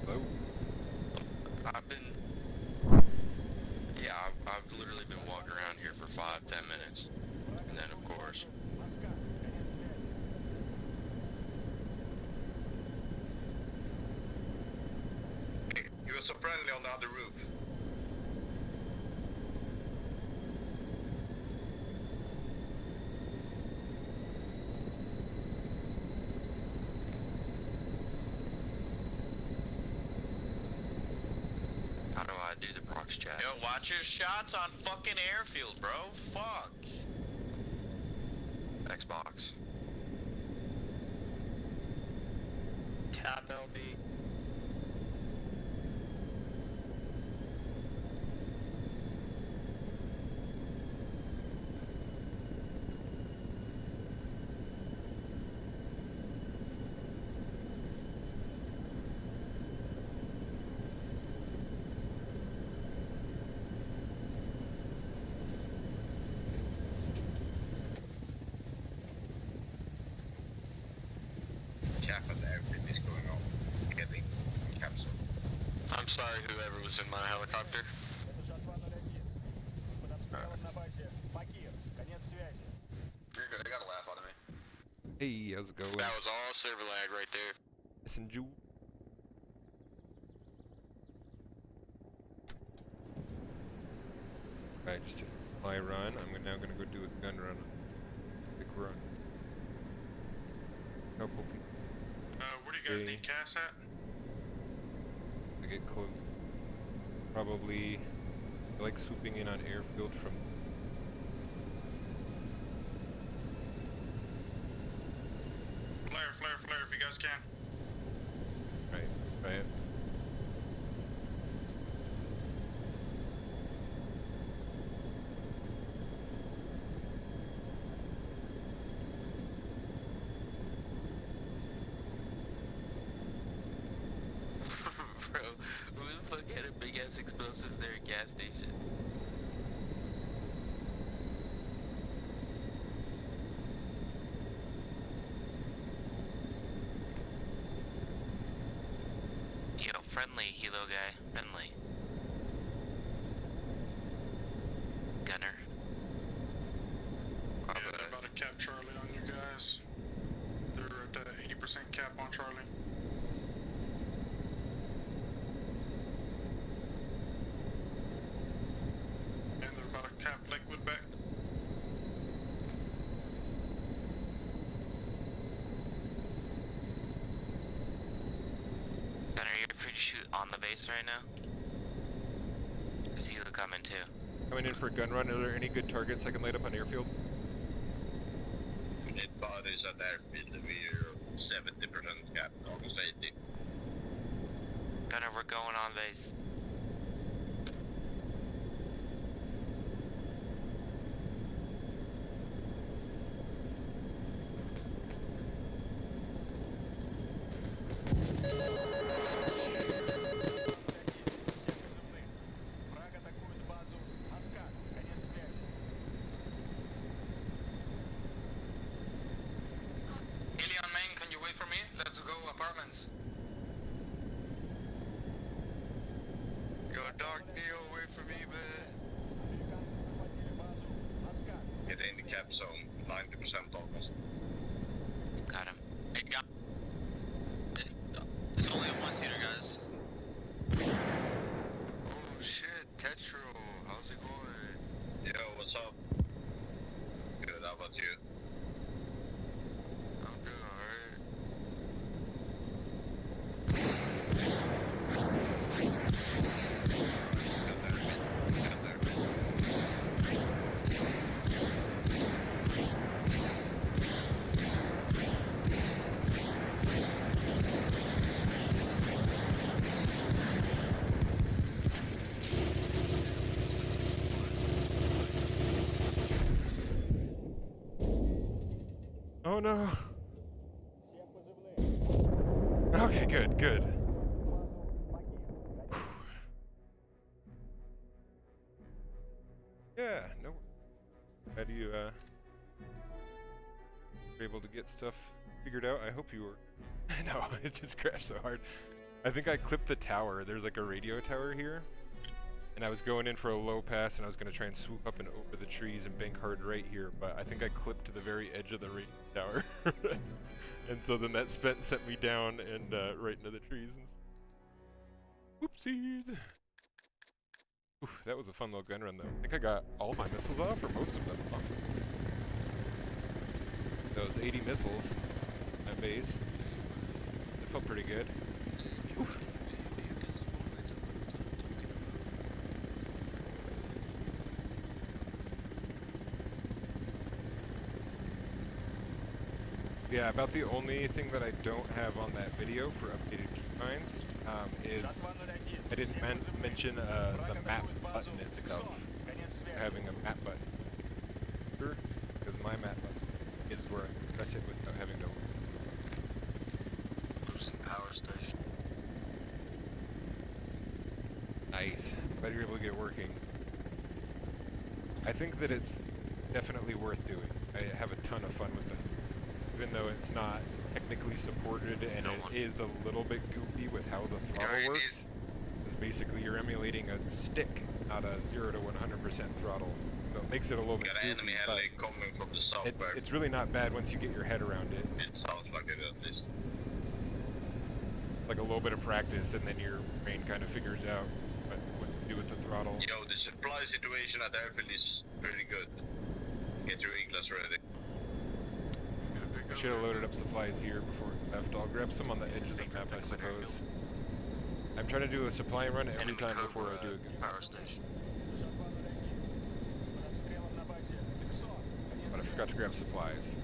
Hello. I've literally been walking around here for 5-10 minutes. And then, of course. Hey, he was so friendly on the other roof. How do I do the prox chat? Yo, watch your shots on fucking airfield, bro. Fuck. Xbox. Tap LB. Cap and everything is going on. Heavy capsule. I'm sorry, whoever was in my helicopter. You're good, I got a laugh out of me. Hey, how's it going? That was all server lag right there. Listen, Ju. Alright, just a fly run. I'm now gonna go do a gun run. Quick run. Couple people. Where do you guys need Cass at? I get close. Probably I like swooping in on airfield from. Flare, if you guys can. Right. Bro, who the fuck had a big ass explosive there at gas station? Yo, friendly helo guy, friendly. Gunner. Yeah, they're about to cap Charlie on you guys. They're at 80% cap on Charlie. And they're about to cap Liquid back. Gunner, you're free to shoot on the base right now? Is helo coming too? Coming in for a gun run. Are there any good targets I can light up on airfield? We need bodies at airfield. We're 70% cap, almost 80. Gunner, we're going on base. Helion main, can you wait for me? Let's go apartments. Yo, Dark Neo, wait for me, man. Get in the cap zone, 90% almost. Got him. Hey, got. It's only a one-seater, guys. Oh shit, Tetro, how's it going? Yo, what's up? Good, how about you? I'm doing alright. Oh no. Okay, good. Yeah, no. How do you were able to get stuff figured out? I hope you were. No, it just crashed so hard. I think I clipped the tower. There's like a radio tower here. And I was going in for a low pass and I was going to try and swoop up and over the trees and bank hard right here. But I think I clipped to the very edge of the radio tower. And so then that sent me down and right into the trees. And whoopsies. Oof, that was a fun little gun run though. I think I got all my missiles off, or most of them off. Those 80 missiles at base. It felt pretty good. Oof. Yeah, about the only thing that I don't have on that video for updated keybinds is I didn't mention the map button itself. Having a map button. Sure, because my map button is where I press it without having to. Losing power station. Nice. Glad you're able to get working. I think that it's definitely worth doing. I have a ton of fun with it. Even though it's not technically supported and it is a little bit goofy with how the throttle works. Because basically you're emulating a stick, not a 0 to 100% throttle. So it makes it a little bit goofy, enemy coming from the south it's really not bad once you get your head around it. It sounds like it at least. Like a little bit of practice and then your brain kind of figures out what to do with the throttle. Yo, the supply situation at the airfield is pretty good. Get your Iglas ready. I should have loaded up supplies here before I left. I'll grab some on the edge of the map, I suppose. I'm trying to do a supply run every time before I do a power station. But I forgot to grab supplies.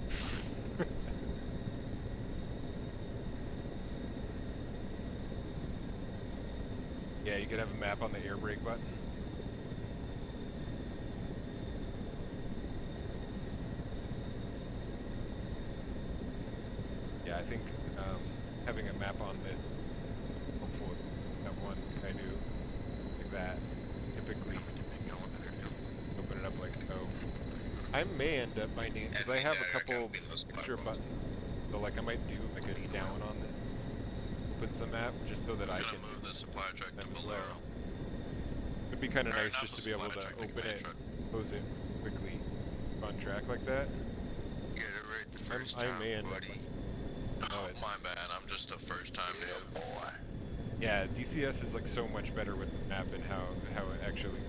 Yeah, you could have a map on the air brake button. Yeah, I think having a map on this, hopefully, that one I do like that, typically open it up like so. I may end up finding, because I have a couple extra buttons, so like I might do like a down on the open some map just so that I can move the supply truck to as below. well. It'd be kind of nice not just the to be able supply to truck, the open command it, truck. close it quickly on track like that. Get it right the first I time, may end up. buddy. Oh, it's- my bad. I'm just a first time noob. Boy. Yeah, DCS is like so much better with the map and how it actually.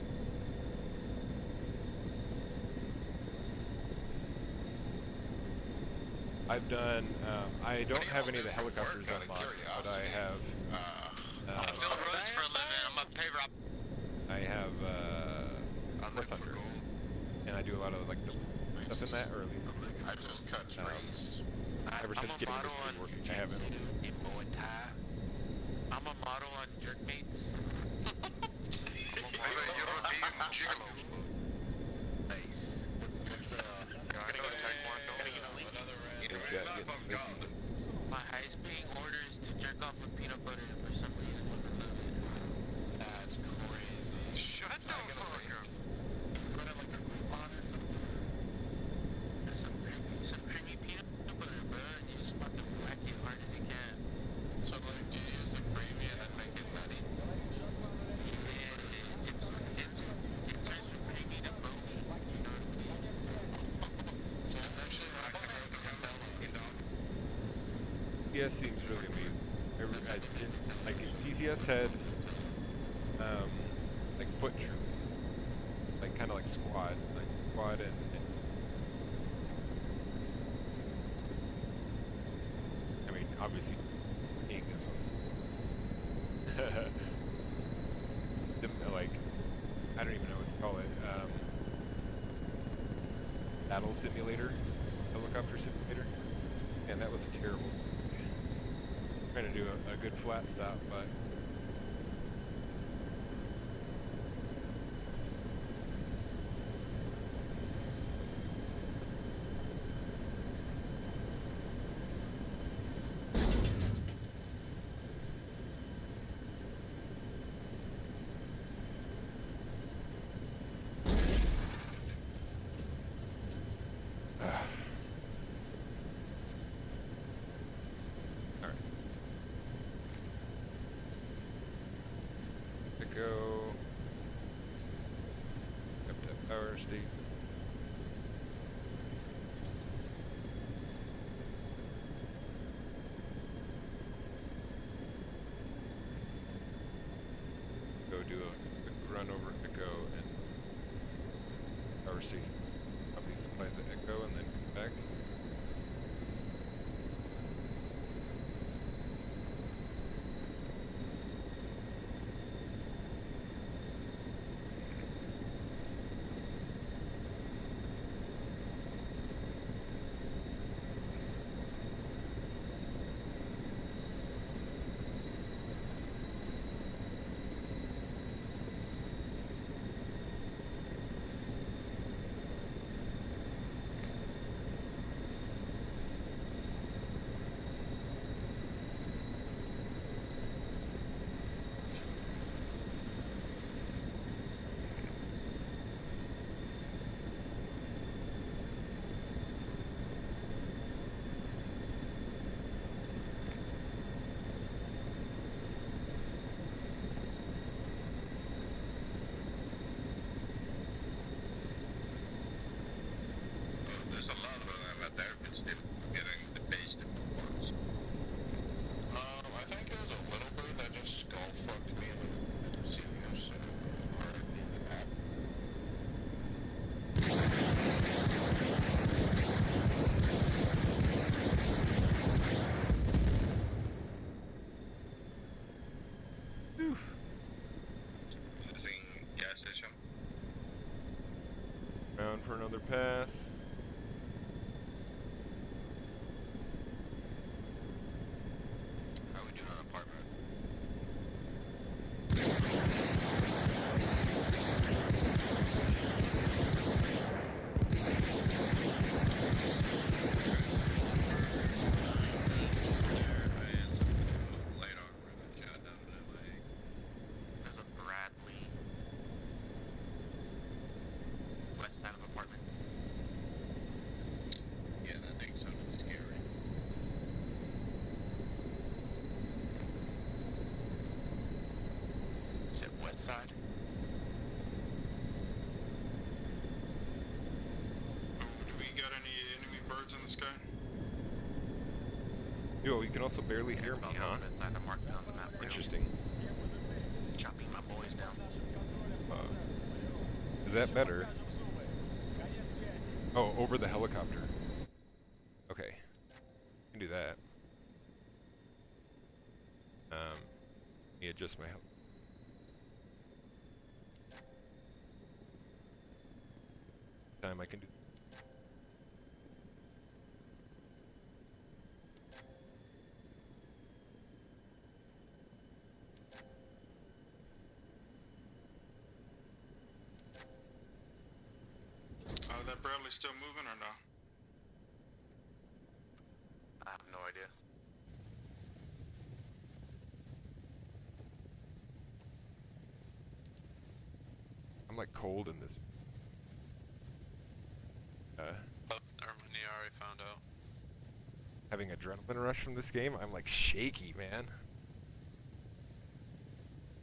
I've done. I don't have any of the helicopters unlocked, but I have. I'm building roads for a living. I'm a pay rob. I have War Thunder, and I do a lot of like the stuff in that early. I just cut trees. Ever since getting this thing working, I haven't. I'm a model on Jerkmates. Nice. My highest paying order is to jerk off with peanut butter for some reason. That's crazy. Shut the fuck up. Go to like a Groupon or something. There's some creamy peanut butter, bro. And you just fucking whack it hard as you can. So like, do you use the creamy and then make it nutty? It turns from creamy to foamy. You know what I mean? So it's actually like a DCS seems really amazing. I did, like DCS had like foot troop, like kind of like squad and I mean obviously King is one. Like I don't even know what to call it. Battle simulator, helicopter simulator, and that was a terrible. Trying to do a good flat stop, but go. Up to power station. Go do a quick run over to Echo and power station. Drop these supplies at Echo and then come back. There's a lot of them at the airfield still getting the base reports. I think it was a little bird that just skull fucked me in the serious RIP app. Using gas station. Round for another pass. How are we doing on apartment? There's a Bradley. West side of apartments. Yeah, that thing sounded scary. Is it west side? Do we got any enemy birds in the sky? Yo, you can also barely hear me, huh? Side of marked on the map. Interesting. Chopping my boys down. Is that better? Oh, over the helicopter. Okay. Can do that. Let me adjust my time I can do. That Bradley still moving or no? I have no idea. I'm like cold in this. Arma already found out. Having adrenaline rush from this game, I'm like shaky, man.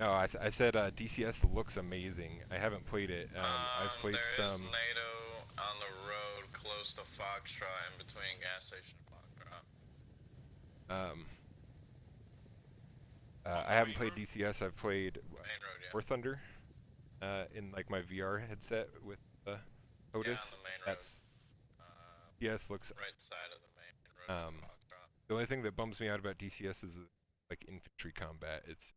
No, I said DCS looks amazing. I haven't played it. I've played there is some. NATO on the road close to Foxtrot in between gas station and Foxtrot. I haven't played DCS. I've played Main road, yeah. War Thunder in like my VR headset with HOTAS. Yeah, on the main road. That's DCS looks. Right side of the main road. Foxtrot. The only thing that bums me out about DCS is like infantry combat. It's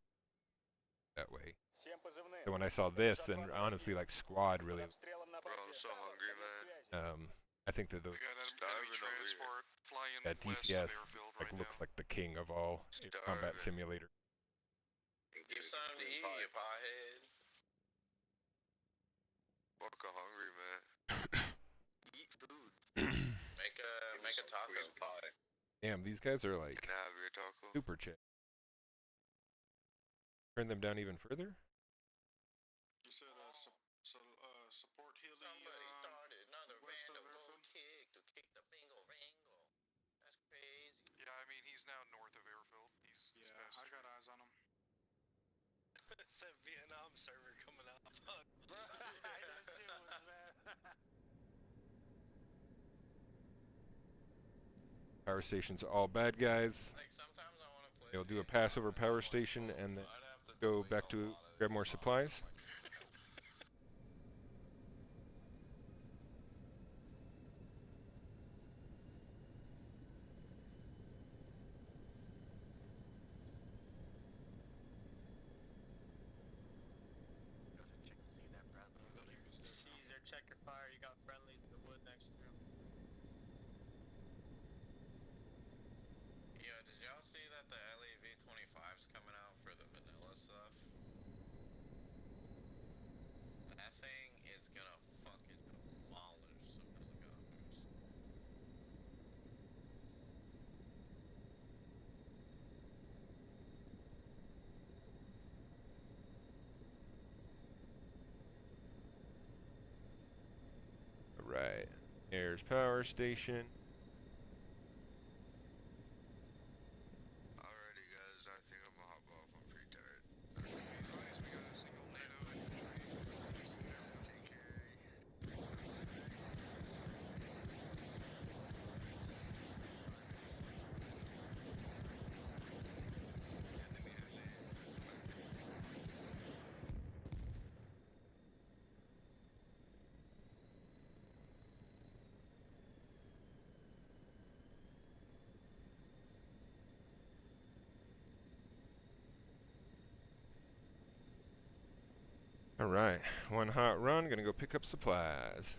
that way. So when I saw this, and honestly, like squad really, Bro, I'm so hungry, man. I think that the We got enemy Starving over here. transport flying that west of DCS airfield like right looks now. like the king of all combat Starving. simulator. Give you something to eat, you pothead. Fucking hungry, man. Eat food. Make a taco. Green pie. Damn, these guys are like Can I have your taco? super chill. Turn them down even further. You said support Healy. Somebody started another west of random airfield? kick to kick the bingo wrangle. That's crazy. Yeah, I mean he's now north of airfield. He's past. I got eyes on him. It's a Vietnam Power station's all bad guys. Like sometimes I want to play. You'll do a pass over power station and then go back to grab more supplies. Caesar, check your fire. You got friendly to the wood next to him. Yo, did y'all see that the LEV-25's coming out for the vanilla stuff? That thing is gonna fucking demolish some helicopters. Alright. There's power station. Alrighty, guys, I think I'm gonna hop off. I'm pretty tired. We got a single NATO infantry. Take care. Alright. One hot run. Gonna go pick up supplies.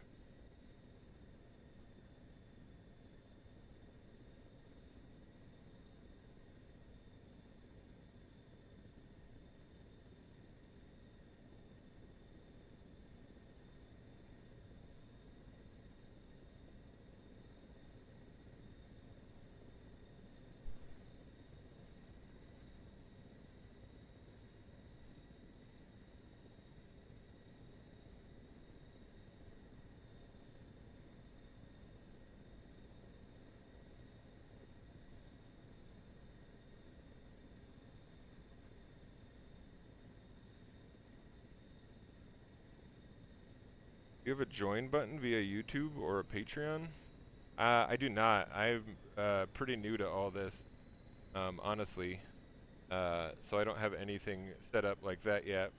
Do you have a join button via YouTube or a Patreon? I do not. I'm pretty new to all this, honestly. So I don't have anything set up like that yet.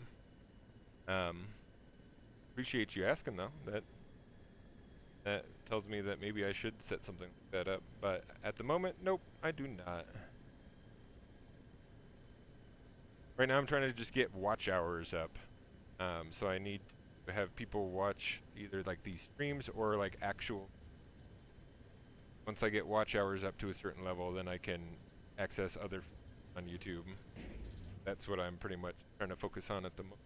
Appreciate you asking though. That tells me that maybe I should set something like that up. But at the moment, nope, I do not. Right now I'm trying to just get watch hours up. So I need to have people watch either like these streams or like actual. Once I get watch hours up to a certain level, then I can access other on YouTube. That's what I'm pretty much trying to focus on at the moment.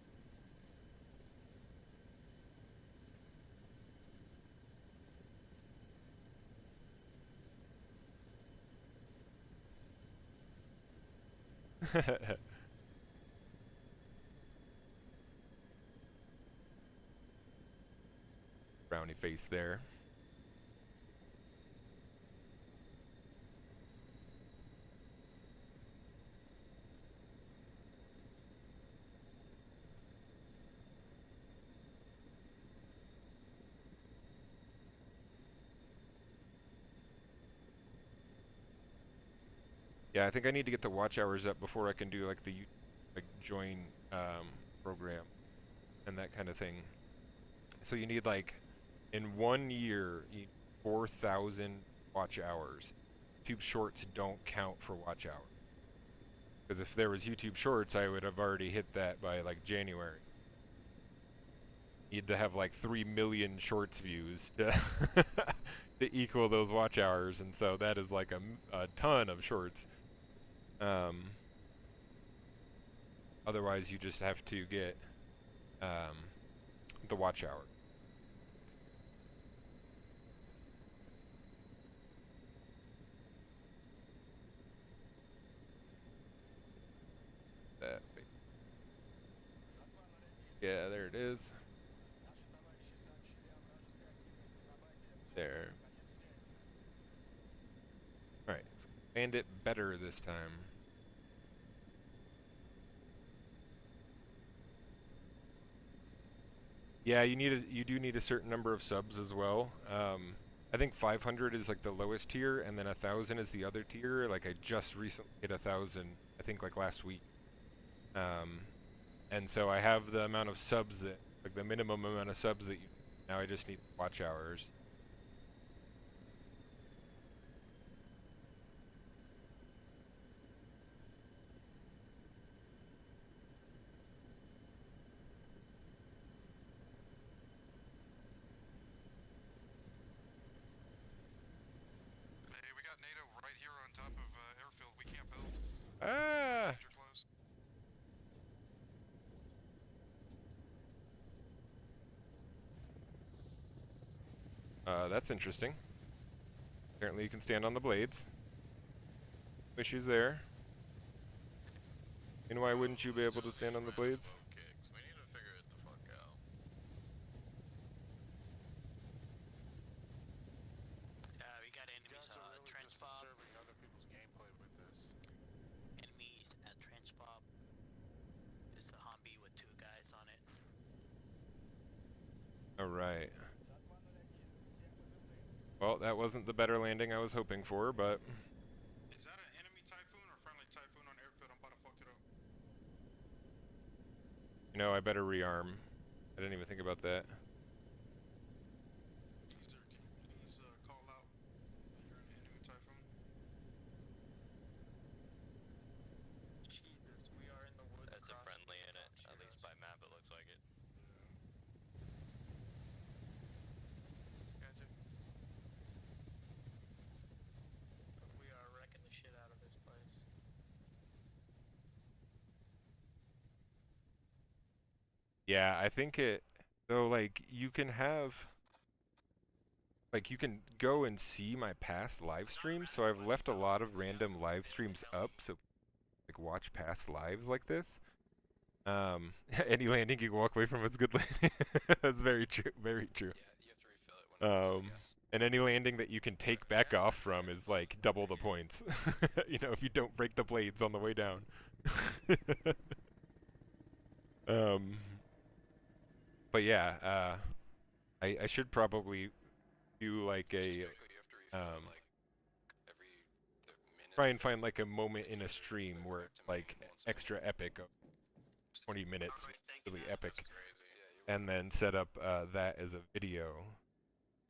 Brownie face there. Yeah, I think I need to get the watch hours up before I can do like the like join program and that kind of thing. So you need like in 1 year you need 4,000 watch hours. YouTube Shorts don't count for watch hours. Because if there was YouTube Shorts, I would have already hit that by like January. You'd have like 3 million Shorts views to to equal those watch hours, and so that is like a ton of Shorts. Otherwise, you just have to get the watch hour. Yeah, there it is. There. Alright, let's land it better this time. Yeah, you do need a certain number of subs as well. I think 500 is like the lowest tier, and then 1,000 is the other tier. Like I just recently hit 1,000, I think like last week. And so I have the amount of subs that, like the minimum amount of subs that you, now I just need watch hours. Hey, we got NATO right here on top of airfield. We can't build. Ah! Danger close. That's interesting. Apparently you can stand on the blades. Issues there. And why wouldn't you be able to stand on the blades? Kicks. We need to figure it the fuck out. We got enemies trench fob. other people's gameplay with this. Enemies at trench fob. There's a Humvee with 2 guys on it. Alright. Well, that wasn't the better landing I was hoping for, but... Is that an enemy Typhoon or friendly Typhoon on airfield? I'm about to fuck it up. You know, I better rearm. I didn't even think about that. Caesar, can you please call out that you're an enemy Typhoon? Jesus, we are in the woods. That's a friendly in it. At least by map it looks like it. Gotcha. We are wrecking the shit out of this place. Yeah, I think it... So, like, you can have... Like, you can go and see my past live streams, so I've left a lot of random live streams up, so, like, watch past lives like this. Any landing you can walk away from is good landing. That's very true, very true. Yeah, you have to refill it when And any landing that you can take back off from is, like, double the points. You know, if you don't break the blades on the way down. But yeah, I should probably do like a, you have to refill it, like every minute. try and find like a moment in a stream where it's like extra epic of 20 minutes, really epic, and then set up that as a video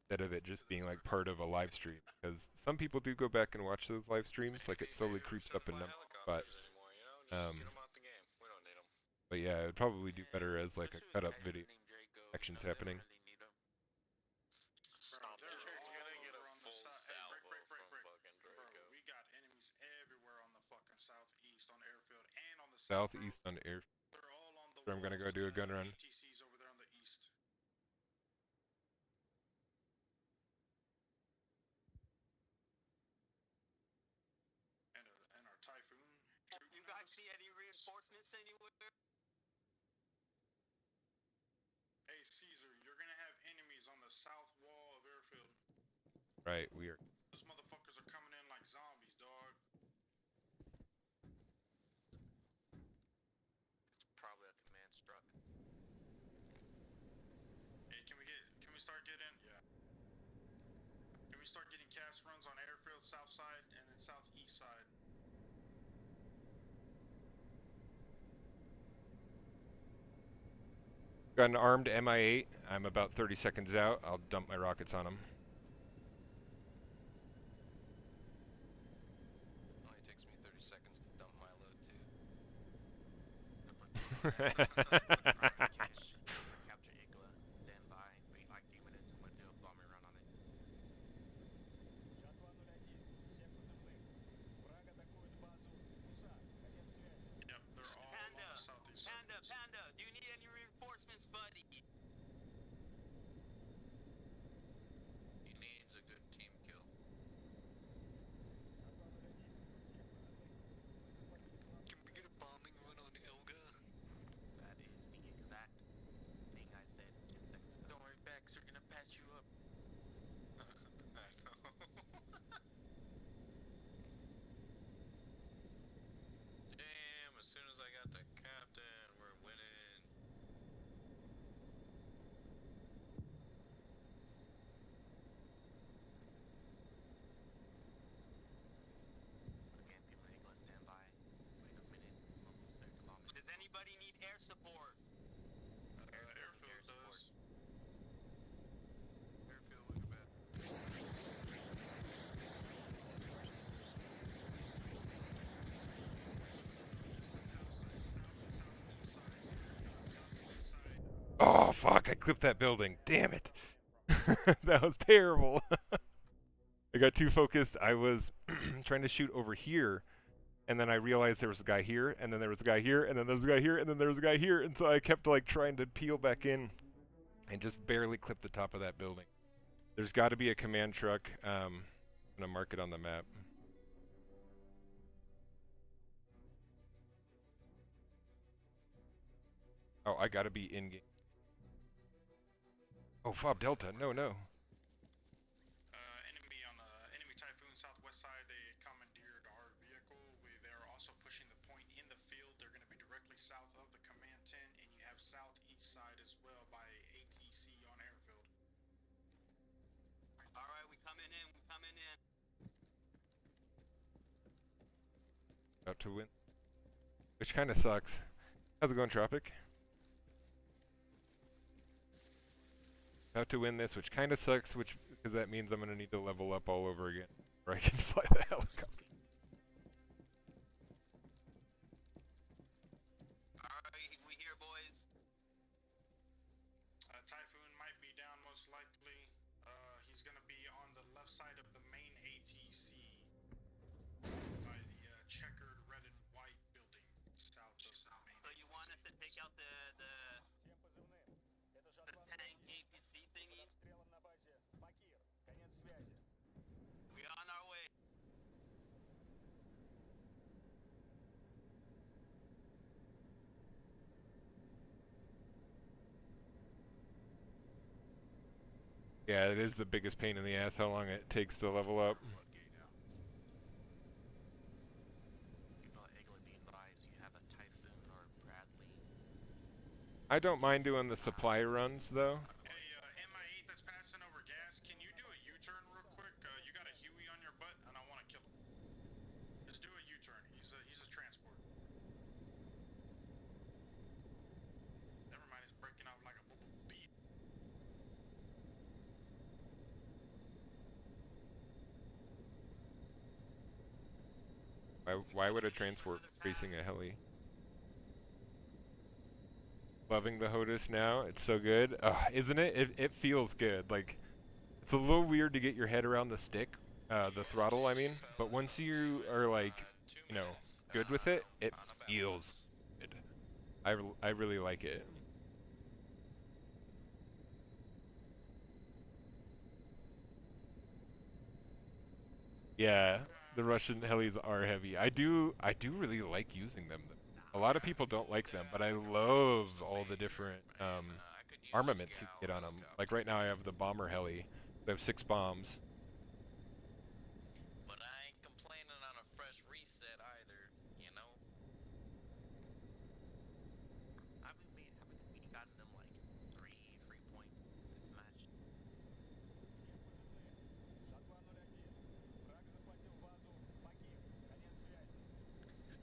instead of it just being like part of a live stream, because some people do go back and watch those live streams, like it slowly creeps up in numbers, but but yeah, it would probably do better as like a cut up video, actions happening. We got enemies everywhere on the fucking southeast on the airfield and on the Southeast on air. They're all on the So I'm gonna go do a gun run. ATCs over there on the east. And our Typhoon. You guys see any reinforcements anywhere? Hey Caesar, you're gonna have enemies on the south wall of airfield. Right, we are. Those motherfuckers are coming in like zombies, dog. It's probably a command struck. Hey, can we start getting, yeah. Can we start getting cast runs on airfield south side and then southeast side? Got an armed MI8. I'm about 30 seconds out. I'll dump my rockets on him. Only takes me 30 seconds to dump my load too. Capture Igla, stand by, wait like 2 minutes, I'm gonna do a bombing run on it. Yep, they're all Panda, on the southeast side. Panda, do you need any reinforcements, buddy? He needs a good team kill. Can we get a bombing run on Ilga? That is the fuck, I clipped that building. Damn it. That was terrible. I got too focused. I was trying to shoot over here, and then I realized there was a guy here, and then there was a guy here, and then there was a guy here, and then there was a guy here, and so I kept like trying to peel back in and just barely clipped the top of that building. There's got to be a command truck. I'm gonna mark it on the map. Oh, I gotta be in game. Oh, Fob Delta. No, no. Enemy on the enemy Typhoon southwest side. They commandeered our vehicle. They're also pushing the point in the field. They're going to be directly south of the command tent, and you have southeast side as well by ATC on airfield. All right, we coming in. We coming in. About to win. Which kind of sucks. How's it going, Tropic? About to win this, which kind of sucks, because that means I'm going to need to level up all over again, or I can fly the helicopter. Alright, we here, boys. Typhoon might be down most likely. He's going to be on the left side of the main ATC by the checkered red and white building south of the main. So you want us to take out the tank APC thingy? We on our way. Yeah, it is the biggest pain in the ass how long it takes to level up. I don't mind doing the supply runs, though. Hey, MI8 that's passing over gas, can you do a U-turn real quick? You got a Huey on your butt, and I want to kill him. Just do a U-turn. He's a transport. Never mind, it's breaking out like a bee. Why would a transport facing a heli? Loving the HOTAS now. It's so good. Isn't it? It feels good. Like, it's a little weird to get your head around the stick, the throttle, I mean. But once you are, like, you know, good with it, it feels good. I really like it. Yeah, the Russian helis are heavy. I do really like using them. A lot of people don't like them, but I love all the different armaments you can get on them. Like right now I have the bomber heli. I have 6 bombs. But I ain't complaining on a fresh reset either, you know? Haven't we gotten them like 3 points this match?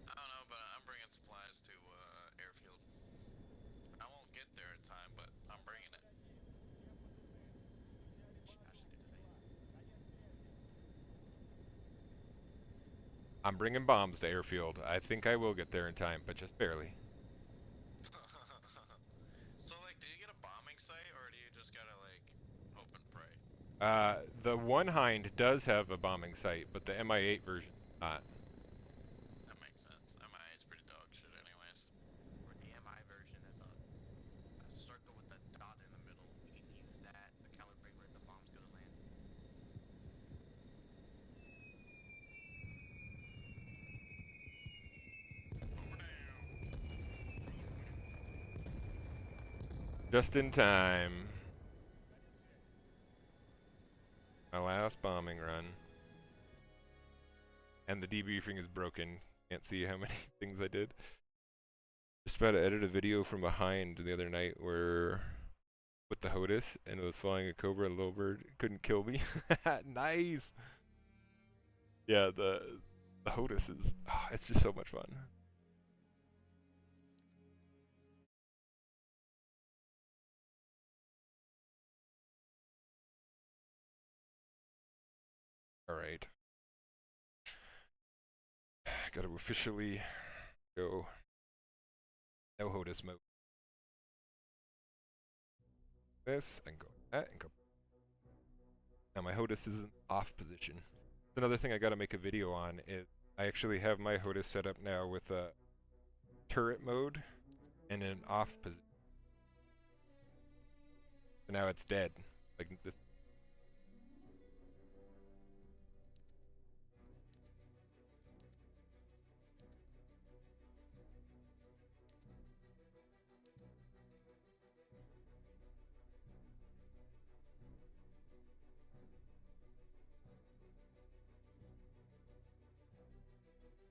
I don't know, but I'm bringing supplies to airfield. I won't get there in time, but I'm bringing it. I'm bringing bombs to airfield. I think I will get there in time, but just barely. So, like, do you get a bombing site, or do you just gotta, like, hope and pray? The One Hind does have a bombing site, but the MI8 version not. That makes sense. MI8's pretty dog shit anyways. Or the MI version is a circle with a dot in the middle. You can use that to calibrate where the bomb's gonna land. Just in time. My last bombing run. And the debriefing is broken. Can't see how many things I did. Just about to edit a video from behind the other night where with the HOTAS and it was flying a Cobra and Little Bird couldn't kill me. Nice. Yeah, the HOTAS is it's just so much fun. All right. Got to officially go no HOTAS mode. this, I can go that, and go. Now my HOTAS is in off position. Another thing I gotta make a video on is I actually have my HOTAS set up now with a turret mode and an off position. So now it's dead. Like this.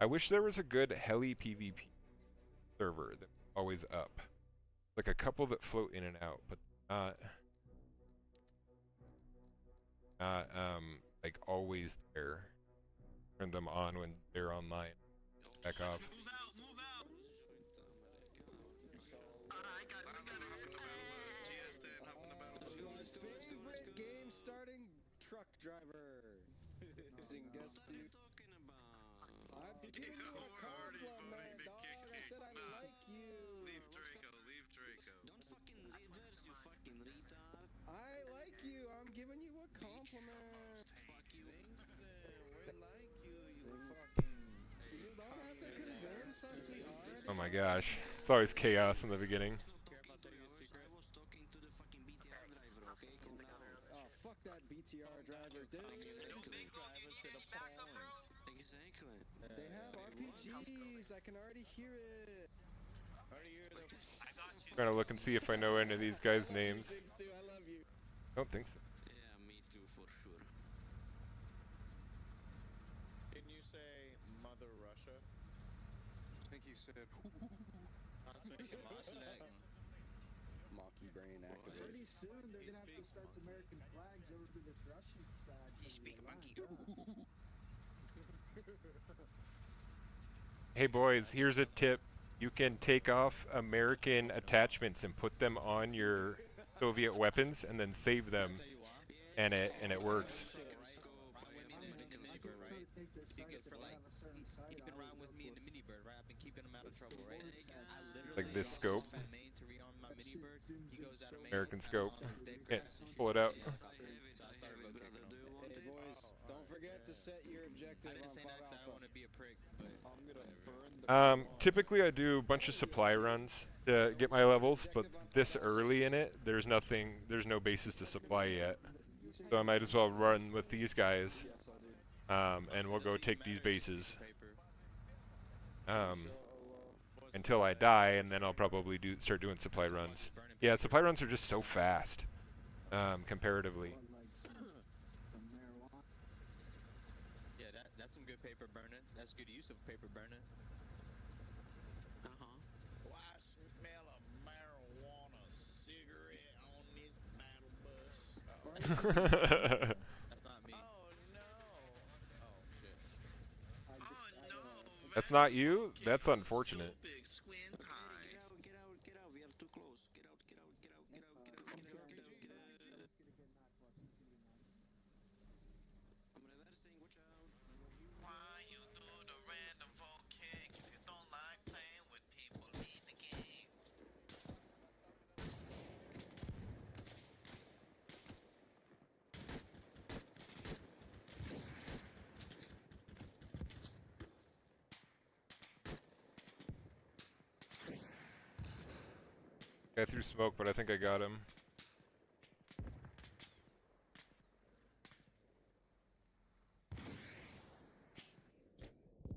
I wish there was a good heli PvP server that's always up. Like a couple that float in and out, but not like always there. Turn them on when they're online. Back off. Move out, move out. I got Hop in the battle bus. GS10, hop in the battle bus. Favorite game starting truck driver. Guess dude. I'm giving you a compliment, dog. I said I like you. Leave Draco, leave Draco. Don't fucking reverse, you fucking retard. I like you. I'm giving you a compliment. Fuck you. We like you, you fucking. You don't have to convince us we are. Oh my gosh. It's always chaos in the beginning. I was talking to the fucking BTR driver, okay? Calm down. Oh, fuck that BTR driver, dude. Drivers to the point. Exactly. They have RPGs. I can already hear it. Already hear them. I got you. Trying to look and see if I know any of these guys' names. I love you. Don't think so. Yeah, me too, for sure. Can you say Mother Russia? I think he said. Monkey brain activated. Pretty soon they're gonna have to start the American flags over to this Russian side. He speak monkey. Hey boys, here's a tip. You can take off American attachments and put them on your Soviet weapons and then save them, and it works. Like this scope. American scope. Can't pull it out. Hey boys, don't forget to set your objective on 5 Alpha. Typically I do a bunch of supply runs to get my levels, but this early in it, there's no bases to supply yet. So I might as well run with these guys, and we'll go take these bases. Until I die, and then I'll probably start doing supply runs. Yeah, supply runs are just so fast, comparatively. Yeah, that's some good paper burning. That's good use of paper burning. Well, I smell a marijuana cigarette on this battle bus. That's not me. Oh no! Oh shit! Oh no! That's not you? That's unfortunate. Big squint pie. Get out, we are too close. Get out. I'm reversing, watch out. Why you do the random vote kick? If you don't like playing with people, leave the game. I threw smoke, but I think I got him.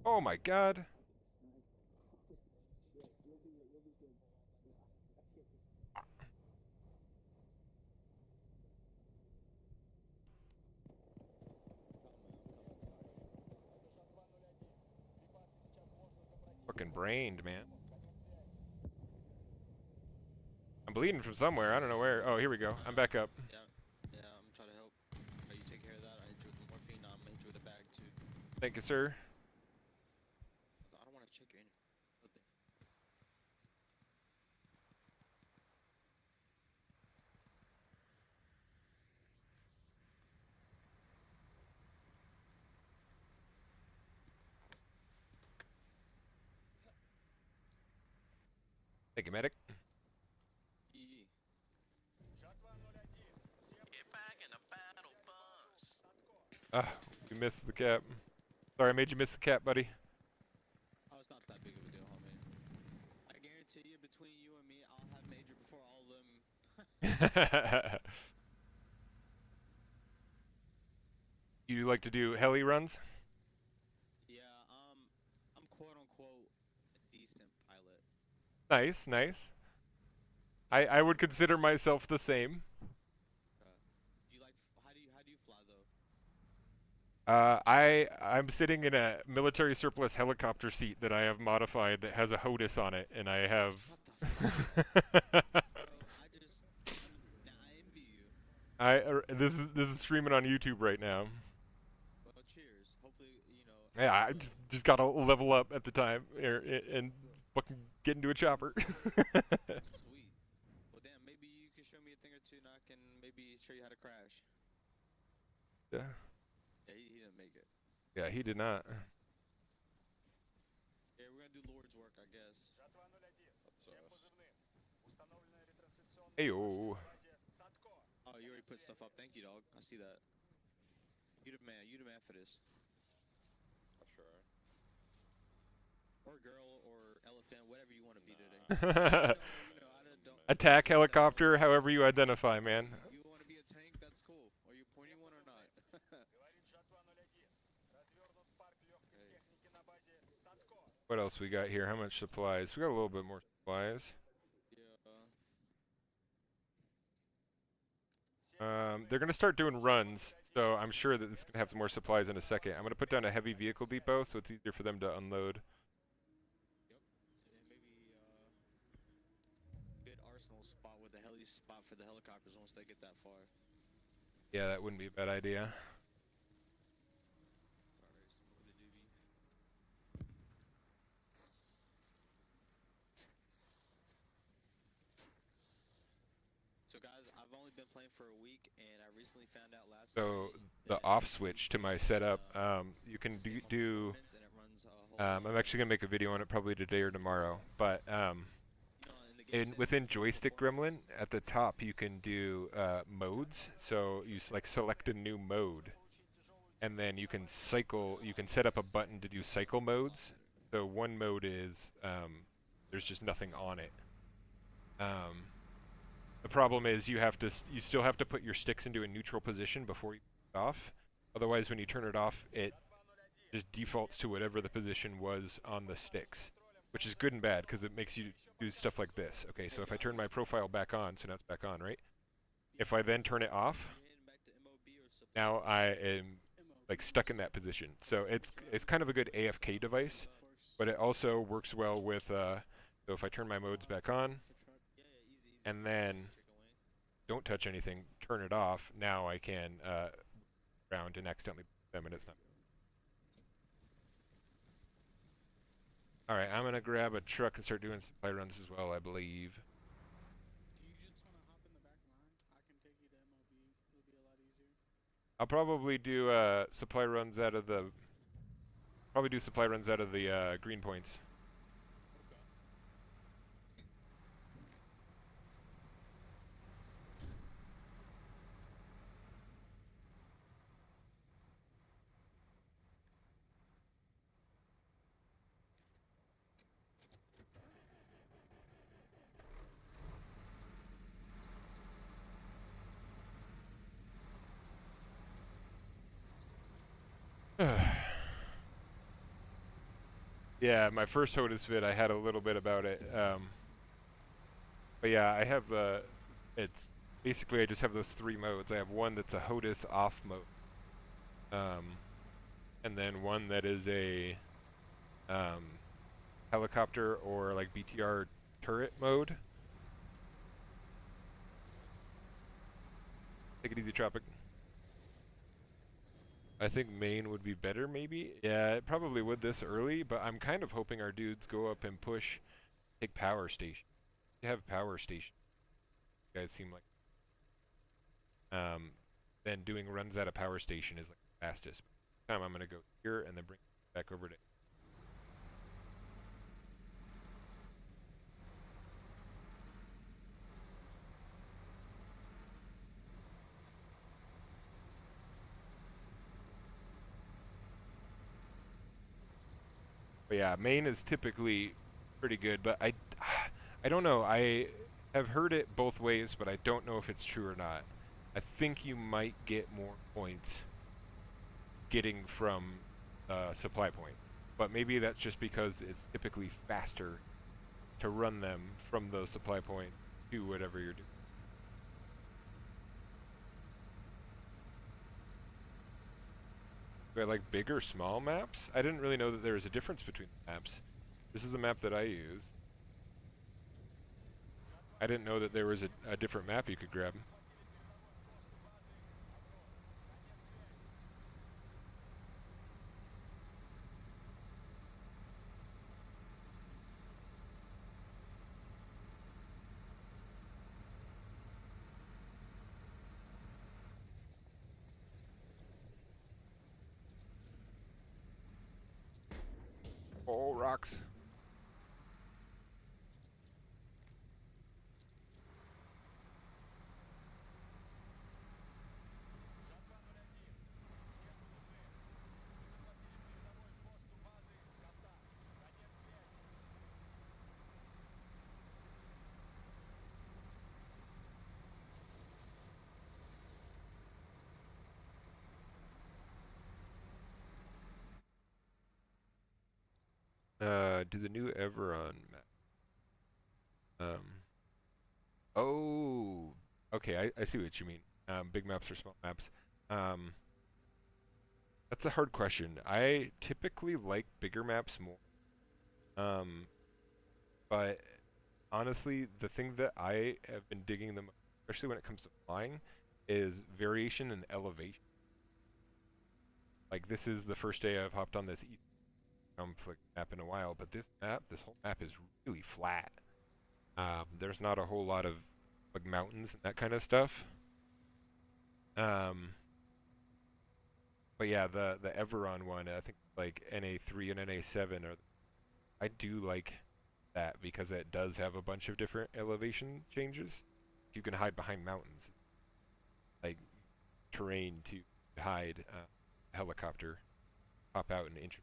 Oh my god! Fucking brained, man. I'm bleeding from somewhere. I don't know where. Oh, here we go. I'm back up. Yeah, I'm trying to help. You take care of that. I hit you with the morphine. I'm gonna hit you with a bag too. Thank you, sir. I don't want to check your anything. Thank you, medic. Yee. Ah, we missed the cap. Sorry, I made you miss the cap, buddy. Oh, it's not that big of a deal, homie. I guarantee you, between you and me, I'll have major before all of them. You like to do heli runs? Yeah, I'm quote unquote a decent pilot. Nice, nice. I would consider myself the same. Do you like? How do you fly though? I'm sitting in a military surplus helicopter seat that I have modified that has a HOTAS on it, and I have. Bro, I envy you. This is streaming on YouTube right now. Well, cheers. Hopefully, you know. Yeah, I just gotta level up at the time and fucking get into a chopper. Sweet. Well, damn. Maybe you can show me a thing or two, and I can maybe show you how to crash. Yeah. Yeah, he didn't make it. Yeah, he did not. Yeah, we're gonna do Lord's work, I guess. Ayo. Oh, you already put stuff up. Thank you, dog. I see that. You the man. You the man for this. Sure. Or girl, or elephant, whatever you want to be today. You know, I don't. Attack helicopter, however you identify, man. You want to be a tank? That's cool. Are you pointing one or not? What else we got here? How much supplies? We got a little bit more supplies. They're gonna start doing runs, so I'm sure that it's gonna have some more supplies in a second. I'm gonna put down a heavy vehicle depot, so it's easier for them to unload. Yep. And maybe good arsenal spot with the heli spot for the helicopters once they get that far. Yeah, that wouldn't be a bad idea. So guys, I've only been playing for a week, and I recently found out last So night the that off switch to my setup, you can do. and it runs a whole I'm actually gonna make a video on it probably today or tomorrow. But in the game within Joystick Gremlin, at the top you can do modes. So you like select a new mode, and then you can cycle. You can set up a button to do cycle modes. So one mode is there's just nothing on it. The problem is you still have to put your sticks into a neutral position before you turn it off. Otherwise, when you turn it off, it just defaults to whatever the position was on the sticks, which is good and bad because it makes you do stuff like this. Okay, so if I turn my profile back on, so now it's back on, right? If I then turn it off, now I am like stuck in that position. So it's kind of a good AFK device, but it also works well with. So if I turn my modes back on, and then don't touch anything, turn it off, now I can round and accidentally put them, and it's not. Alright, I'm gonna grab a truck and start doing supply runs as well, I believe. Do you just want to hop in the back of mine? I can take you to MOB. It'll be a lot easier. I'll probably do supply runs out of the green points. Yeah, my first HOTAS vid, I had a little bit about it. But yeah, I have, it's basically I just have those three modes. I have one that's a HOTAS off mode. And then one that is a helicopter or like BTR turret mode. Take it easy, Tropic. I think main would be better, maybe. Yeah, it probably would this early, but I'm kind of hoping our dudes go up and push, take power station. They have power station. You guys seem like. Then doing runs at a power station is like the fastest. This time I'm gonna go here and then bring it back over to. But yeah, Maine is typically pretty good, but I don't know. I have heard it both ways, but I don't know if it's true or not. I think you might get more points getting from supply point, but maybe that's just because it's typically faster to run them from those supply point to whatever you're doing. Do I like big or small maps? I didn't really know that there was a difference between the maps. This is the map that I use. I didn't know that there was a different map you could grab. Oh, rocks. Do the new Everon map. Oh, okay, I see what you mean. Big maps or small maps. That's a hard question. I typically like bigger maps more. But honestly, the thing that I have been digging the most, especially when it comes to flying, is variation in elevation. Like, this is the first day I've hopped on this conflict map in a while, but this whole map is really flat. There's not a whole lot of like mountains and that kind of stuff. But yeah, the Everon one, I think like NA3 and NA7 are. I do like that because it does have a bunch of different elevation changes. You can hide behind mountains, like terrain to hide. Helicopter, pop out an inch.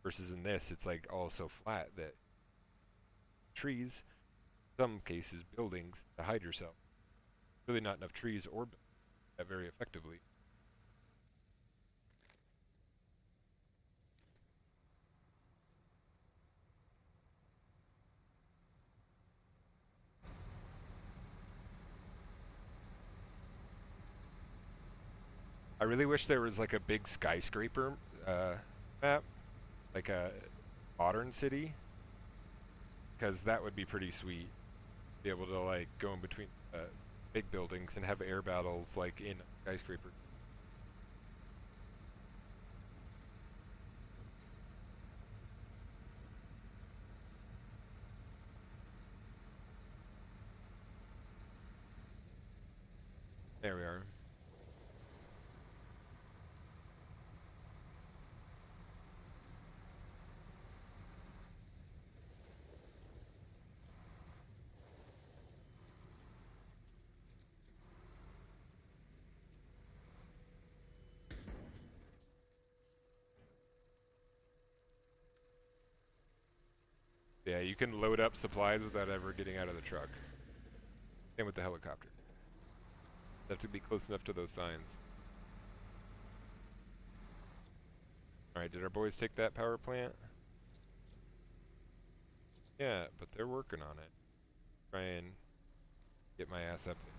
Versus in this, it's like all so flat that trees, some cases buildings, to hide yourself. Really not enough trees or buildings that very effectively. I really wish there was like a big skyscraper map, like a modern city, because that would be pretty sweet. Be able to like go in between big buildings and have air battles like in a skyscraper. There we are. Yeah, you can load up supplies without ever getting out of the truck. Same with the helicopter. You have to be close enough to those signs. Alright, did our boys take that power plant? Yeah, but they're working on it. Try and get my ass up there.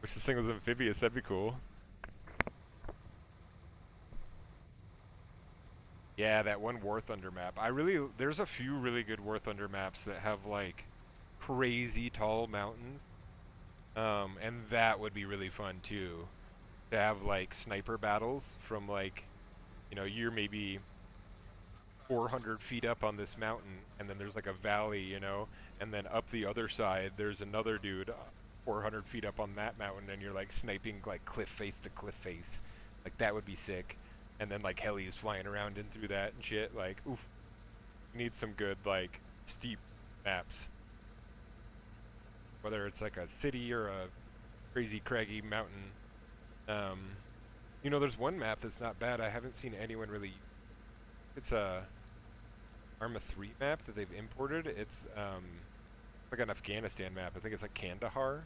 Wish this thing was amphibious, that'd be cool. Yeah, that one War Thunder map. There's a few really good War Thunder maps that have like crazy tall mountains. And that would be really fun too. To have like sniper battles from like, you know, you're maybe 400 feet up on this mountain and then there's like a valley, you know, and then up the other side there's another dude 400 feet up on that mountain and you're like sniping like cliff face to cliff face. Like that would be sick. And then like helis flying around in through that and shit. Like, oof. You need some good like steep maps. whether it's like a city or a crazy craggy mountain. You know, there's one map that's not bad. I haven't seen anyone really. It's a Arma 3 map that they've imported. It's like an Afghanistan map. I think it's like Kandahar,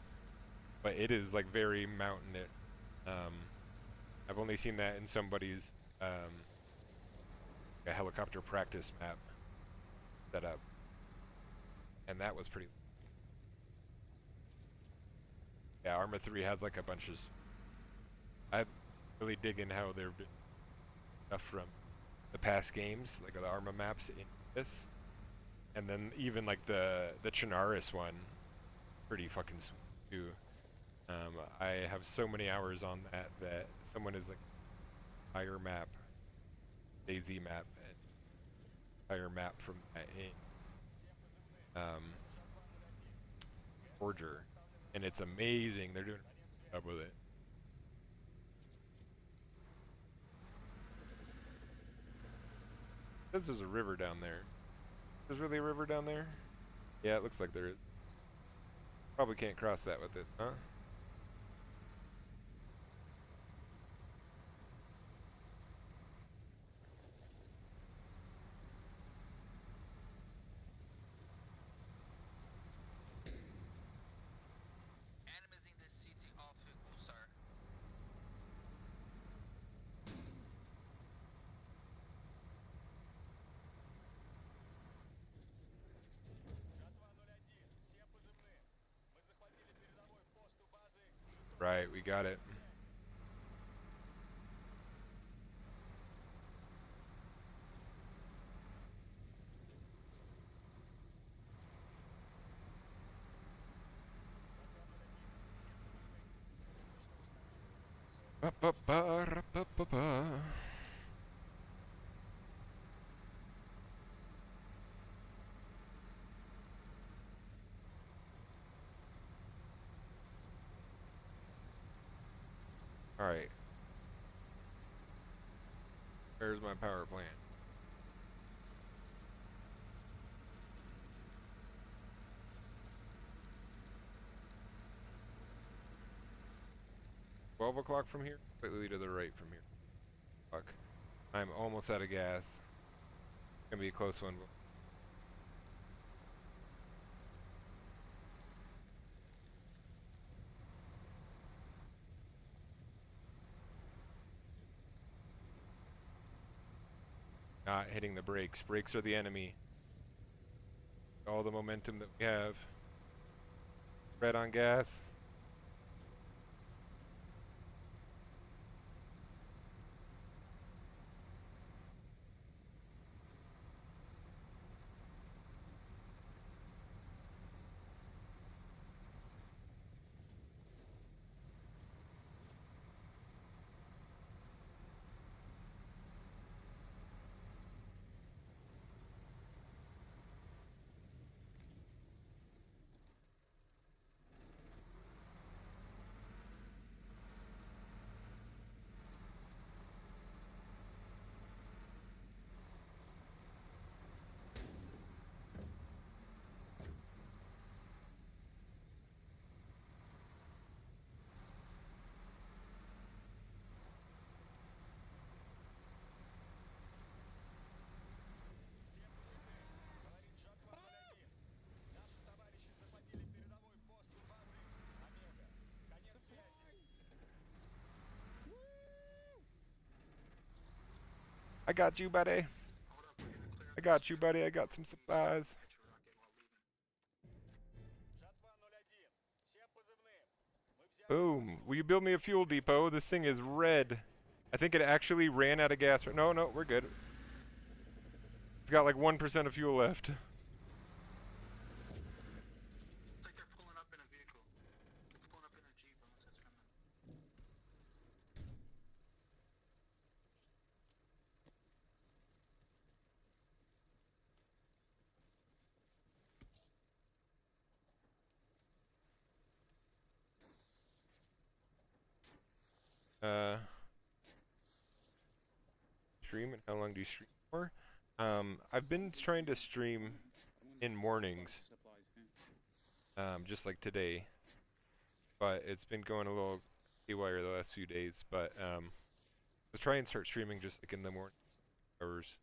but it is like very mountainous. I've only seen that in somebody's a helicopter practice map set up, and that was pretty. Yeah, Arma 3 has like a bunch of. I really dig in how they're stuff from the past games, like the Arma maps in this, and then even like the Chinaris one, pretty fucking sweet too. I have so many hours on that someone is like entire map, AZ map, and entire map from that in Reforger, and it's amazing. They're doing a good job with it. Says there's a river down there. There's really a river down there? Yeah, it looks like there is. Probably can't cross that with this, huh? Enemies in the city of Gusar. Right, we got it. Ba-ba-ba-ra-ba-ba-ba. All right. Where's my power plant? $12 from here? Completely to the right from here. Fuck. I'm almost out of gas. Gonna be a close one. Not hitting the brakes. Brakes are the enemy. All the momentum that we have. Red on gas. I got you, buddy. I got you, buddy. I got some supplies. Boom. Will you build me a fuel depot? This thing is red. I think it actually ran out of gas. No, no, we're good. It's got like 1% of fuel left. It's like they're pulling up in a vehicle. It's pulling up in a Jeep unless it's from them. Stream, and how long do you stream for? I've been trying to stream in mornings. just like today. But it's been going a little haywire the last few days. But let's try and start streaming just like in the morning hours.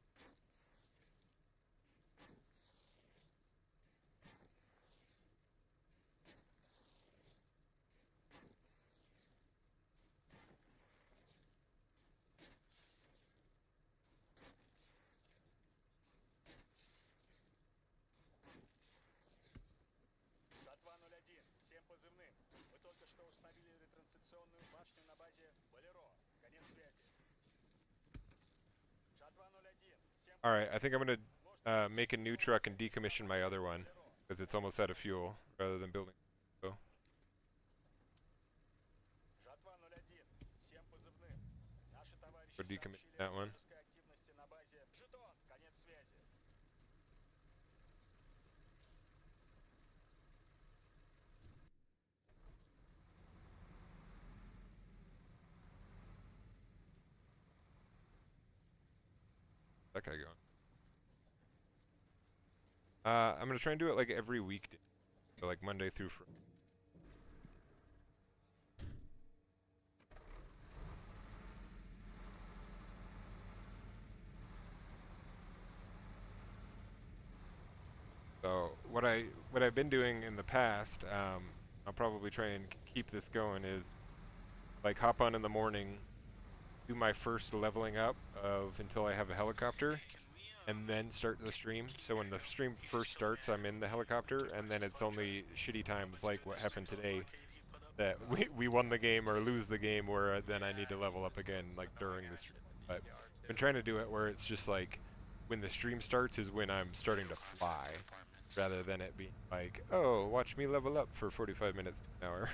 Alright, I think I'm gonna make a new truck and decommission my other one, because it's almost out of fuel, rather than building. So. Or decommission that one. That guy going. I'm gonna try and do it like every weekday, so like Monday through Friday. So what I've been doing in the past, I'll probably try and keep this going, is like hop on in the morning, do my first leveling up of until I have a helicopter, and then start the stream. So when the stream first starts, I'm in the helicopter, and then it's only shitty times like what happened today that we won the game or lose the game, where then I need to level up again like during the stream. But I've been trying to do it where it's just like when the stream starts is when I'm starting to fly, rather than it being like, oh, watch me level up for 45 minutes an hour.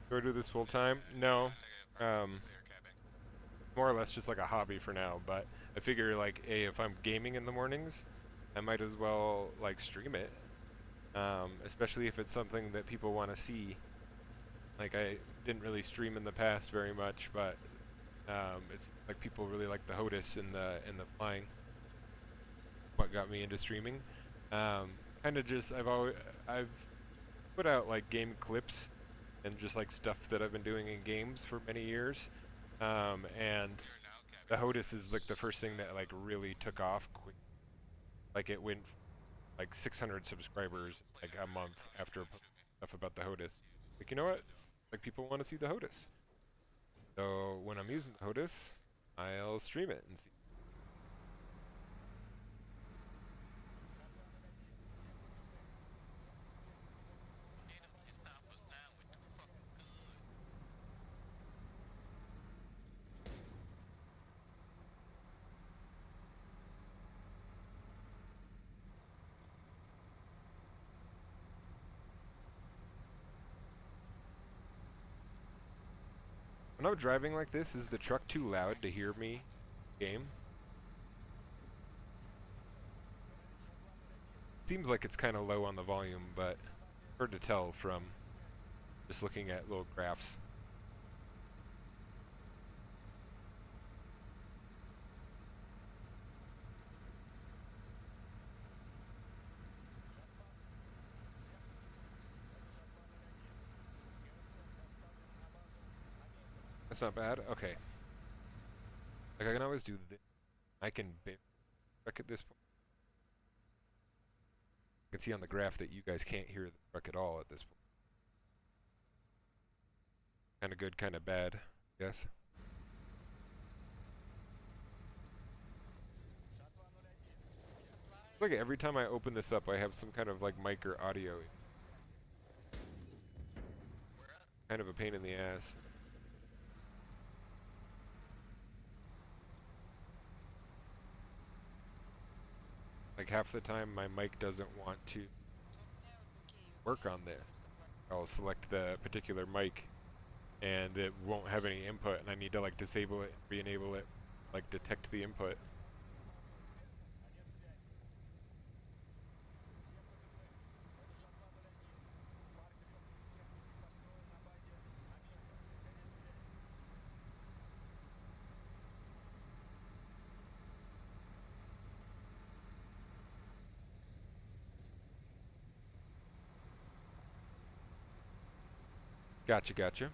Do I do this full time? No. More or less just like a hobby for now, but I figure like, hey, if I'm gaming in the mornings, I might as well like stream it. Especially if it's something that people want to see. Like I didn't really stream in the past very much, but it's like people really like the HOTAS and the flying. What got me into streaming? Kind of just I've put out like game clips and just like stuff that I've been doing in games for many years, and the HOTAS is like the first thing that like really took off quick. Like it went like 600 subscribers like a month after I put stuff about the HOTAS. Like, you know what? Like people want to see the HOTAS. So when I'm using the HOTAS, I'll stream it and see. When I'm driving like this, is the truck too loud to hear me game? Seems like it's kind of low on the volume, but hard to tell from just looking at little graphs. That's not bad. Okay. Like I can always do this. I can truck at this point. I can see on the graph that you guys can't hear the truck at all at this point. Kind of good, kind of bad, yes. Look, every time I open this up, I have some kind of like mic or audio. Kind of a pain in the ass. Like half the time my mic doesn't want to work on this. I'll select the particular mic and it won't have any input, and I need to like disable it, re-enable it, like detect the input. Gotcha, gotcha.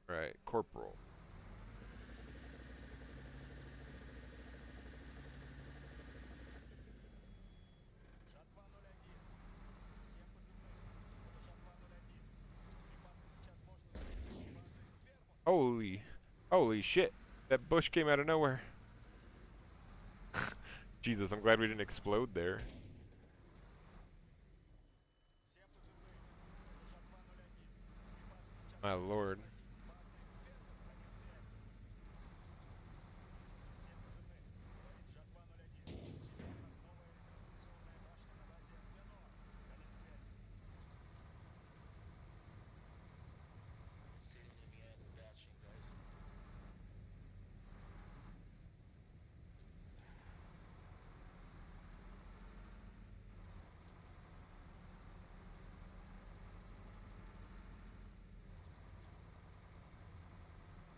Right, corporal. Holy shit. That bush came out of nowhere. Jesus, I'm glad we didn't explode there. My lord.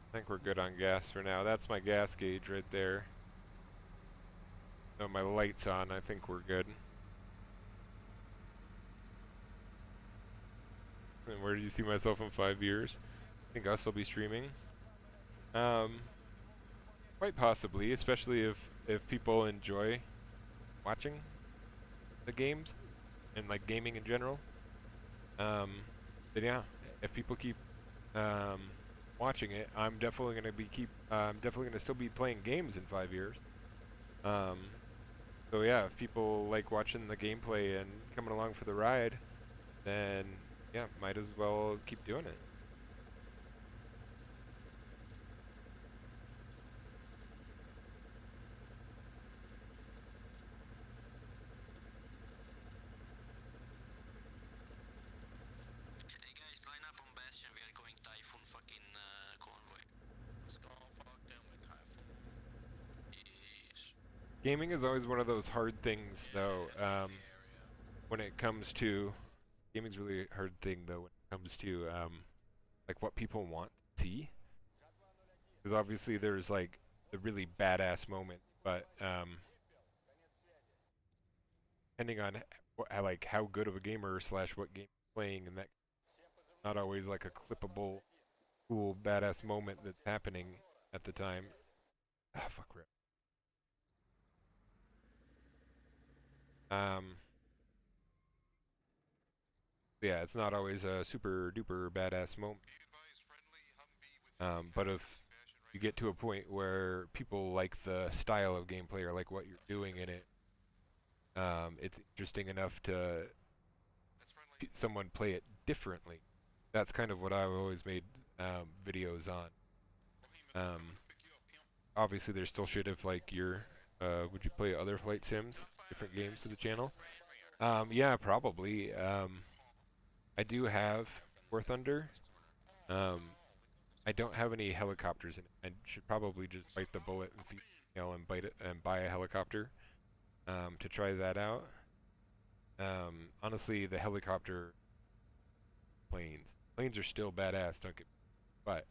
I think we're good on gas for now. That's my gas gauge right there. Oh, my light's on. I think we're good. And where do you see myself in 5 years? I think I'll still be streaming. Quite possibly, especially if people enjoy watching the games and like gaming in general. Then yeah, if people keep watching it, I'm definitely gonna still be playing games in 5 years. So yeah, if people like watching the gameplay and coming along for the ride, then yeah, might as well keep doing it. Hey guys, line up on Bastion. We are going Typhoon fucking convoy. Let's go fuck them with Typhoon. Yes. Gaming is always one of those hard things, though. When it comes to gaming's really a hard thing, though. When it comes to like what people want to see, because obviously there's like the really badass moment, but depending on like how good of a gamer slash what game you're playing, and that not always like a clippable, cool badass moment that's happening at the time. Ah, fuck rip. Yeah, it's not always a super duper badass moment. But if you get to a point where people like the style of gameplay or like what you're doing in it, it's interesting enough to someone play it differently. That's kind of what I've always made videos on. Obviously, there's still shit if like would you play other flight sims, different games to the channel? Yeah, probably. I do have War Thunder. I don't have any helicopters in it. I should probably just bite the bullet and and bite it and buy a helicopter to try that out. Honestly, the helicopter planes are still badass. Don't get, but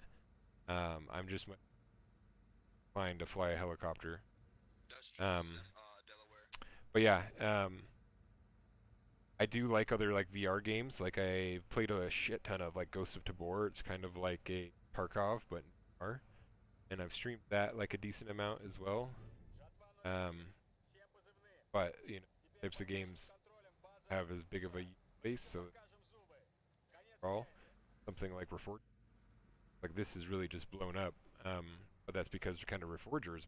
I'm just fine to fly a helicopter. But yeah, I do like other like VR games. Like I played a shit ton of like Ghost of Tabor. It's kind of like a Tarkov, but in VR. And I've streamed that like a decent amount as well. But you know, types of games have as big of a base, so overhaul, something like Reforger. Like this is really just blown up, but that's because kind of Reforger is.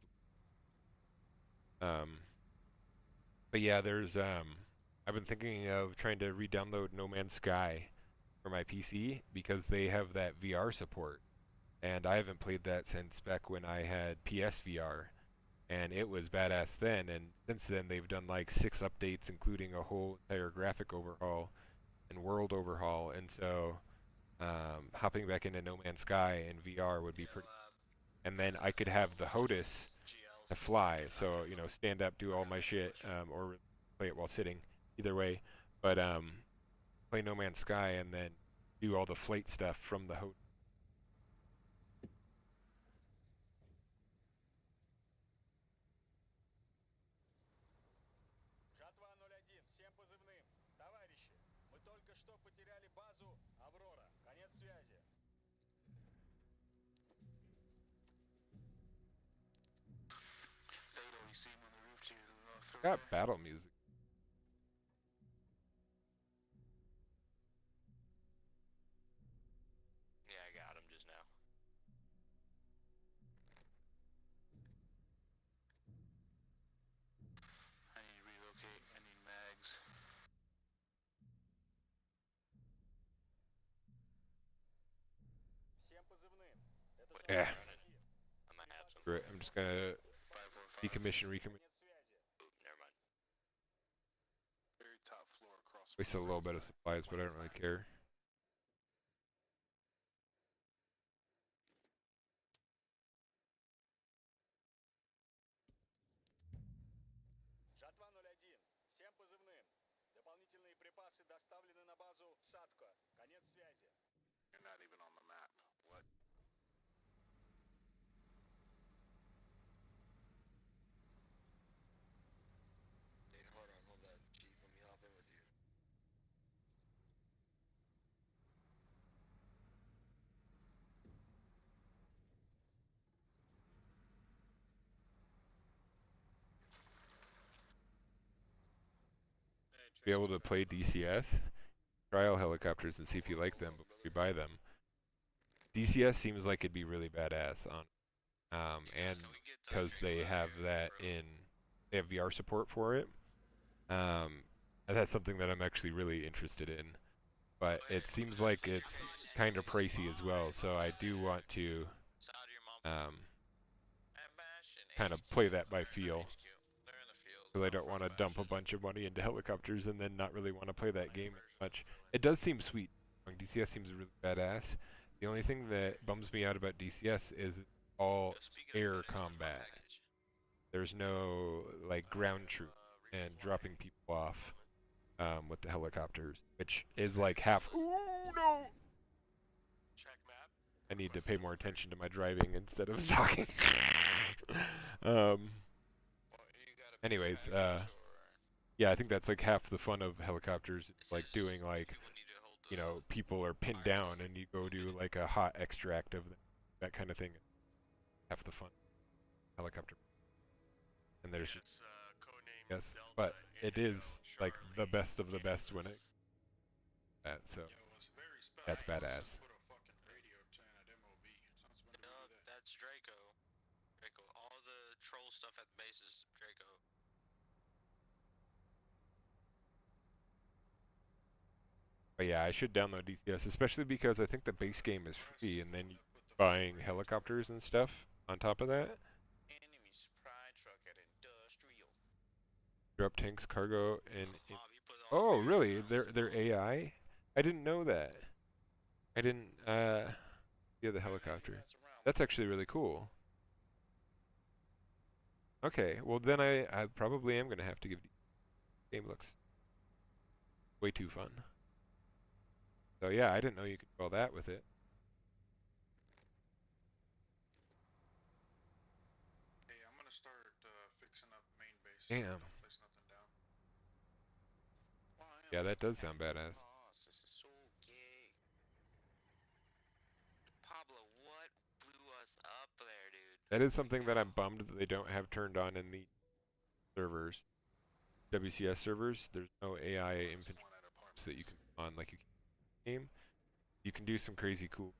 But yeah, there's I've been thinking of trying to re-download No Man's Sky for my PC because they have that VR support, and I haven't played that since back when I had PSVR, and it was badass then. And since then, they've done like 6 updates, including a whole entire graphic overhaul and world overhaul. And so, hopping back into No Man's Sky in VR would be pretty. And then I could have the HOTAS to fly, so you know, stand up, do all my shit, or play it while sitting. Either way, but play No Man's Sky and then do all the flight stuff from the HOTAS. Жатва 01, всем позывным. Товарищи, мы только что потеряли базу Аврора. Конец связи. Fado, you see him on the roof to your left. Got battle music. Yeah, I got him just now. I need to relocate. I need mags. Всем позывным. Это Yeah. I might have some. Screw it. I'm just gonna 545. decommission, recommit. конец связи. Oop, never mind. Very top floor across. Waste a little bit of supplies, but I don't really care. Жатва 01, всем позывным. Дополнительные припасы доставлены на базу Садко. Конец связи. You're not even on the map. What? Hey, hold on, hold on. Chief, let me hop in with you. Be able to play DCS, trial helicopters, and see if you like them before you buy them. DCS seems like it'd be really badass on, and because they have that they have VR support for it. And that's something that I'm actually really interested in. But it seems like it's kind of pricey as well, so I do want to kind of play that by feel. Because I don't want to dump a bunch of money into helicopters and then not really want to play that game much. It does seem sweet. DCS seems really badass. The only thing that bums me out about DCS is all air combat. There's no like ground troop and dropping people off with the helicopters, which is like half. Ooh no! Check map. I need to pay more attention to my driving instead of talking. Anyways, yeah, I think that's like half the fun of helicopters. It's like doing like, you know, people are pinned down and you go do like a hot extract of them, that kind of thing. Half the fun. Helicopter. And there's It's codename yes, Delta but it Indigo is like the Charlie. best of the best when it. That so Yo, it's very special. that's badass. Put a fucking radio tune at MOB. Sounds better No, do that. that's Draco. Draco. All the troll stuff at the base is Draco. But yeah, I should download DCS, especially because I think the base game is free, and then buying helicopters and stuff on top of that. Enemy supply truck at industrial. Drop tanks, cargo, and Bob, you put all oh, the really? air They're AI? I didn't know that. I didn't. Yeah, the helicopter. Pass around. That's actually really cool. Okay, well then I probably am gonna have to give. Game looks way too fun. So yeah, I didn't know you could do all that with it. Hey, I'm gonna start fixing up main base. Damn. Don't place nothing down. Why am Yeah, I that does sound badass. lost? This is so gay. Pablo, what blew us up there, dude? That is something that I'm bummed that they don't have turned on in the servers. WCS servers, there's no AI infantry One at apartment. that you can on like you can in the game. You can do some crazy cool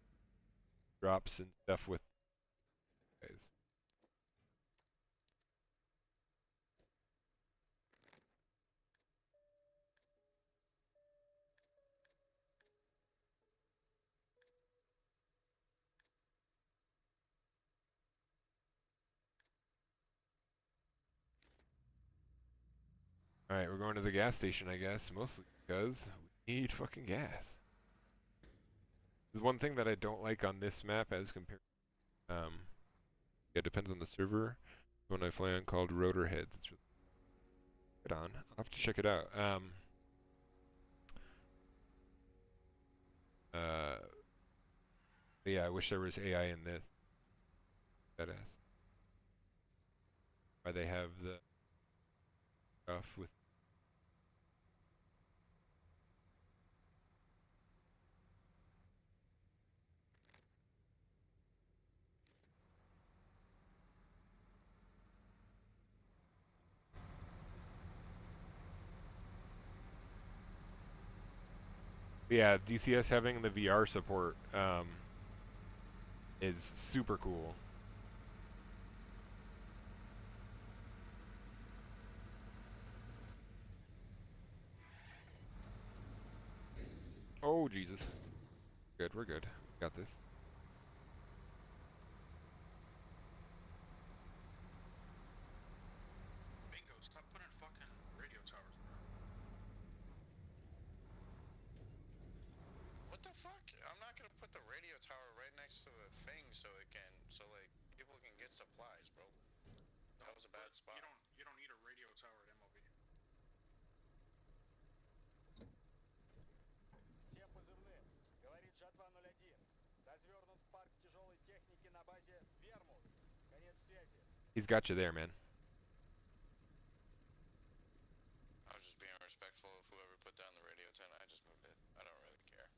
drops and stuff with guys. Alright, we're going to the gas station, I guess, mostly because we need fucking gas. There's one thing that I don't like on this map as compared yeah, it depends on the server. The one I fly on called Rotor Heads. It's really good on. I'll have to check it out. But yeah, I wish there was AI in this. Badass. Why they have the stuff with yeah, DCS having the VR support is super cool. Oh Jesus. Good, we're good. Got this. Bingo, stop putting fucking radio towers around. What the fuck? I'm not gonna put the radio tower right next to the thing so like people can get supplies, bro. That was a bad spot. You don't need a radio tower at MOB. Всем позывным. Говорит Жатва-01. Развернут парк тяжелой техники на базе Вермут. Конец связи. He's got you there, man. I was just being respectful of whoever put down the radio tent. I just moved it. I don't really care.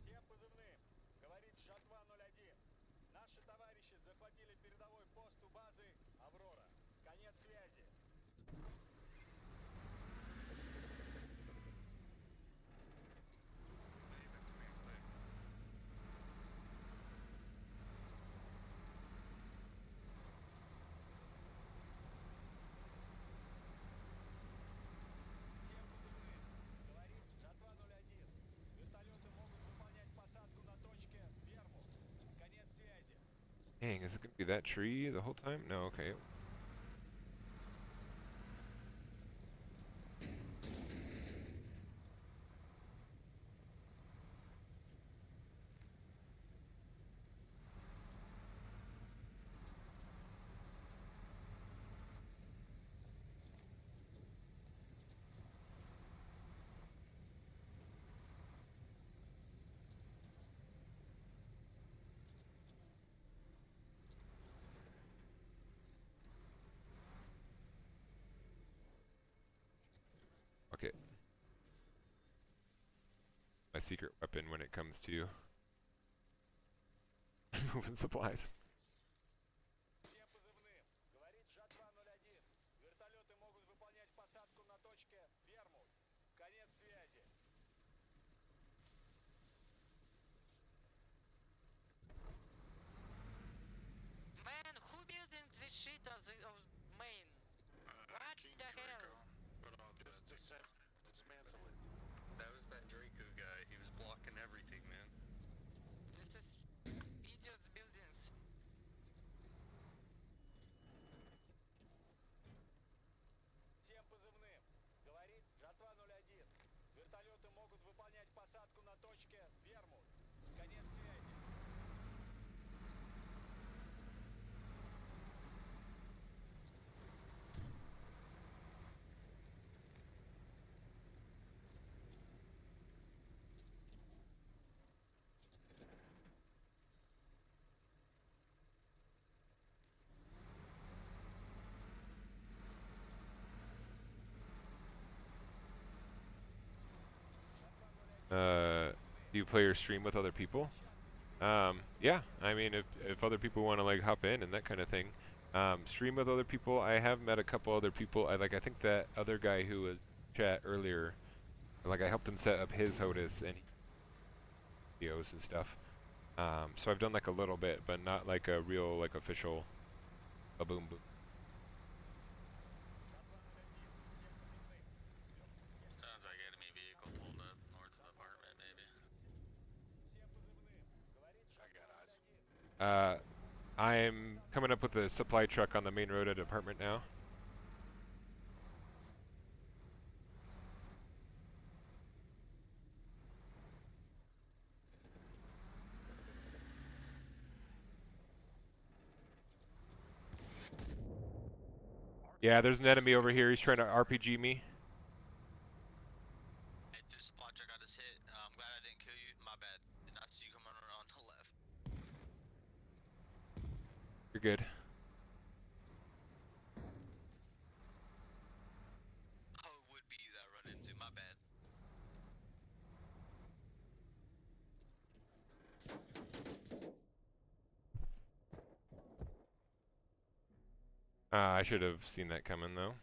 Всем позывным. Говорит Жатва-01. Наши товарищи захватили передовой пост у базы Аврора. Конец связи. Всем позывным. Говорит Жатва-01. Вертолеты могут выполнять посадку на точке Вермут. Конец связи. Dang, is it gonna be that tree the whole time? No, okay. Okay. My secret weapon when it comes to moving supplies. Всем позывным. Говорит Жатва-01. Вертолеты могут выполнять посадку на точке Вермут. Конец связи. Man, who building this shit of main? What King the hell? Draco. But Dismantle it. That was that Draco guy. He was blocking everything, man. This is idiots buildings. Всем позывным. Говорит Жатва-01. Вертолеты могут выполнять посадку на точке Вермут. Конец связи. Do you play or stream with other people? Yeah, I mean, if other people want to like hop in and that kind of thing, stream with other people. I have met a couple other people. I think that other guy who was chat earlier, like I helped him set up his HOTAS and videos and stuff. So I've done like a little bit, but not like a real like official boom boom. Sounds like enemy vehicle pulled up north of apartment, maybe. I got eyes. I'm coming up with a supply truck on the main road at apartment now. Yeah, there's an enemy over here. He's trying to RPG me. Hey, dude, supply truck, I just hit. I'm glad I didn't kill you. My bad. Did not see you coming around the left. You're good. Oh, it would be you that I run into. My bad. I should have seen that coming though.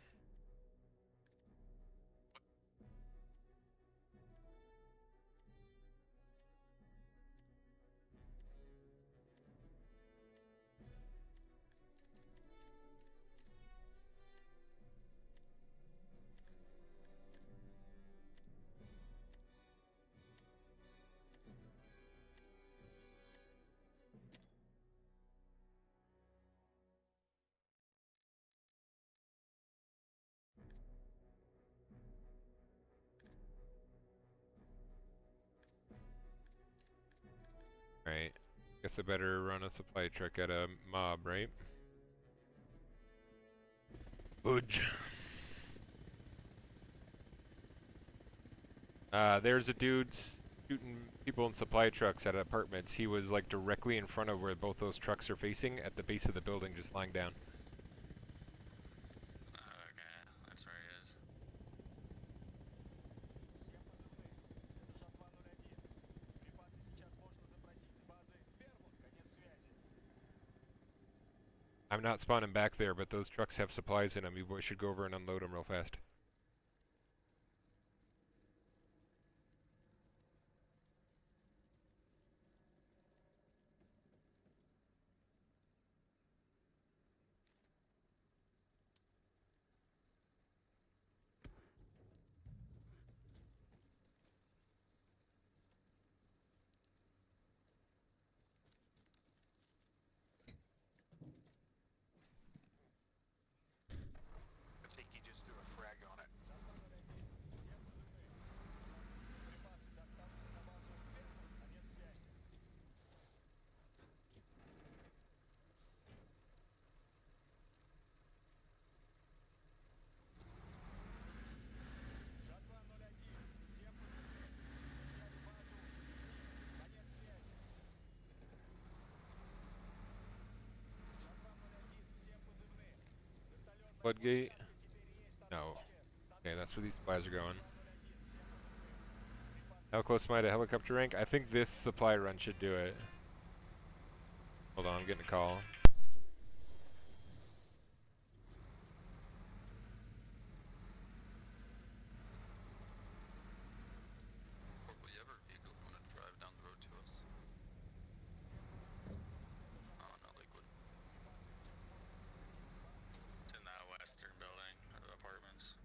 Right. Guess I better run a supply truck at a mob, right? Budge. There's a dude shooting people in supply trucks at apartments. He was like directly in front of where both those trucks are facing at the base of the building, just lying down. Okay, that's where he is. I'm not spawning back there, but those trucks have supplies in them. You boys should go over and unload them real fast. I think he just threw a frag on it. Floodgate? No. Okay, that's where these supplies are going. How close am I to helicopter rank? I think this supply run should do it. Hold on, I'm getting a call. Will you ever vehicle want to drive down the road to us? Oh, no, Lakewood. It's in that western building of apartments.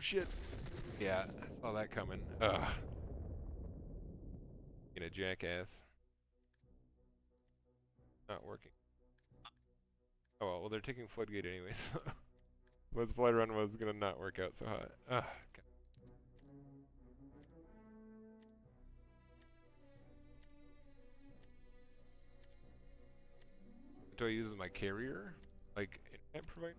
shit. Yeah, I saw that coming. Ugh. Being a jackass. Not working. Oh well, they're taking Floodgate anyways. This Blood Run was gonna not work out so hot. Ugh. God. What do I use as my carrier? Like internet provider?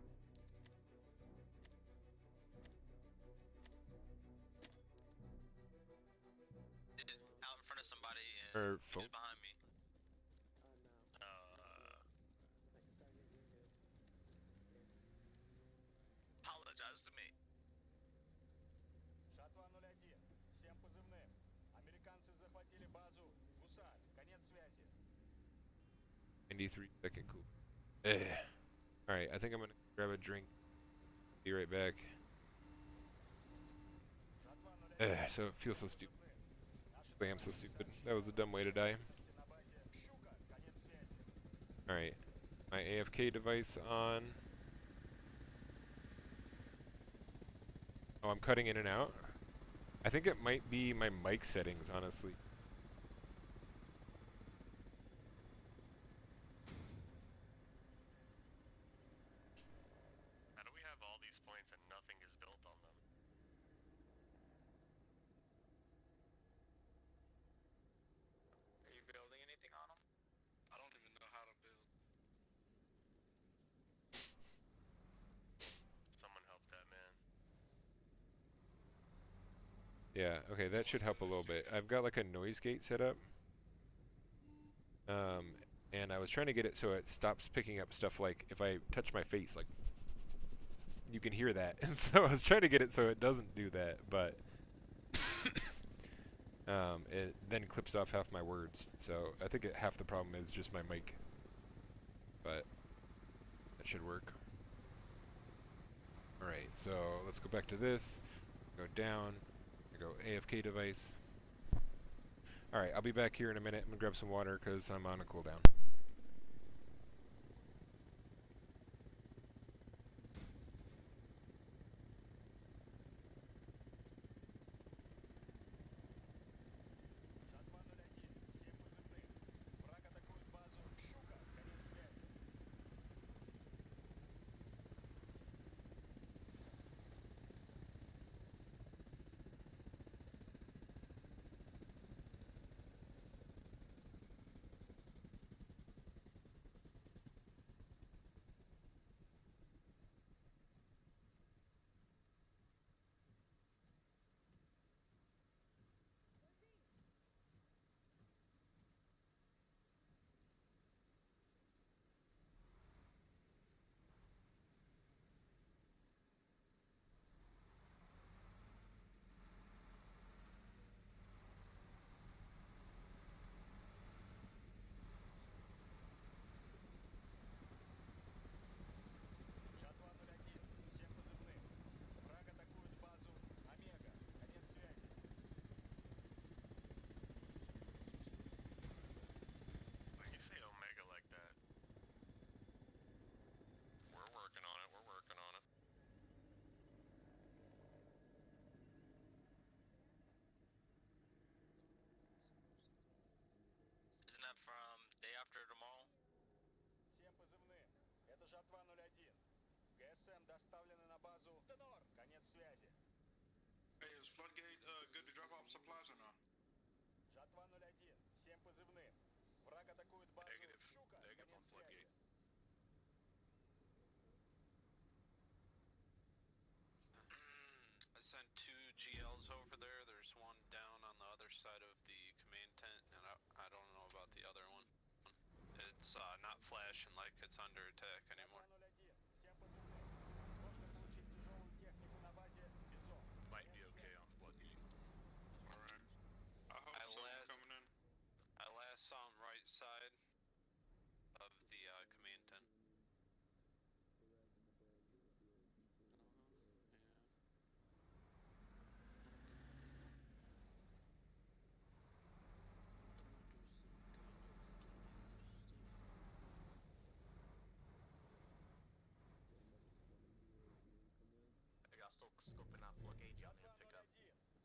Out in front of somebody and Or phone? who's behind me. Apologize to me. Жатва 01. Всем позывным. Американцы захватили базу. Гусар. Конец связи. 93-second cool. Alright, I think I'm gonna grab a drink. Be right back. Жатва 01. So it feels so stupid. I am so stupid. That was a dumb way to die. На базе Щука. Конец связи. Alright. My AFK device on. Oh, I'm cutting in and out. I think it might be my mic settings, honestly. How do we have all these points and nothing is built on them? Are you building anything on them? I don't even know how to build. Someone help that man. Yeah, okay, that should help a little bit. I've got like a noise gate set up. And I was trying to get it so it stops picking up stuff like if I touch my face, like you can hear that. And so I was trying to get it so it doesn't do that, but it then clips off half my words. So I think half the problem is just my mic. But that should work. Alright, so let's go back to this. Go down. Go AFK device. Alright, I'll be back here in a minute. I'm gonna grab some water because I'm on a cooldown. Жатва 01. Всем позывным. Враг атакует базу Щука. Конец связи. Жатва 01. Всем позывным. Враг атакует базу Омега. Конец связи. Why you say Omega like that? We're working on it, we're working on it. Isn't that from day after tomorrow? Всем позывным. Это Жатва 01. ГСМ доставлены на базу Тенор. Конец связи. Hey, is Floodgate good to drop off supplies or not? Жатва 01. Всем позывным. Враг атакует базу Negative. Щука. Negative on Конец связи. Floodgate. I sent 2 GLs over there. There's one down on the other side of the command tent, and I don't know about the other one. It's not flashing like it's under attack anymore. Жатва 01. Всем позывным. Можно получить тяжелую технику на базе Бизон. Might be Конец okay связи. on Floodgate. Alright. I hope someone coming in. I last saw him right side of the command tent.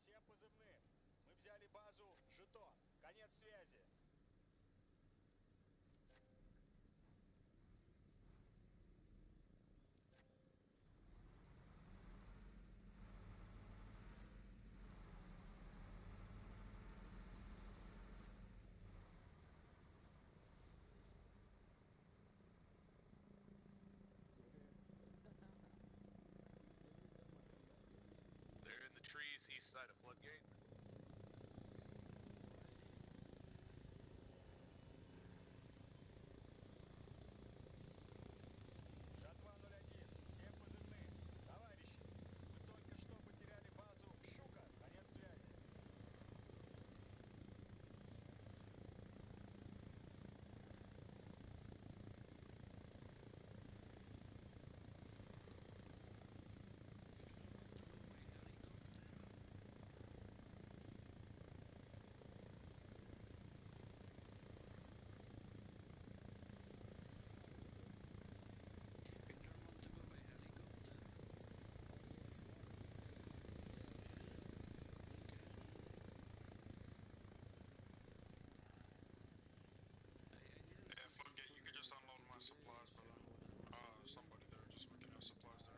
Всем позывным. Мы взяли базу «Жетон». Конец связи. They're in the trees east side of Floodgate. Жатва 01. Всем позывным. Товарищи, мы только что потеряли базу «Щука». Конец связи. Yeah, Floodgate, you could just unload my supplies, brother. Somebody there, just we can have supplies there.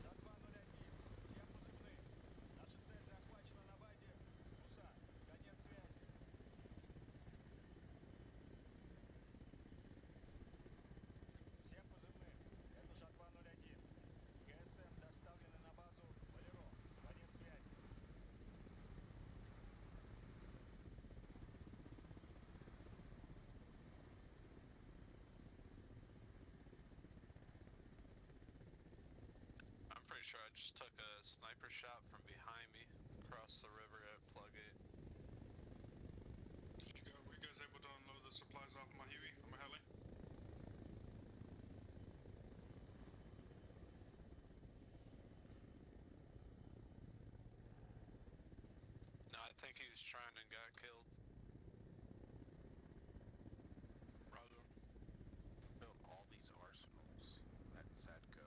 Жатва 01. Всем позывным. Наша цель захвачена на базе «Гусар». Конец связи. Всем позывным. Это Жатва 01. ГСМ доставлены на базу «Болеро». Конец связи. I'm pretty sure I just took a sniper shot from behind me across the river at Floodgate. Were you guys able to unload the supplies off my Huey, on my heli? No, I think he was trying and got killed. Brother. Built all these arsenals at Sadco.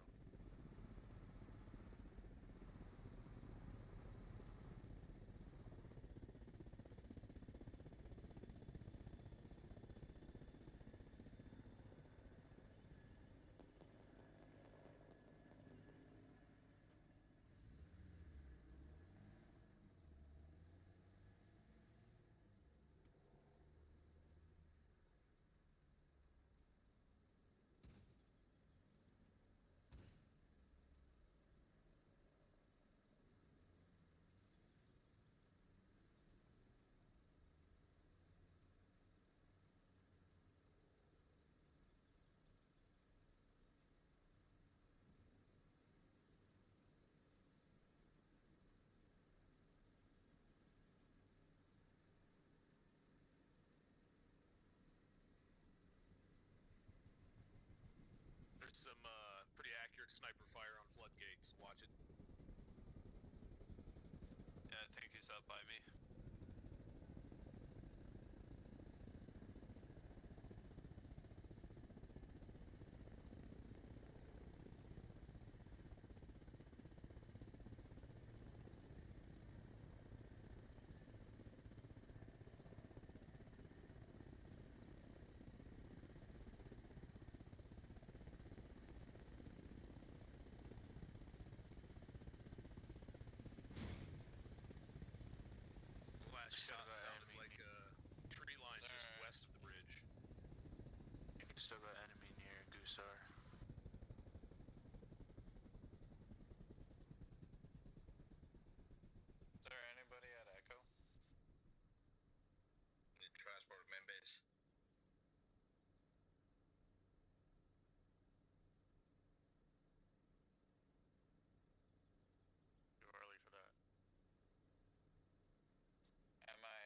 There's some pretty accurate sniper fire on Floodgate, so watch it. Yeah, I think he's up by me. Last shot sounded like a tree line just west of the bridge. Still got enemy near Gusar. Is there anybody at Echo? Need transport main base. Too early for that. Am I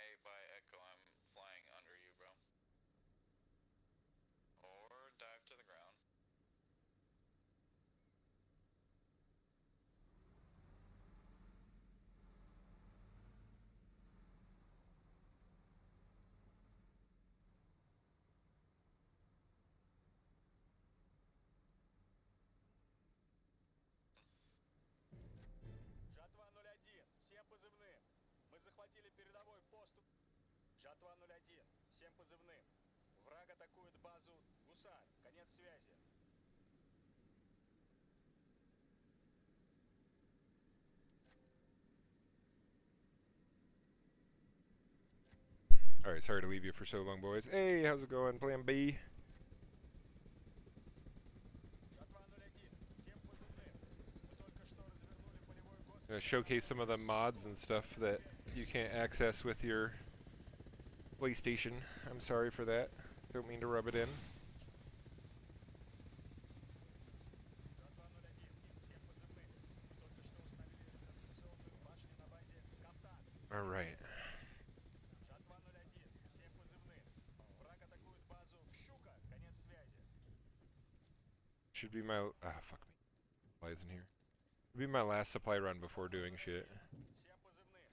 захватили передовой пост. Жатва 01. Всем позывным. Враг атакует базу Гусар. Конец связи. Alright, sorry to leave you for so long, boys. Hey, how's it going? Plan B? Жатва 01. Всем позывным. Мы только что развернули полевой госпиталь. Gonna showcase some of the mods and stuff that you can't access with your PlayStation. I'm sorry for that. Don't mean to rub it in. Жатва 01. Всем позывным. Только что установили ретрансляционную башню на базе Каптан. Alright. Жатва 01. Всем позывным. Враг атакует базу Щука. Конец связи. Should be my... Ah, fuck me. Supplies in here. Should be my last supply run before doing shit. Всем позывным.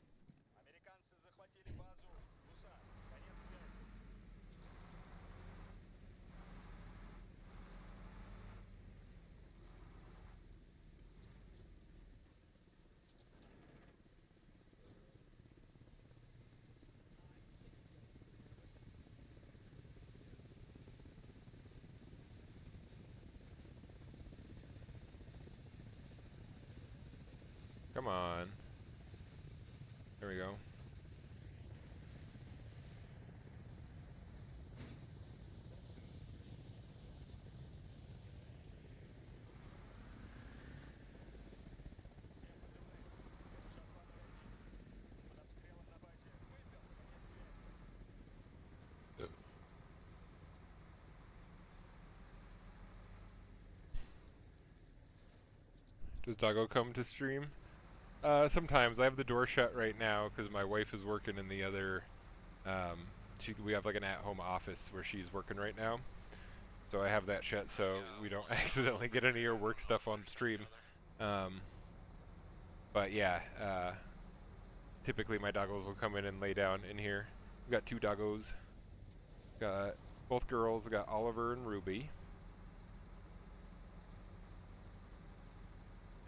Американцы захватили базу Гусар. Конец связи. Come on. There we go. Всем позывным. Жатва 01. Под обстрелом на базе. Выпил. Конец связи. Does Doggo come to stream? Sometimes. I have the door shut right now because my wife is working in the other... we have like an at-home office where she's working right now. So I have that shut so we don't accidentally get any of her work stuff on stream. But yeah, typically my doggos will come in and lay down in here. We've got two doggos. Got both girls. We got Oliver and Ruby.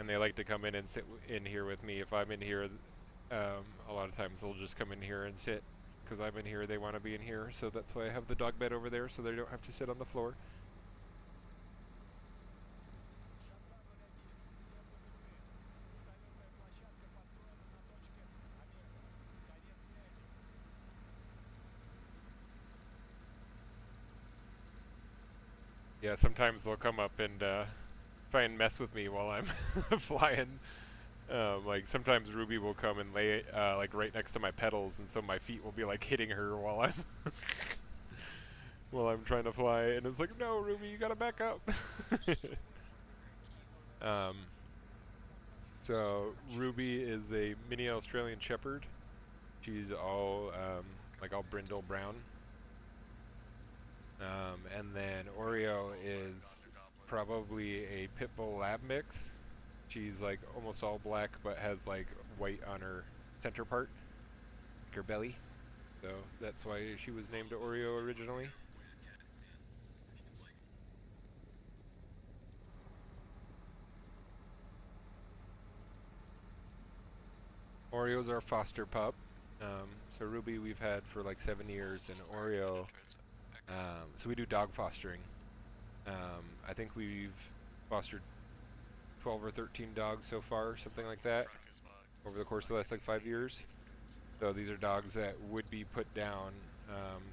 And they like to come in and sit in here with me. If I'm in here, a lot of times they'll just come in here and sit. Because I'm in here, they want to be in here. So that's why I have the dog bed over there so they don't have to sit on the floor. Yeah, sometimes they'll come up and try and mess with me while I'm flying. Like sometimes Ruby will come and lay like right next to my pedals, and so my feet will be like hitting her while I'm while I'm trying to fly, and it's like, no, Ruby, you gotta back up. So Ruby is a mini Australian Shepherd. She's all like all brindle brown. And then Oreo is probably a pit bull lab mix. She's like almost all black but has like white on her center part, like her belly. So that's why she was named Oreo originally. Oreo's our foster pup. So Ruby we've had for like 7 years, and Oreo, so we do dog fostering. I think we've fostered 12 or 13 dogs so far, something like that, over the course of the last like 5 years. So these are dogs that would be put down.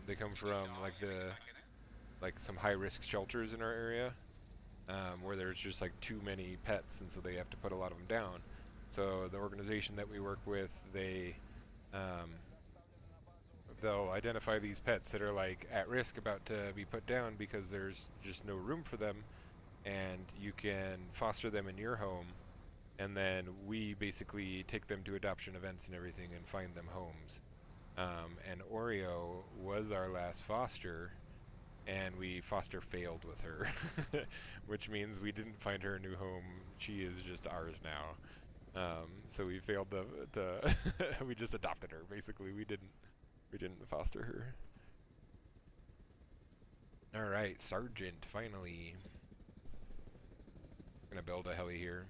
They come from like some high-risk shelters in our area, where there's just like too many pets, and so they have to put a lot of them down. So the organization that we work with, they'll identify these pets that are like at risk, about to be put down because there's just no room for them, and you can foster them in your home, and then we basically take them to adoption events and everything and find them homes. And Oreo was our last foster, and we foster failed with her, which means we didn't find her a new home. She is just ours now. So we failed the we just adopted her, basically. We didn't foster her. Alright, Sergeant, finally. I'm gonna build a heli here.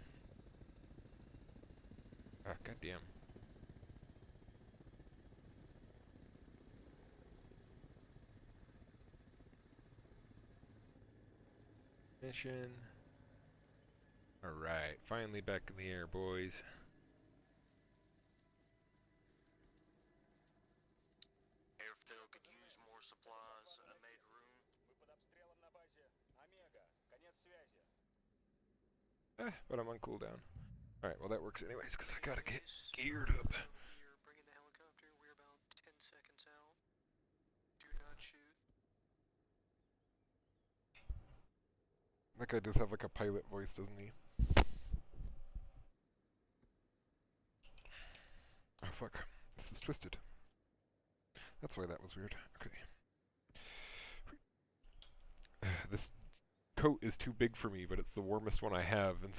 Ah, goddamn. Mission. Alright, finally back in the air, boys. Airfield could use more supplies. I made room. Мы под обстрелом на базе. Омега, конец связи. But I'm on cooldown. Alright, well that works anyways, because I gotta get geared up. You're bringing the helicopter. We're about 10 seconds out. Do not shoot. That guy does have like a pilot voice, doesn't he? Oh fuck. This is twisted. That's why that was weird. Okay. This coat is too big for me, but it's the warmest one I have, and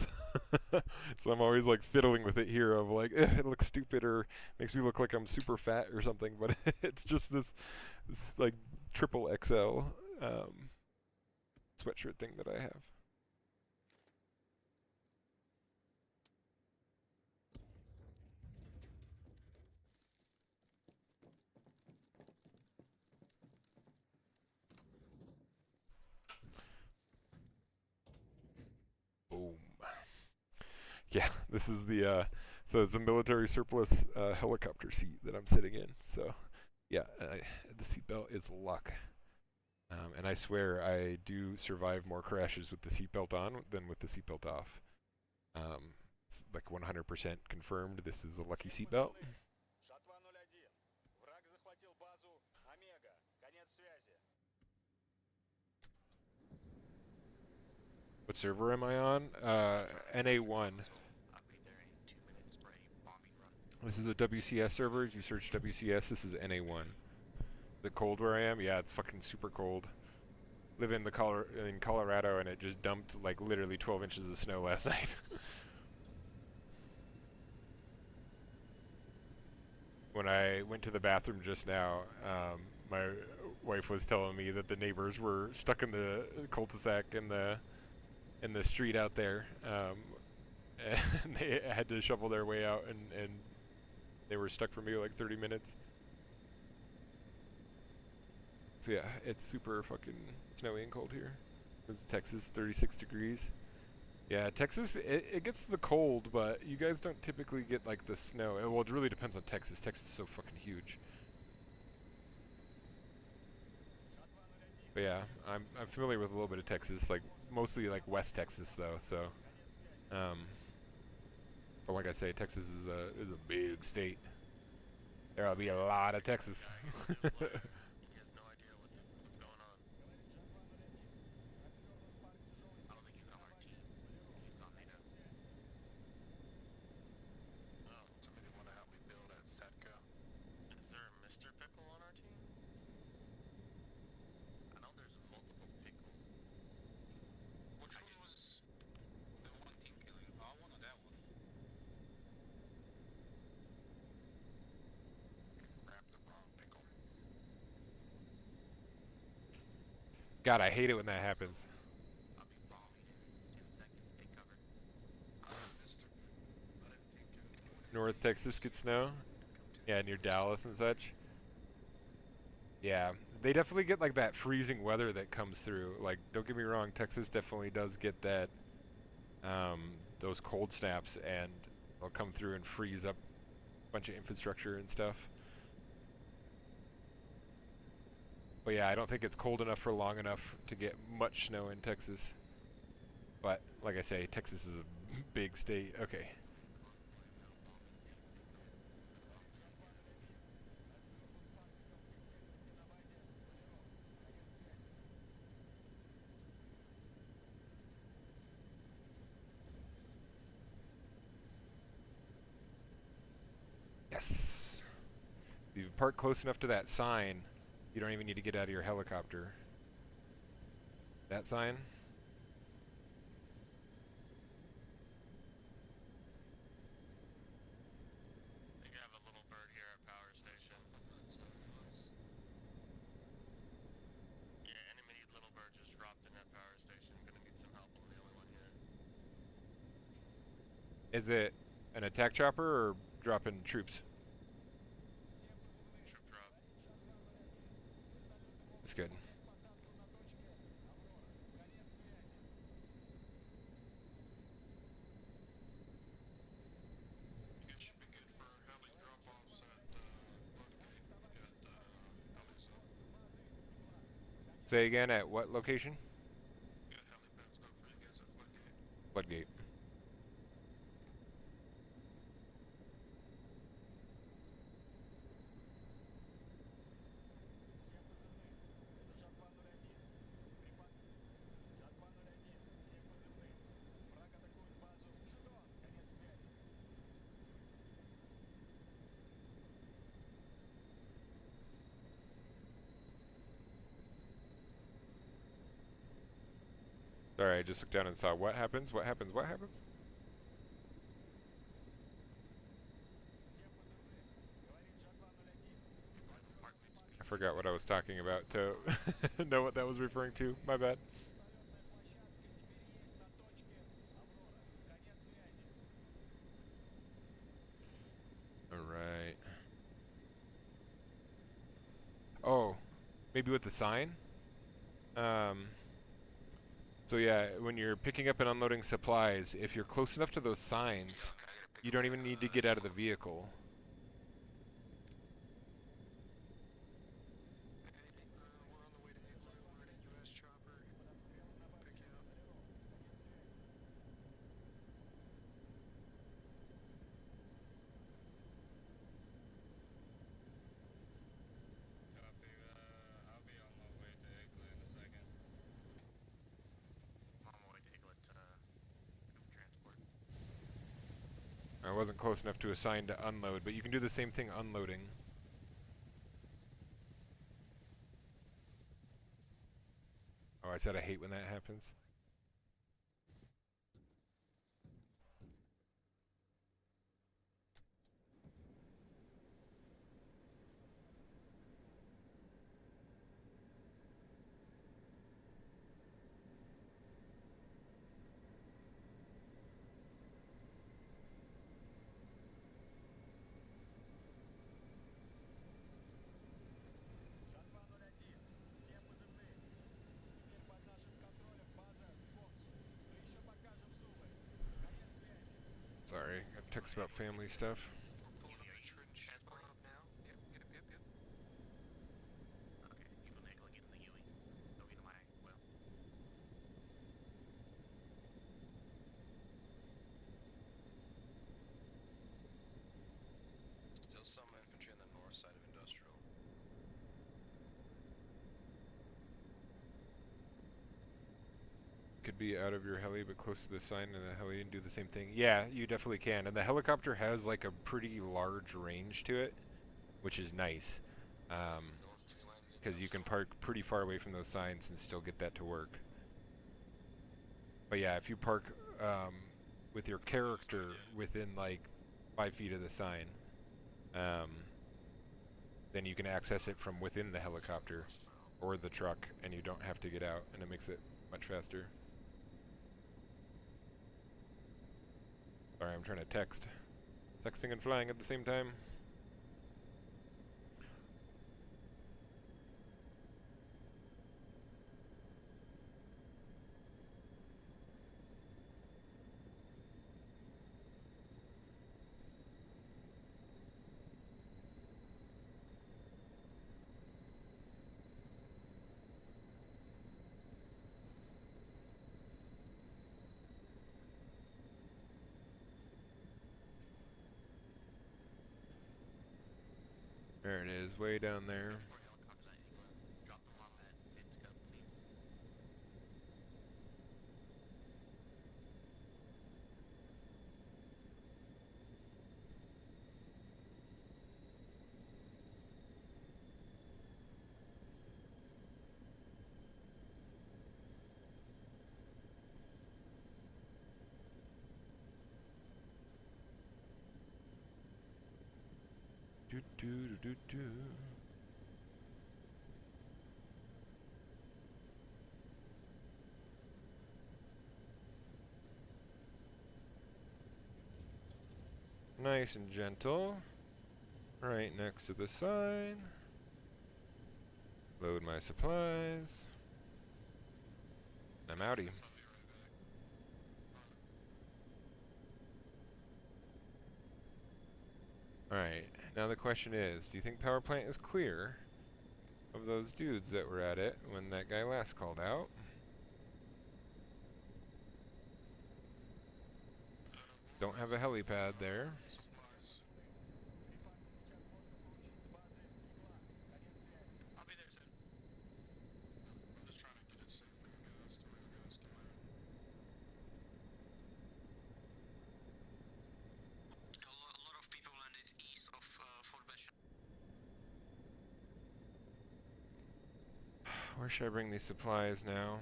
so I'm always like fiddling with it here of like, it looks stupid or makes me look like I'm super fat or something, but it's just this like triple XL sweatshirt thing that I have. Boom. Yeah, this is the, so it's a military surplus helicopter seat that I'm sitting in. So, yeah, the seatbelt is luck. And I swear I do survive more crashes with the seatbelt on than with the seatbelt off. It's like 100% confirmed this is a lucky seatbelt. Жатва 01. Враг захватил базу. Омега, конец связи. What server am I on? NA1. This is a WCS server. If you search WCS, this is NA1. The cold where I am? Yeah, it's fucking super cold. Live in in Colorado, and it just dumped like literally 12 inches of snow last night. When I went to the bathroom just now, my wife was telling me that the neighbors were stuck in the cul-de-sac in the street out there, and they had to shovel their way out, and they were stuck for maybe like 30 minutes. So yeah, it's super fucking snowy and cold here. This is Texas, 36 degrees. Yeah, Texas, it gets the cold, but you guys don't typically get like the snow. Well, it really depends on Texas. Texas is so fucking huge. But yeah, I'm familiar with a little bit of Texas, like mostly like West Texas though. So, but like I say, Texas is a big state. There'll be a lot of Texas. God, I hate it when that happens. North Texas gets snow? Yeah, near Dallas and such. Yeah, they definitely get like that freezing weather that comes through. Like, don't get me wrong, Texas definitely does get that, those cold snaps, and they'll come through and freeze up a bunch of infrastructure and stuff. But yeah, I don't think it's cold enough for long enough to get much snow in Texas. But like I say, Texas is a big state. Okay. Yes. If you park close enough to that sign, you don't even need to get out of your helicopter. That sign? I think I have a little bird here at power station. Yeah, enemy little bird just dropped in at power station. Gonna need some help. I'm the only one here. Is it an attack chopper or dropping troops? Troop drop. That's good. Say again, at what location? Got helipad stuff for you guys at Floodgate. Floodgate. Sorry, I just looked down and saw what happens, what happens, what happens? I forgot what I was talking about to know what that was referring to. My bad. Alright. Oh, maybe with the sign? So yeah, when you're picking up and unloading supplies, if you're close enough to those signs, you don't even need to get out of the vehicle. We're on the way to Igloo. We're in a US chopper. Pick you up. Copy. I'll be on my way to Igloo in a second. I'm on my way to Iglet, transport. I wasn't close enough to a sign to unload, but you can do the same thing unloading. Oh, I said I hate when that happens. Sorry, got text about family stuff. Pulling up the trench now. Yep, yep, yep, yep. Okay, people in Iglet get in the UE. Don't get in my well. Still some infantry on the north side of industrial. Could be out of your heli but close to the sign and the heli and do the same thing. Yeah, you definitely can. And the helicopter has like a pretty large range to it, which is nice. North 2 line Because you can park pretty far away from those signs and still get that to work. But yeah, if you park with your character within like 5 feet of the sign, then you can access it from within the helicopter or the truck, and you don't have to get out, and it makes it much faster. Sorry, I'm trying to text. Texting and flying at the same time. There it is, way down there. Helicopters at Iglet. Drop them off at Fitzcup, please. Do do do do do. Nice and gentle. Right next to the sign. Load my supplies. I'm outie. Alright, now the question is, do you think power plant is clear? of those dudes that were at it when that guy last called out. Don't have a helipad there. I'll be there soon. I'm just trying to get it safely, guys, to where you guys can land. A lot of people landed east of Fort Bishop. Where should I bring these supplies now?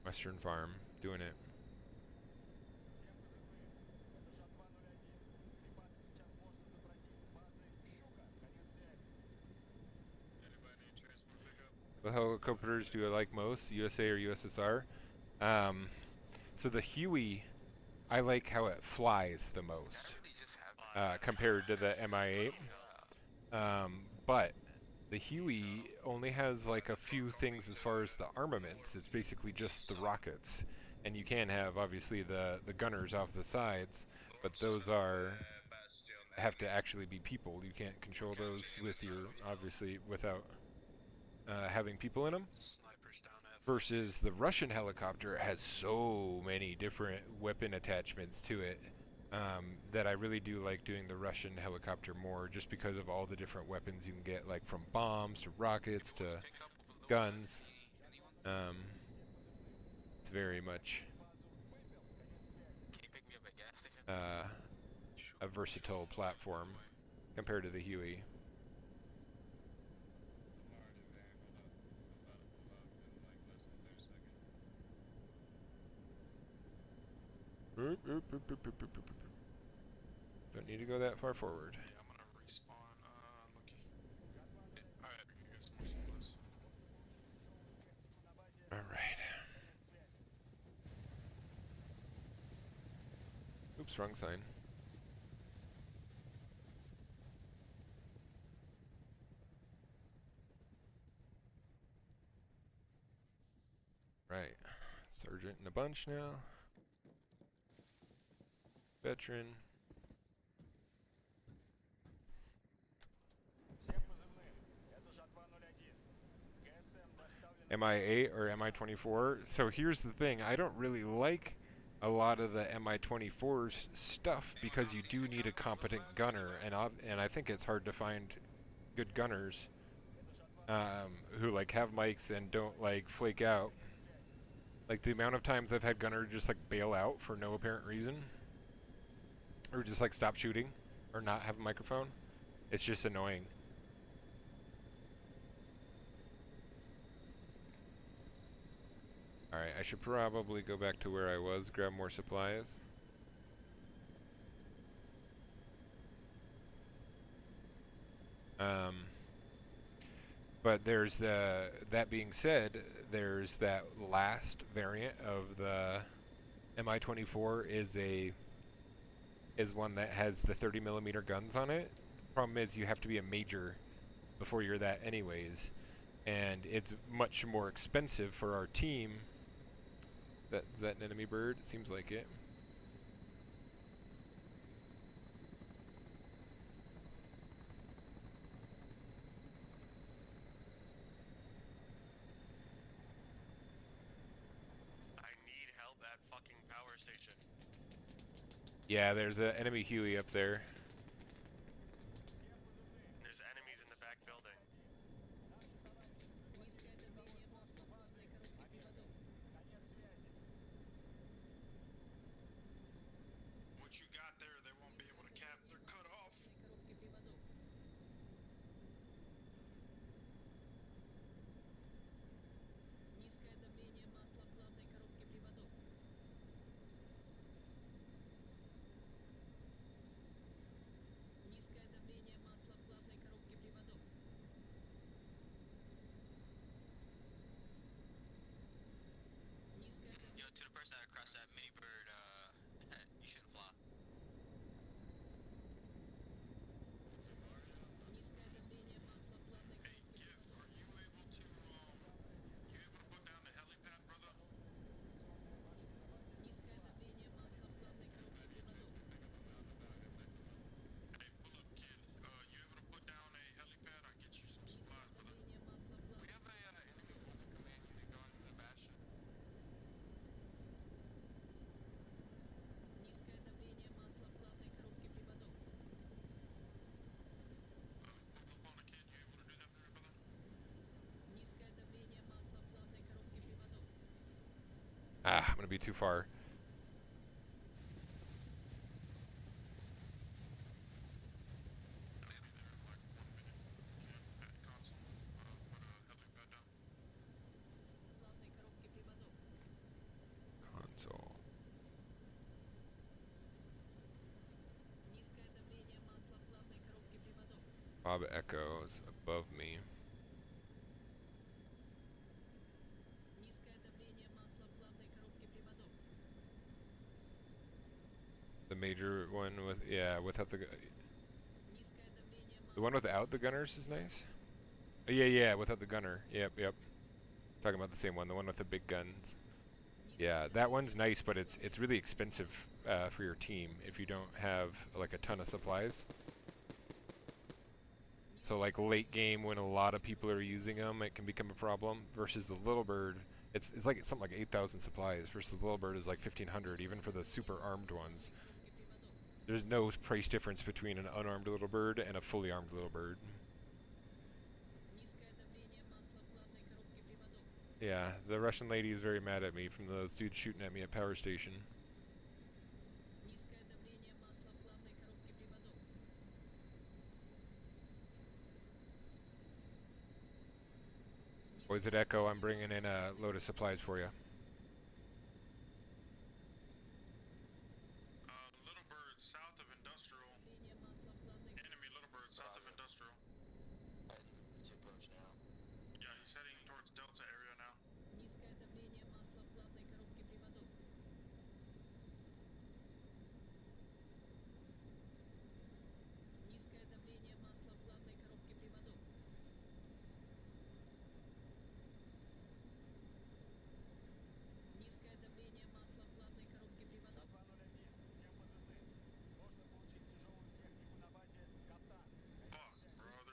Western Farm, doing it. The helicopters do I like most, USA or USSR? So the Huey, I like how it flies the most compared to the Mi-8. But the Huey only has like a few things as far as the armaments. It's basically just the rockets, and you can have obviously the gunners off the sides, but those have to actually be people. You can't control those with your obviously without having people in them. Versus the Russian helicopter has so many different weapon attachments to it that I really do like doing the Russian helicopter more, just because of all the different weapons you can get, like from bombs to rockets to guns. It's very much a versatile platform compared to the Huey. Don't need to go that far forward. Yeah, I'm gonna respawn, Lucky. Alright, you guys more supplies. Alright. Oops, wrong sign. Right. Sergeant in a bunch now. Veteran. Mi-8 or Mi-24. So here's the thing, I don't really like a lot of the Mi-24's stuff because you do need a competent gunner, and I think it's hard to find good gunners who like have mics and don't like flake out. Like the amount of times I've had gunner just like bail out for no apparent reason, or just like stop shooting, or not have a microphone, it's just annoying. Alright, I should probably go back to where I was, grab more supplies. But there's that being said, there's that last variant of the Mi-24 is one that has the 30mm guns on it. Problem is you have to be a major before you're that anyways, and it's much more expensive for our team. Is that an enemy bird? It seems like it. I need help at fucking power station. Yeah, there's an enemy Huey up there. There's enemies in the back building. What you got there, they won't be able to cap. They're cut off. Ah, I'm gonna be too far. Console. Bob Echoes above me. The major one with, yeah, without the one without the gunners is nice. Yeah, without the gunner. Yep. Talking about the same one, the one with the big guns. Yeah, that one's nice, but it's really expensive for your team if you don't have like a ton of supplies. So like late game when a lot of people are using them, it can become a problem. Versus the Little Bird, it's like something like 8,000 supplies versus the Little Bird is like 1,500 even for the super armed ones. There's no price difference between an unarmed Little Bird and a fully armed Little Bird. Yeah, the Russian lady is very mad at me from those dudes shooting at me at Power Station. Boys at Echo, I'm bringing in a load of supplies for you. Little Bird south of Industrial. Enemy Little Bird south of Industrial. Heading to approach now. Yeah, he's heading towards Delta area now.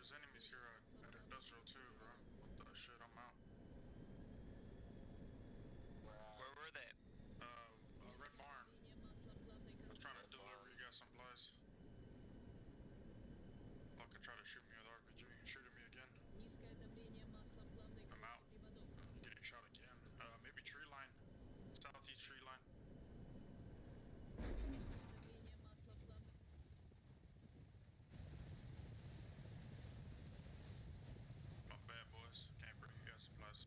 Enemies here at Industrial too, bro. What the shit, I'm out. Where were they? Red Barn. I was trying to deliver you guys supplies. Fuck, could try to shoot me with RPG. Shooting me again. I'm out. I'm getting shot again. Maybe tree line. Southeast tree line. My bad, boys. Can't bring you guys supplies.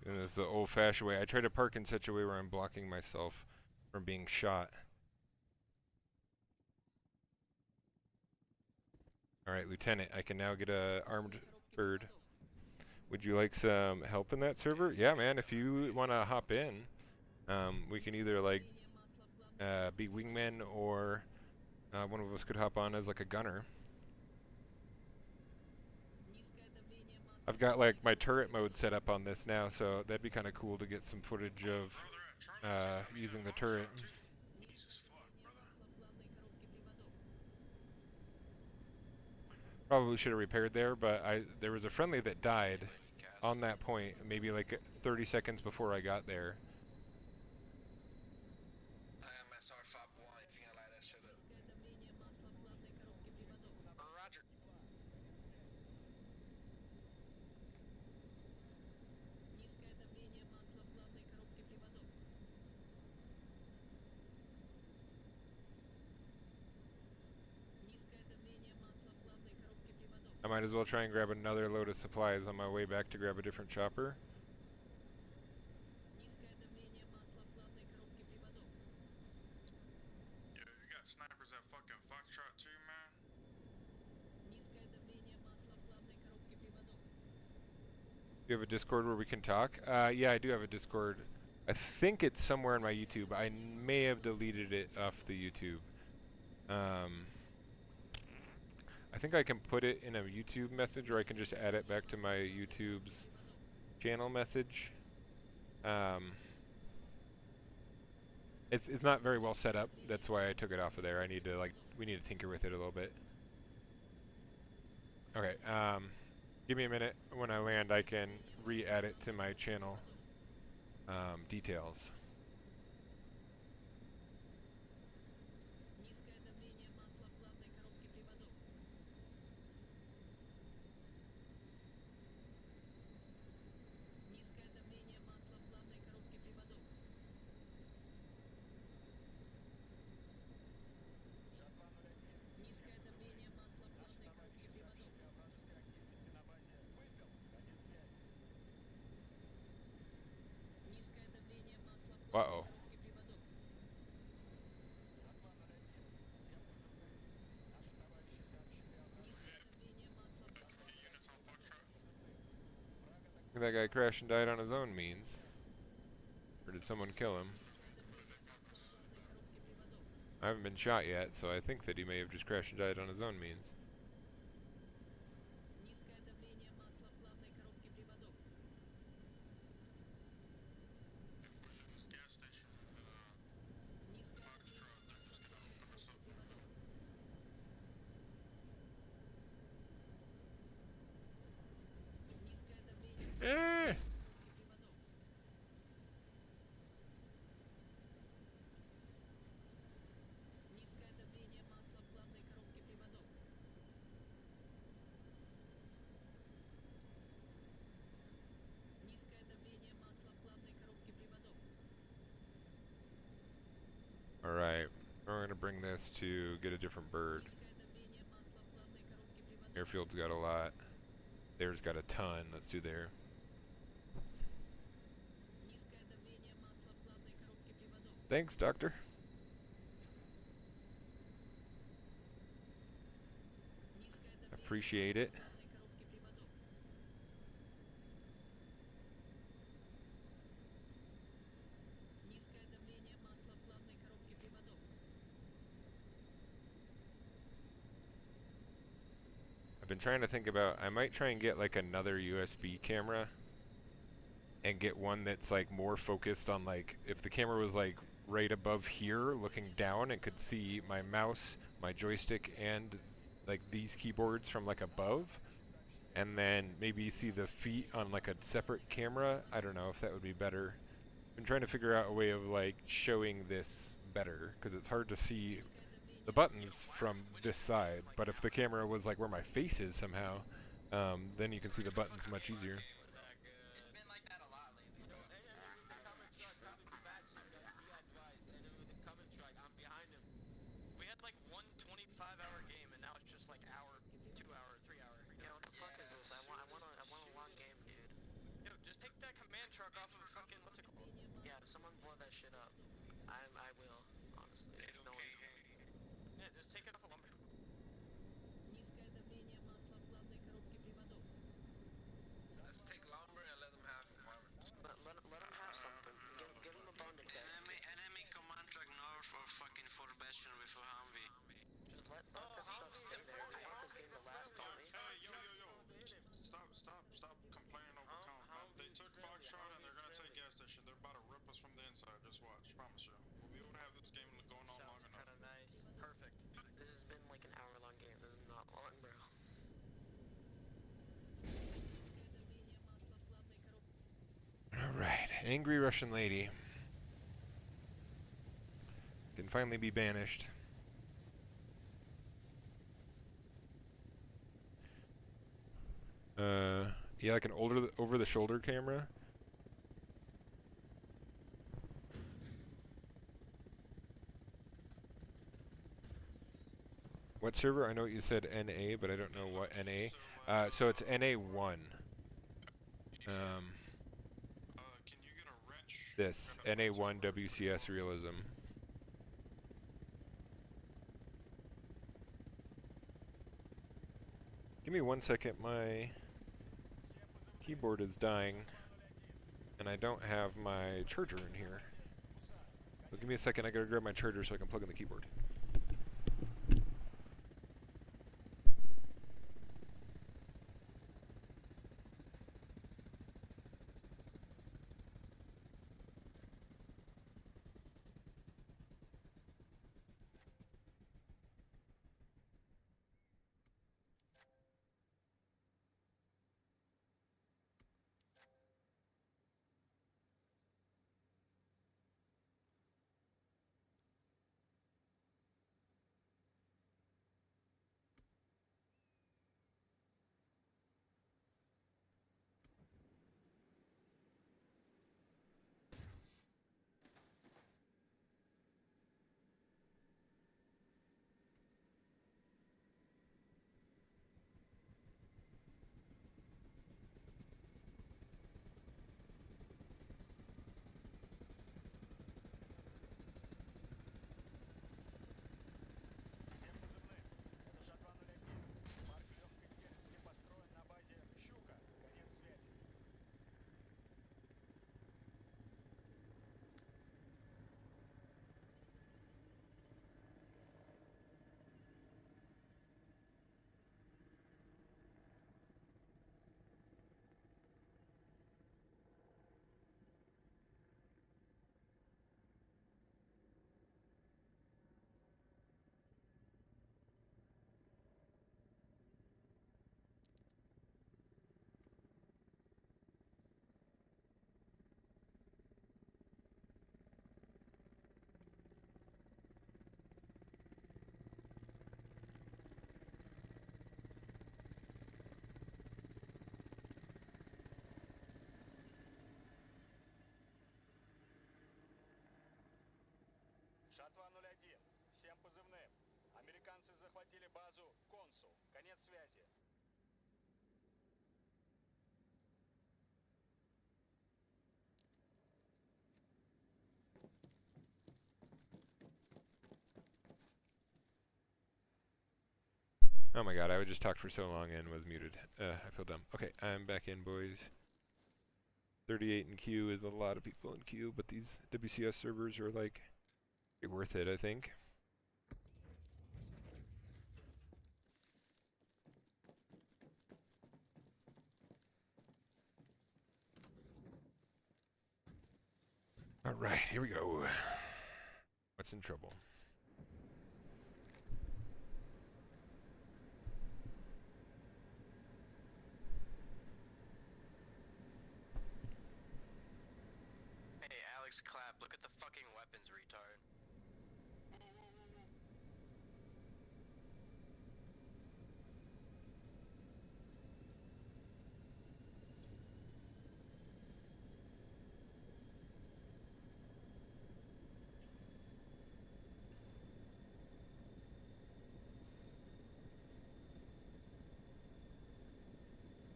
And this is the old-fashioned way. I try to park in such a way where I'm blocking myself from being shot. Alright, Lieutenant, I can now get a armed bird. Would you like some help in that server? Yeah, man, if you want to hop in, we can either like be wingmen or one of us could hop on as like a gunner. I've got like my turret mode set up on this now, so that'd be kind of cool to get some footage of using the turret. Probably should have repaired there, but there was a friendly that died on that point, maybe like 30 seconds before I got there. I got my sword fob 1 if you gonna light that shit up. Roger. I might as well try and grab another load of supplies on my way back to grab a different chopper. Yeah, you got snipers at fucking Foxtrot too, man. Do you have a Discord where we can talk? Yeah, I do have a Discord. I think it's somewhere in my YouTube. I may have deleted it off the YouTube. I think I can put it in a YouTube message, or I can just add it back to my YouTube's channel message. It's not very well set up. That's why I took it off of there. We need to tinker with it a little bit. Okay, give me a minute. When I land, I can re-add it to my channel details. That guy crashed and died on his own means. Or did someone kill him? I haven't been shot yet, so I think that he may have just crashed and died on his own means. Gas station. Foxtrot, they're just gonna open us up. Eh! Alright, we're gonna bring this to get a different bird. Airfield's got a lot. There's got a ton. Let's do there. Thanks, Doctor. Appreciate it. I've been trying to think about, I might try and get like another USB camera and get one that's like more focused on, like, if the camera was like right above here looking down, it could see my mouse, my joystick, and like these keyboards from like above, and then maybe see the feet on like a separate camera. I don't know if that would be better. Been trying to figure out a way of like showing this better, because it's hard to see the buttons from this side, but if the camera was like where my face is somehow, then you can see the buttons much easier. We had like one 25-hour game, and now it's just like hour, 2 hour, 3 hour. Yo, what the fuck is this? I want a long game, dude. Yo, just take that command truck off of fucking, what's it called? Yeah, someone blow that shit up. I will, honestly. No one's Yeah, just take it off of lumber. Let's take lumber and let them have apartments. let him have something. Give him a bone to pick. Enemy command track north for fucking formation with a Humvee. Just let this stuff stay there. We want this game to last, don't we? Hey, yo. Stop complaining over count, man. They took Foxtrot and they're gonna take gas station. They're about to rip us from the inside. Just watch. Promise you. We'll be able to have this game going on long enough. Kinda nice. Perfect. This has been like an hour-long game. This is not long, bro. Alright, angry Russian lady can finally be banished. Yeah, like an over-the-shoulder camera. What server? I know you said NA, but I don't know what NA. So it's NA1. Can you get a wrench? This NA1 WCS Realism. Give me 1 second. My keyboard is dying, and I don't have my charger in here. So give me a second. I gotta grab my charger so I can plug in the keyboard. захватили базу. Консул. Конец связи. Oh my god, I just talked for so long and was muted. I feel dumb. Okay, I'm back in, boys. 38 in queue is a lot of people in queue, but these WCS servers are like worth it, I think. Alright, here we go. What's in trouble? Hey, Alex Clapp, look at the fucking weapons, retard.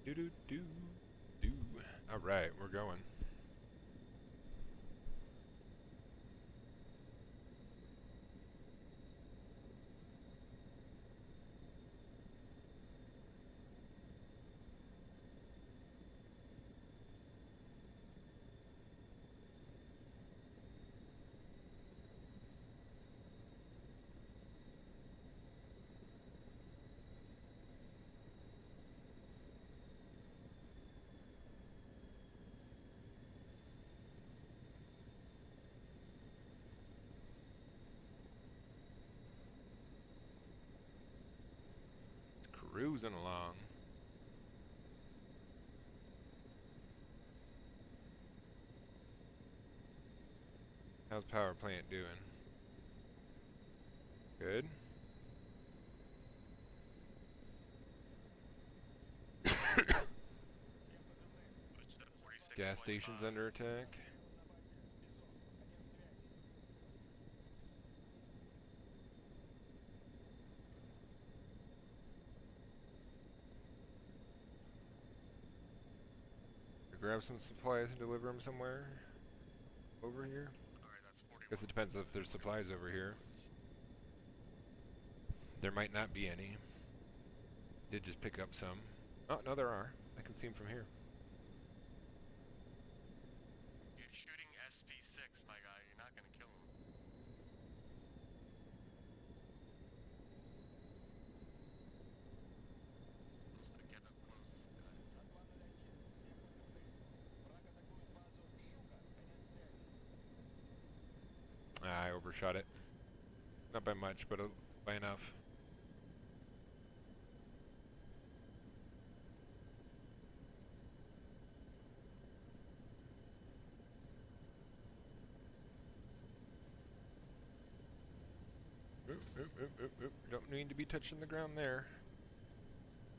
Do do do do. Alright, we're going. Cruising along. How's power plant doing? Good. Gas station's under attack. Grab some supplies and deliver them somewhere over here. Guess it depends if there's supplies over here. There might not be any. Did just pick up some. Oh, no, there are. I can see them from here. You're shooting SP6, my guy. You're not gonna kill him. Just get up close, guys. I overshot it. Not by much, but by enough. Oop, oop, oop, oop, oop. Don't need to be touching the ground there.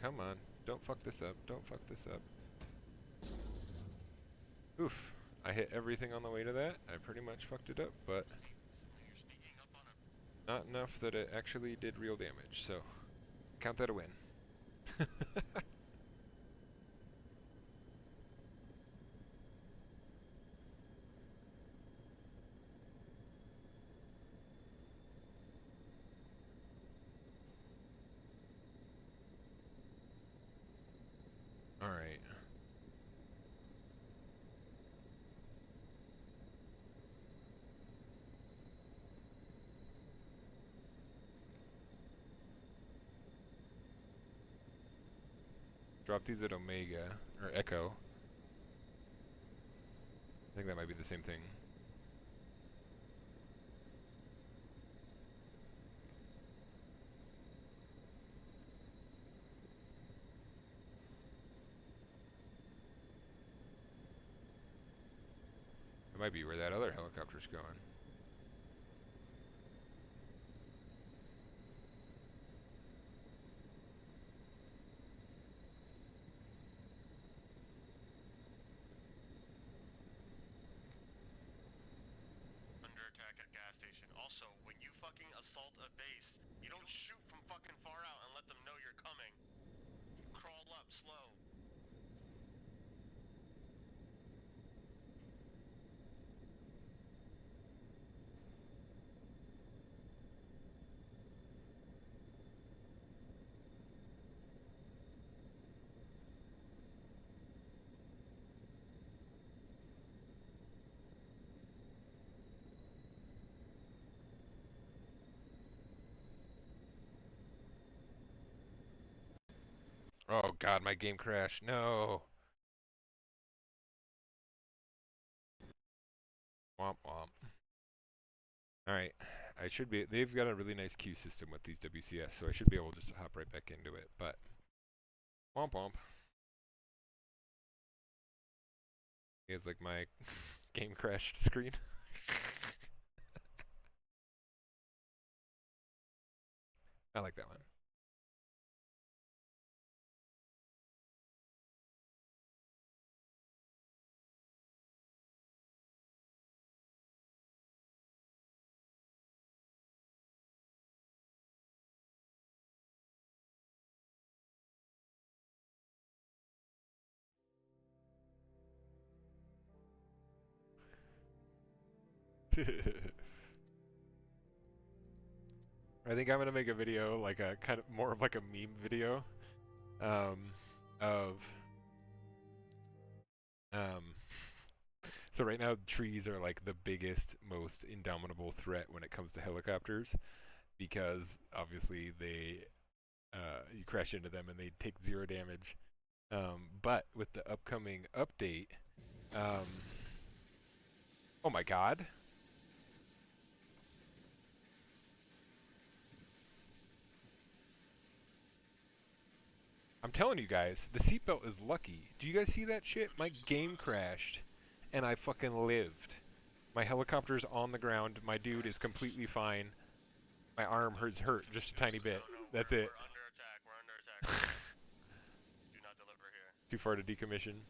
Come on. Don't fuck this up. Don't fuck this up. Oof. I hit everything on the way to that. I pretty much fucked it up, but not enough that it actually did real damage, so count that a win. Alright. Drop these at Omega, or Echo. I think that might be the same thing. That might be where that other helicopter's going. Under attack at gas station. Also, when you fucking assault a base, you don't shoot from fucking far up slow. Oh god, my game crashed. No. Womp womp. Alright. I should be. They've got a really nice queue system with these WCS, so I should be able just to hop right back into it, but. Womp womp. It's like my game crashed screen. I like that one. I think I'm gonna make a video, like a kind of more of like a meme video, of so right now trees are like the biggest, most indomitable threat when it comes to helicopters, because obviously they, you crash into them and they take 0 damage. But with the upcoming update, oh my god. I'm telling you guys, the seatbelt is lucky. Do you guys see that shit? My game crashed, and I fucking lived. My helicopter's on the ground. My dude is completely fine. My arm hurt just a tiny bit. That's it. We're under attack. We're under attack. Do not deliver here. Too far to decommission.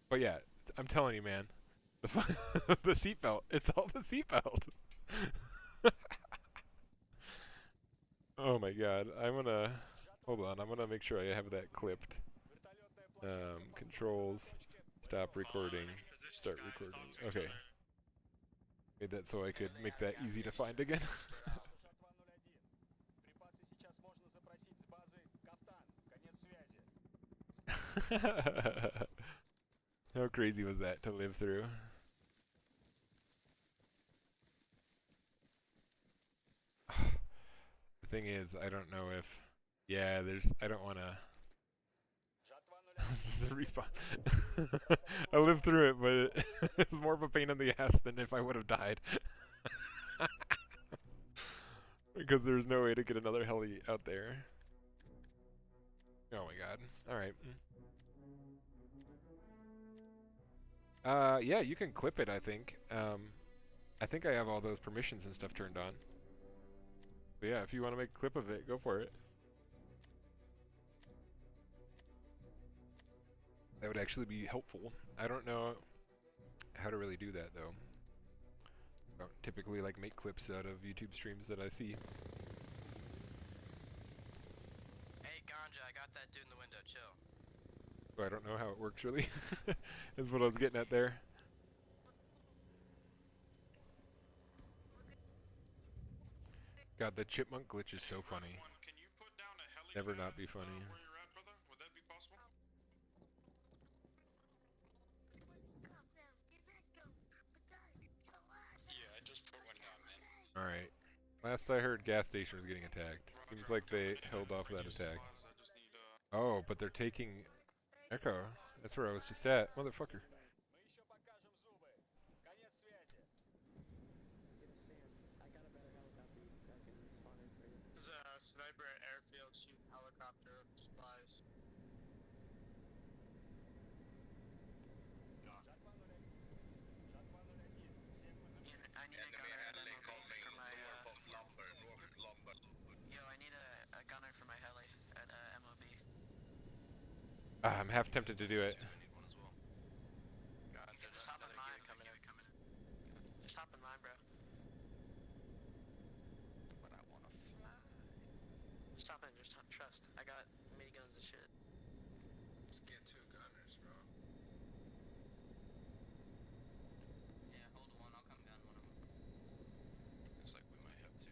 But yeah, I'm telling you, man. The seatbelt. It's all the seatbelt. Oh my god. Hold on. I'm gonna make sure I have that clipped. Controls. Stop recording. Start recording. Okay. Made that so I could make that easy to find again. How crazy was that to live through? The thing is, I don't know if... Yeah, I don't want to... This is a respawn. I lived through it, but it's more of a pain in the ass than if I would have died. Because there's no way to get another heli out there. Oh my god. Alright. Yeah, you can clip it, I think. I think I have all those permissions and stuff turned on. But yeah, if you want to make a clip of it, go for it. That would actually be helpful. I don't know how to really do that, though. I don't typically like make clips out of YouTube streams that I see. Hey, Ganja, I got that dude in the window. Chill. So I don't know how it works, really. Is what I was getting at there. God, the chipmunk glitch is so funny. Can you put down a heli Never not be funny. where you're at, brother? Would that be possible? Yeah, I just put one down, man. Alright. Last I heard, gas station was getting attacked. Seems like they held off that attack. Oh, but they're taking Echo. That's where I was just at. Motherfucker. There's a sniper at airfield shooting helicopter of supplies. I need a gunner and ammo for my, yo, I need a gunner for my heli at MOB. I'm half tempted to do it. Just hop in mine. Just hop in mine, bro. But I wanna fly. southwest. I got miniguns and shit. Let's get 2 gunners, bro. Yeah, hold one. I'll come gun one of them. Looks like we might have to.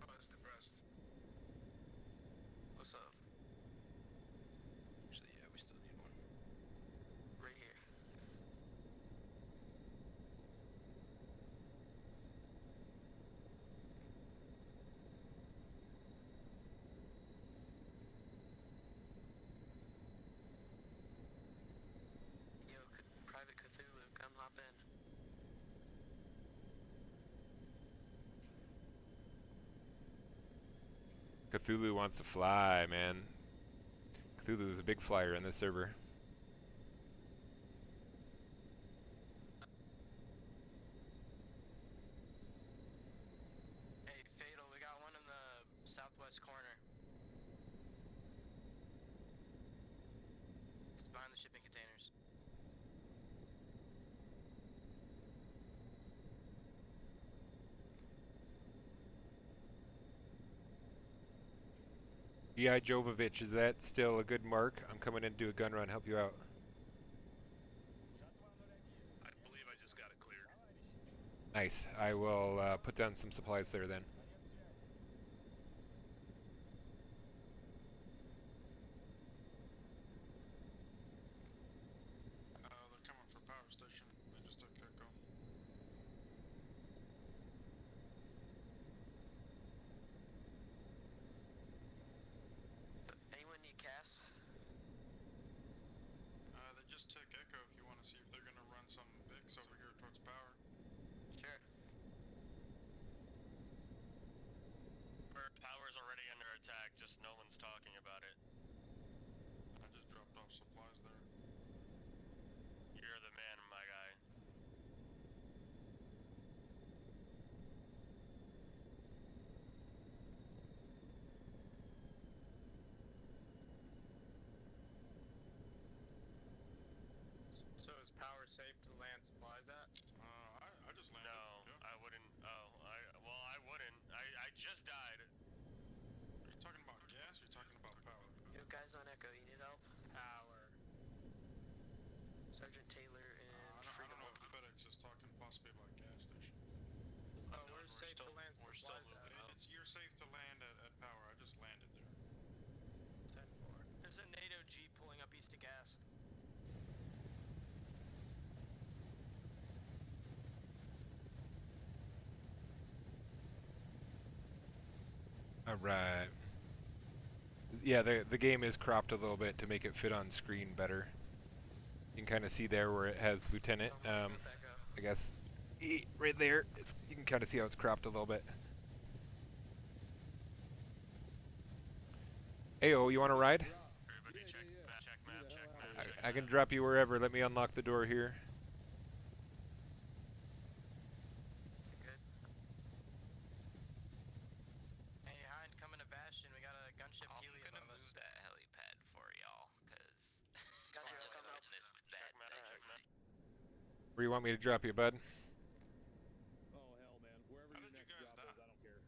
Oh, it's depressed. What's up? Actually, yeah, we still need one. Right here. Yo, Private Cthulhu, come hop in. Cthulhu wants to fly, man. Cthulhu is a big flyer in this server. Hey, Fatal, we got one in the southwest corner. It's behind the shipping containers. E.I. Jovovich, is that still a good mark? I'm coming in to do a gun run, help you out. I believe I just got it cleared. Nice. I will put down some supplies there then. They're coming for power station. They just took Echo. Anyone need Cass? They just took Echo if you want to see if they're going to run some Vix over here towards power. Sure. Power's already under attack, just no one's talking about it. I just dropped off supplies there. You're the man, my guy. So is power safe to land supplies at? I just landed. No, Yeah. I wouldn't. Oh, I wouldn't. I just died. Are you talking about gas or are you talking about power? Yo, guys on Echo, you need help? Power. Sergeant Taylor and I Freedom. don't know if FedEx is talking possibly about gas station. Oh, we're safe to land we're still supplies moving at. up. You're safe to land at power. I just landed there. 10-4. There's a NATO Jeep pulling up east of gas. Alright. Yeah, the game is cropped a little bit to make it fit on screen better. You can kind of see there where it has Lieutenant. I guess right there, you can kind of see how it's cropped a little bit. Ayo, you want to ride? Everybody check map. I can drop you wherever. Let me unlock the door here. Good. Hey, Hind, coming to Bastion. We got a gunship Huey above us. Move that helipad for y'all, cause Gotcha, I'm come so up. in this bed. Where you want me to drop you, bud? Oh hell, man! Wherever How your did you next guys drop die? is, I don't care.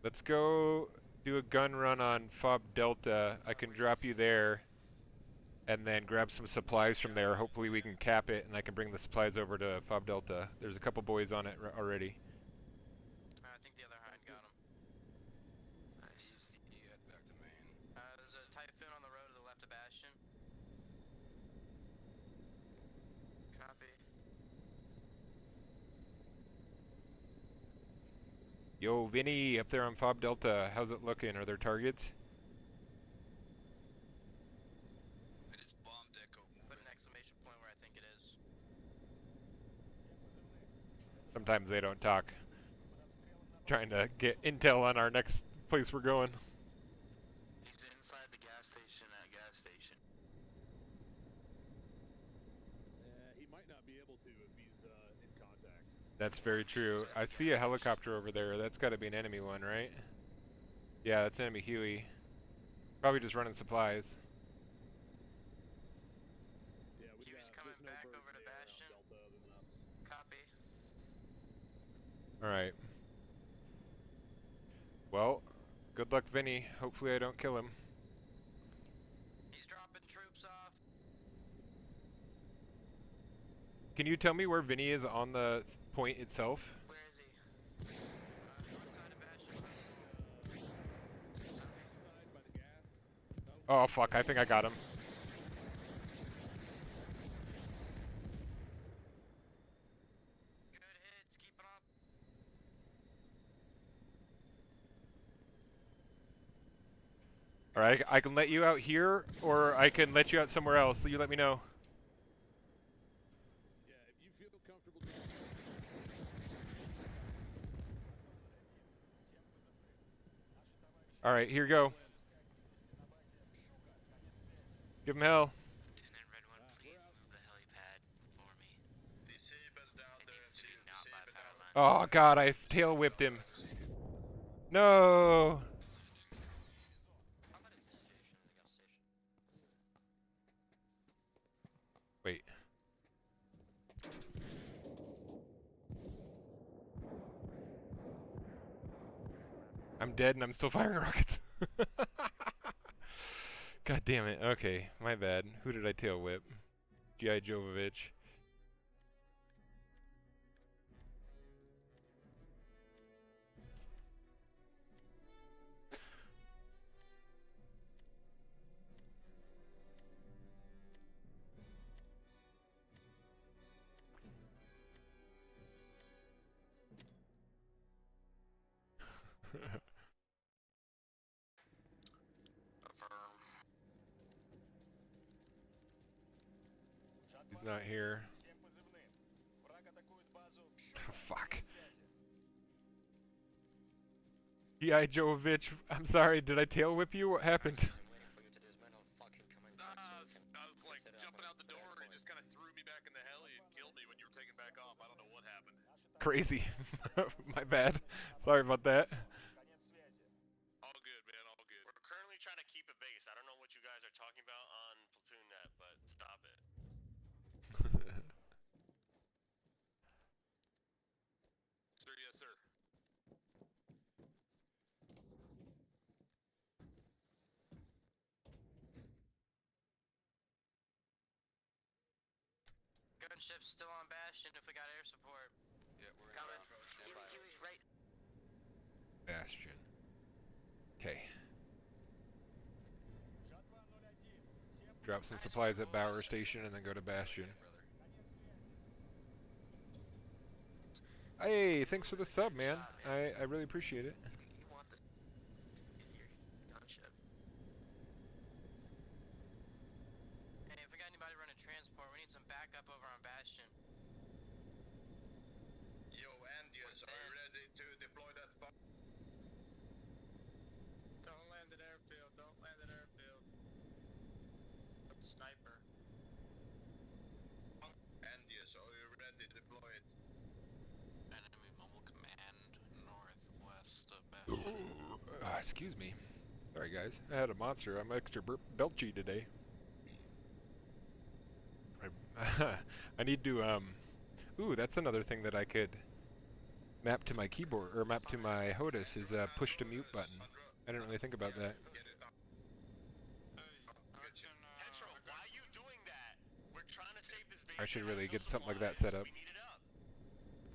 Let's go do a gun run on Fob Delta. I can drop you there and then grab some supplies from there. Hopefully we can cap it and I can bring the supplies over to Fob Delta. There's a couple boys on it already. I think the other Hind got him. Nice. You head back to main. There's a Typhoon on the road to the left of Bastion. Copy. Yo, Vinny, up there on Fob Delta, how's it looking? Are there targets? I just bombed Echo. Put an exclamation point where I think it is. Sometimes they don't talk. Trying to get intel on our next place we're going. He's inside the gas station at gas station. He might not be able to if he's in contact. That's very true. I see a helicopter over there. That's got to be an enemy one, right? Yeah, that's enemy Huey. Probably just running supplies. Yeah, Huey's coming there's no back birds over to there, Bastion. Delta other than us. Copy. Alright. Well, good luck, Vinny. Hopefully I don't kill him. He's dropping troops off. Can you tell me where Vinny is on the point itself? Where is he? North side of Bastion. Side by the gas. Oh, fuck. I think I got him. Good hits, keep it up. Alright, I can let you out here, or I can let you out somewhere else, so you let me know. Yeah, if you feel comfortable. Alright, here you go. Give him hell. Lieutenant Red One, please move the helipad for me. Disable down It there. needs to be not by power line. Oh, God, I tail whipped him. No! Wait. I'm dead and I'm still firing rockets. God damn it. Okay, my bad. Who did I tail whip? G.I. Jovovich. He's not here. Всем позывным. Враг атакует базу. Fuck. G.I. Jovovich, I'm sorry, did I tail whip you? What happened? I was like jumping out the door and he just kind of threw me back in the heli and killed me when you were taking back off. I don't know what happened. Crazy. My bad. Sorry about that. Конец связи. All good, man, all good. We're currently trying to keep a base. I don't know what you guys are talking about on Platoon Net, but stop it. Sir, yes, sir. Gunship's still on Bastion if we got air support. Yeah, we're in Coming. stand by. He was right. Bastion. Okay. Жатва 01. Всем Drop some supplies at Bower Station and then go to Bastion. Hey, thanks for the sub, man. I really appreciate it. You want this? Your gunship. Hey, if we got anybody running transport, we need some backup over on Bastion. Yo, Andius, are you ready to deploy that bomb? Don't land at airfield. Don't land at airfield. Sniper. Andius, are you ready to deploy it? Enemy mobile command northwest of Bastion. Excuse me. Sorry, guys. I had a monster. I'm extra belchy today. I need to, Ooh, that's another thing that I could map to my keyboard, or map to my HOTAS, is a push to mute button. I didn't really think about that. Petro, why are you doing that? We're trying to save this base. I should really get something like that set up. We need it up.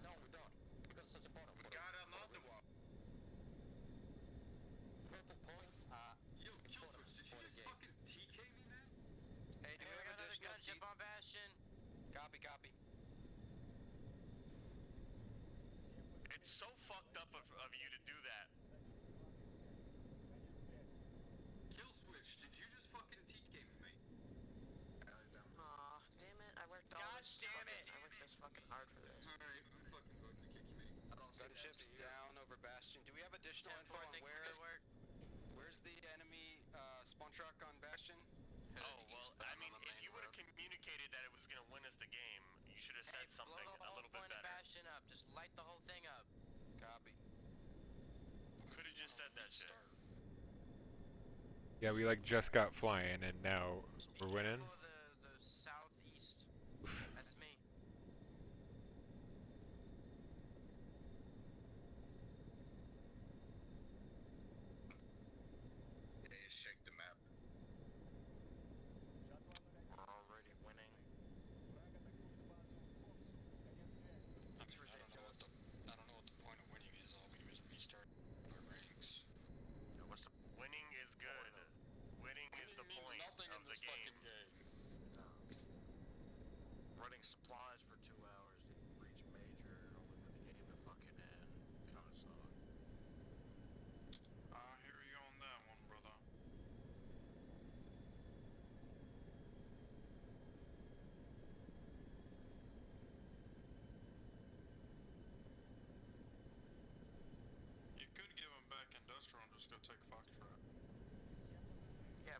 No, we don't. Because it's a bottom. We got another one. Purple points. Yo, Killswitch, did you just fucking TK me, man? Hey, we got another gunship on Bastion. Copy, copy. It's so fucked up of you to do that. Killswitch, did you just fucking TK me, mate? Aw, damn it. I worked all God this damn fucking, it. I worked this fucking hard for this. Alright, I'm fucking going to kick you, mate. I don't see Gunships that. down over Bastion. Do we have additional 10-4, info on thank you for good work. where's the enemy spawn truck on Bastion? Oh, well, I mean, if you would have communicated that it was going to win us the game, you should have said Hey, something blow the a whole little bit point of better. Bastion up. Just light the whole thing up. Copy. Could have just said that shit. Yeah, we like just got flying and now we're winning. People the southeast. That's me.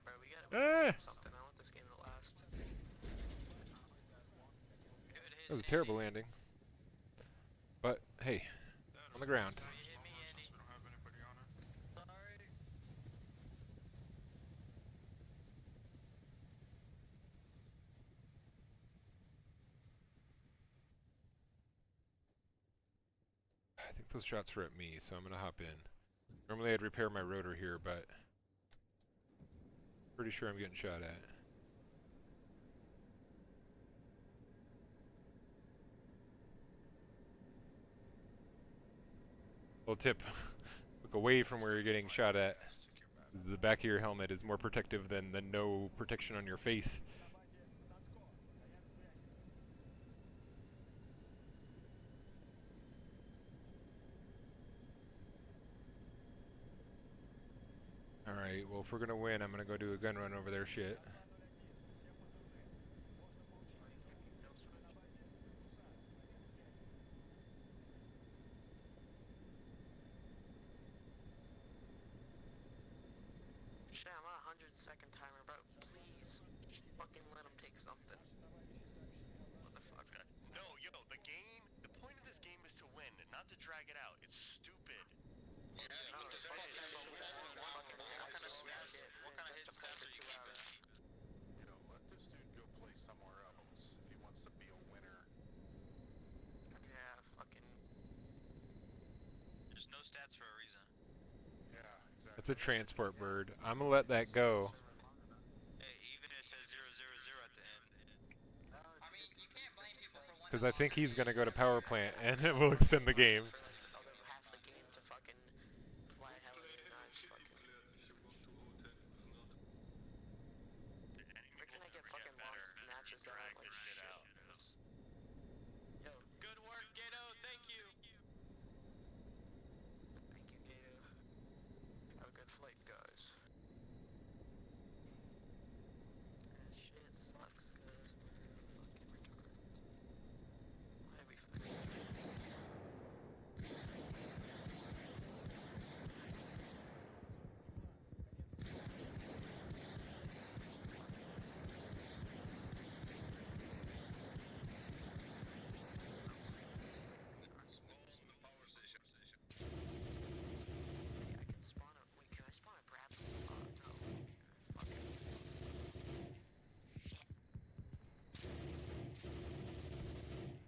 bro. We gotta Ah! do something. I want this game to last. That was a terrible landing. But hey, on the ground. So you hit me, Andy. We don't have anybody on it. Sorry. I think those shots were at me, so I'm gonna hop in. Normally I'd repair my rotor here, but pretty sure I'm getting shot at. Little tip, look away from where you're getting shot at. The back of your helmet is more protective than the no protection on your face. Alright, well if we're gonna win, I'm gonna go do a gun run over their shit. Shit, I'm on a 100-second timer, bro. Please, just fucking let him take something. What the fuck? No, yo, the game, the point of this game is to win, not to drag it out. It's stupid. Yeah, No, just it's fucking what kind of stats? What kind of hit stats are you keeping? You know, let this dude go play somewhere else if he wants to be a winner. Yeah, fucking. There's no stats for a reason. Yeah, exactly. That's a transport bird. I'm gonna let that go. Hey, even if it says 000 at the end. I mean, you can't blame people for Because I think he's gonna go to power plant and it will extend the game. Although half the game to fucking fly helicopter, not just fucking. Where can I get fucking long matches that are like shit? Yo, Good work, Gato. Thank you. thank you, Gato. Have a good flight, guys. Shit sucks, guys. Fucking retarded. Why are we fucking? I can spawn a. Wait, can I spawn a Bradley? Oh, no. Fucking. Shit.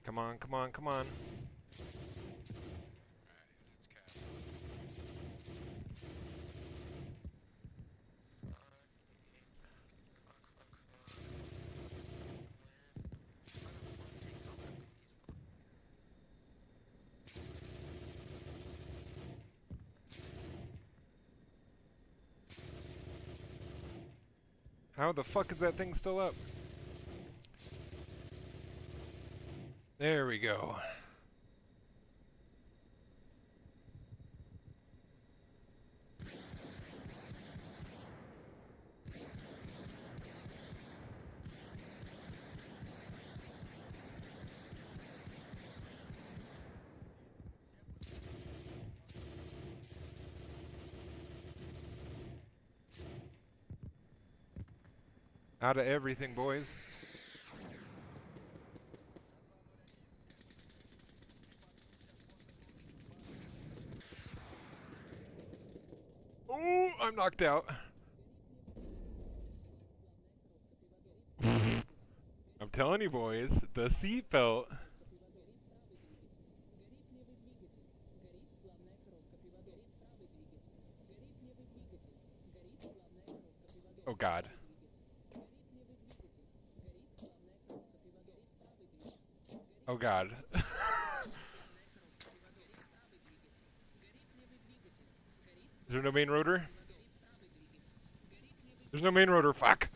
Come on, come on, come on. How the fuck is that thing still up? There we go. Out of everything, boys. Oh, I'm knocked out. I'm telling you, boys, the seatbelt. Oh, God. Oh, God. Is there no main rotor? There's no main rotor, fuck!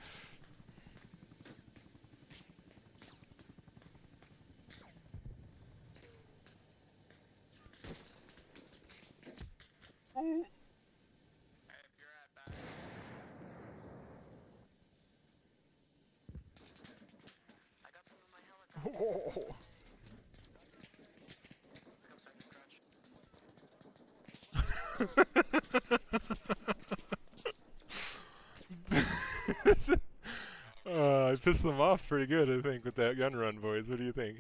Ooh. I got some in my helicopter. Oh. Let's go, Sergeant Crutch. pissed them off pretty good, I think, with that gun run, boys. What do you think?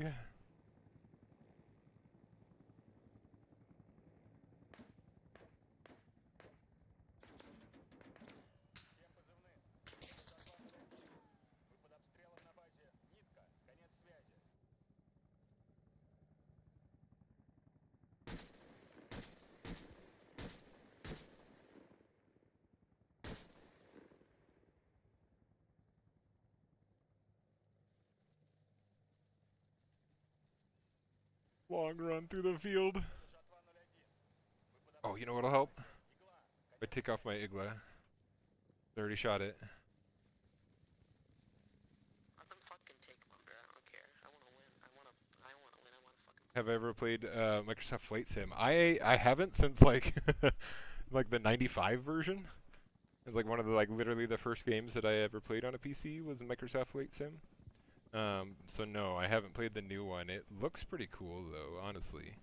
Всем позывным. Это 201. Вы под обстрелом на базе. Нитка. Конец связи. Long run through the field. Это жатва 01. Вы под Oh, you know what'll help? Игла. I take off my Igla. I already shot it. Let them fucking take one, bro. I don't care. I wanna win. I wanna win. I wanna fucking. Have I ever played Microsoft Flight Sim? I haven't since like like the '95 version. It's like one of the literally the first games that I ever played on a PC was Microsoft Flight Sim. So no, I haven't played the new one. It looks pretty cool though, honestly.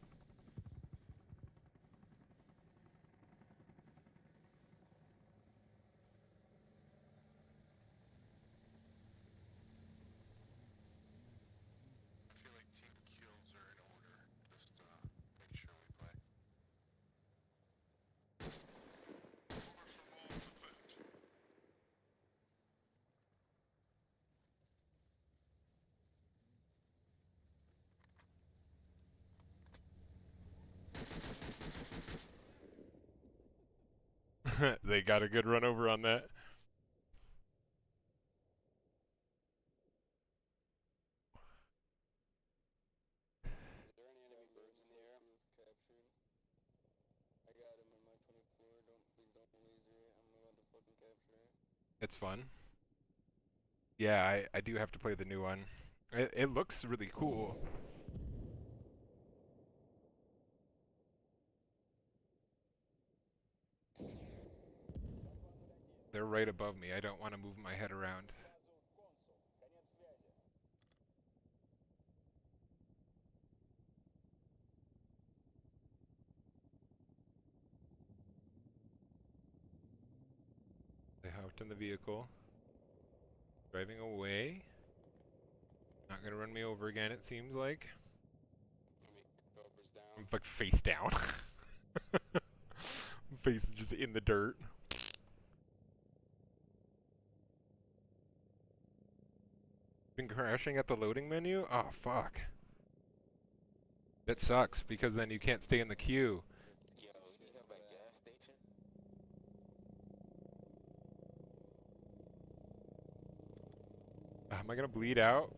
I feel like team kills are in order. Just make sure we play. Commercial ball defend. They got a good run over on that. Is there any enemy birds in the air? He was captured. I got him in my 24. Please don't laser it. I'm about to fucking capture it. It's fun. Yeah, I do have to play the new one. It looks really cool. They're right above me. I don't want to move my head around. Базу. Консул. Конец связи. They hopped in the vehicle. Driving away. Not gonna run me over again, it seems like. Cobra's down. I'm like face down. Face is just in the dirt. Been crashing at the loading menu? Oh, fuck. It sucks, because then you can't stay in the queue. Yo, you have a gas station? Am I gonna bleed out?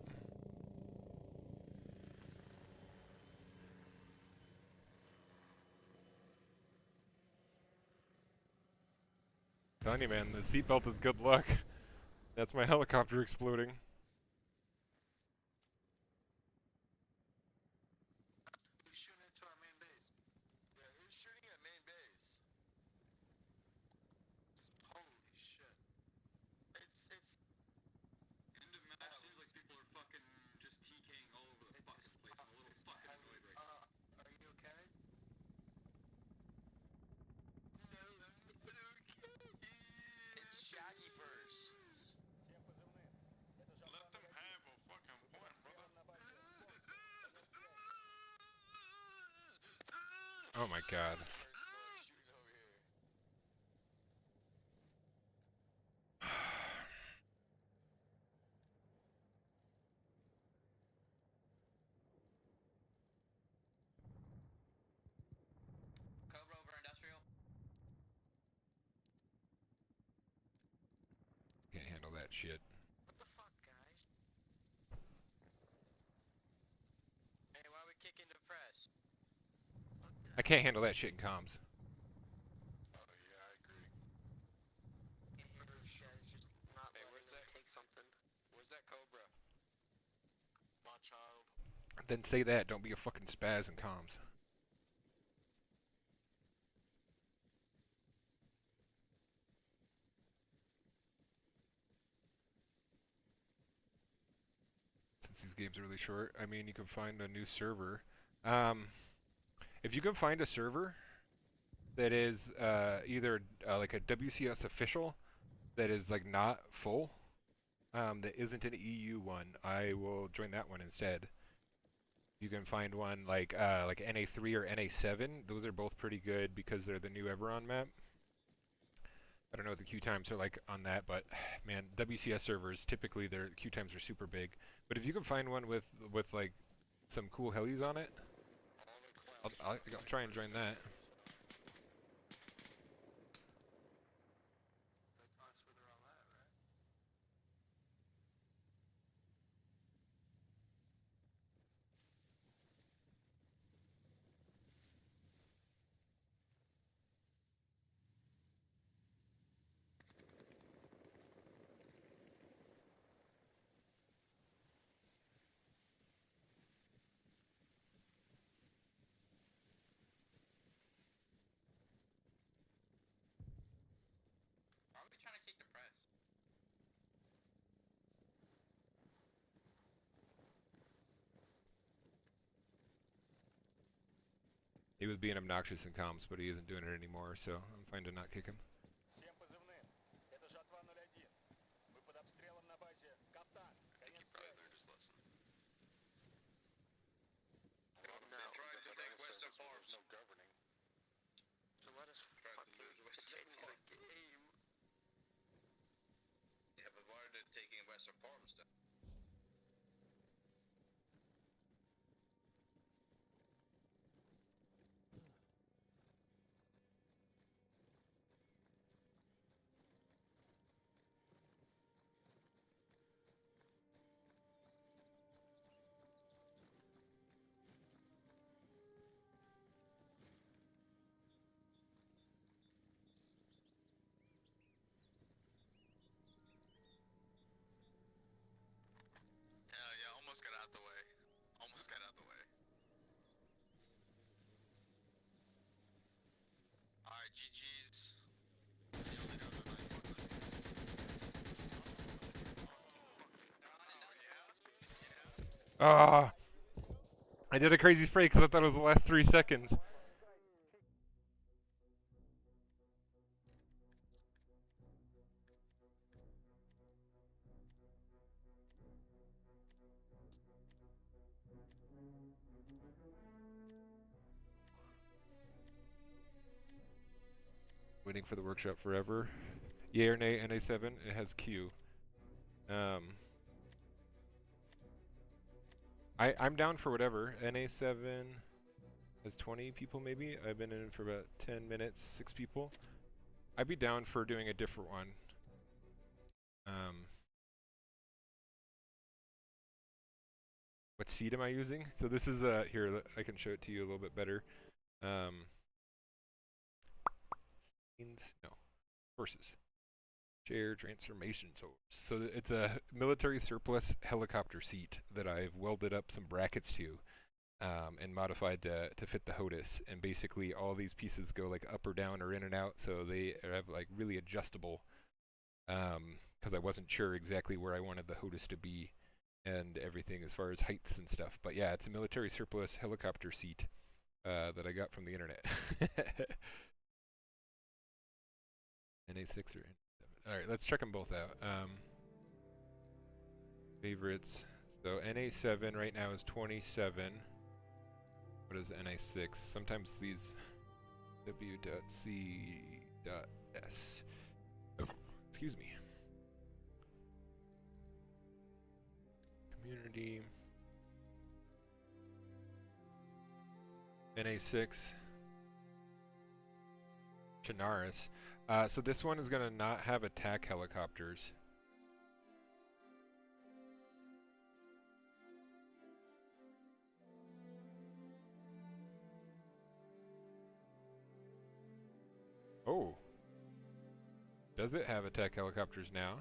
Telling you, man, the seatbelt is good luck. That's my helicopter exploding. Who's shooting into our main base? Yeah, who's shooting at main base? Holy shit. It's End of map seems like people are fucking just TKing all over the fucking place. I'm a little fucking annoyed right now. Are you okay? No, I'm not okay. It's Shaggy first. Всем позывным. Это жатва Let them 01. have a fucking Вы под point, brother. обстрелом на базе. Консул. Конец связи. Oh my god. Shooting over here. Cobra over industrial. Can't handle that shit. What the fuck, guys? Hey, why we kicking the press? I can't handle that shit in comms. Oh yeah, I agree. Can't handle these guys just not Hey, letting where's them that- take something. Where's that Cobra? My child. Then say that, don't be a fucking spaz in comms. Since these games are really short, I mean, you can find a new server. If you can find a server that is either like a WCS official that is like not full, that isn't an EU one, I will join that one instead. You can find one like NA3 or NA7. Those are both pretty good because they're the new Everon map. I don't know what the queue times are like on that, but man, WCS servers typically their queue times are super big. But if you can find one with like some cool helis on it, I'll try and join that. Why are we trying to take the press? He was being obnoxious in comms, but he isn't doing it anymore, so I'm fine to not kick him. Всем позывным. Это жатва 01. Мы под обстрелом на базе. Кафтан. I think he probably learned his lesson. They tried to take Western Farms. No governing. So let us fucking continue the game. Yeah, but why are they taking Western Farms then? Hell yeah, almost got out the way. Almost got out the way. Alright, GG's. Ah! I did a crazy spray because I thought it was the last 3 seconds. Waiting for the workshop forever. Yay or nay, NA7, it has Q. I'm down for whatever. NA7 has 20 people maybe. I've been in for about 10 minutes, 6 people. I'd be down for doing a different one. What seed am I using? So this is, here, I can show it to you a little bit better. No. Horses. Share transformation source. So it's a military surplus helicopter seat that I've welded up some brackets to and modified to fit the HOTAS. And basically all these pieces go like up or down or in and out, so they have like really adjustable because I wasn't sure exactly where I wanted the HOTAS to be and everything as far as heights and stuff. But yeah, it's a military surplus helicopter seat that I got from the internet. NA6 or NA7. Alright, let's check them both out. Favorites. So NA7 right now is 27. What is NA6? Sometimes these w.c.s. Oh, excuse me. Community. NA6. Chinaris. So this one is going to not have attack helicopters. Oh. Does it have attack helicopters now?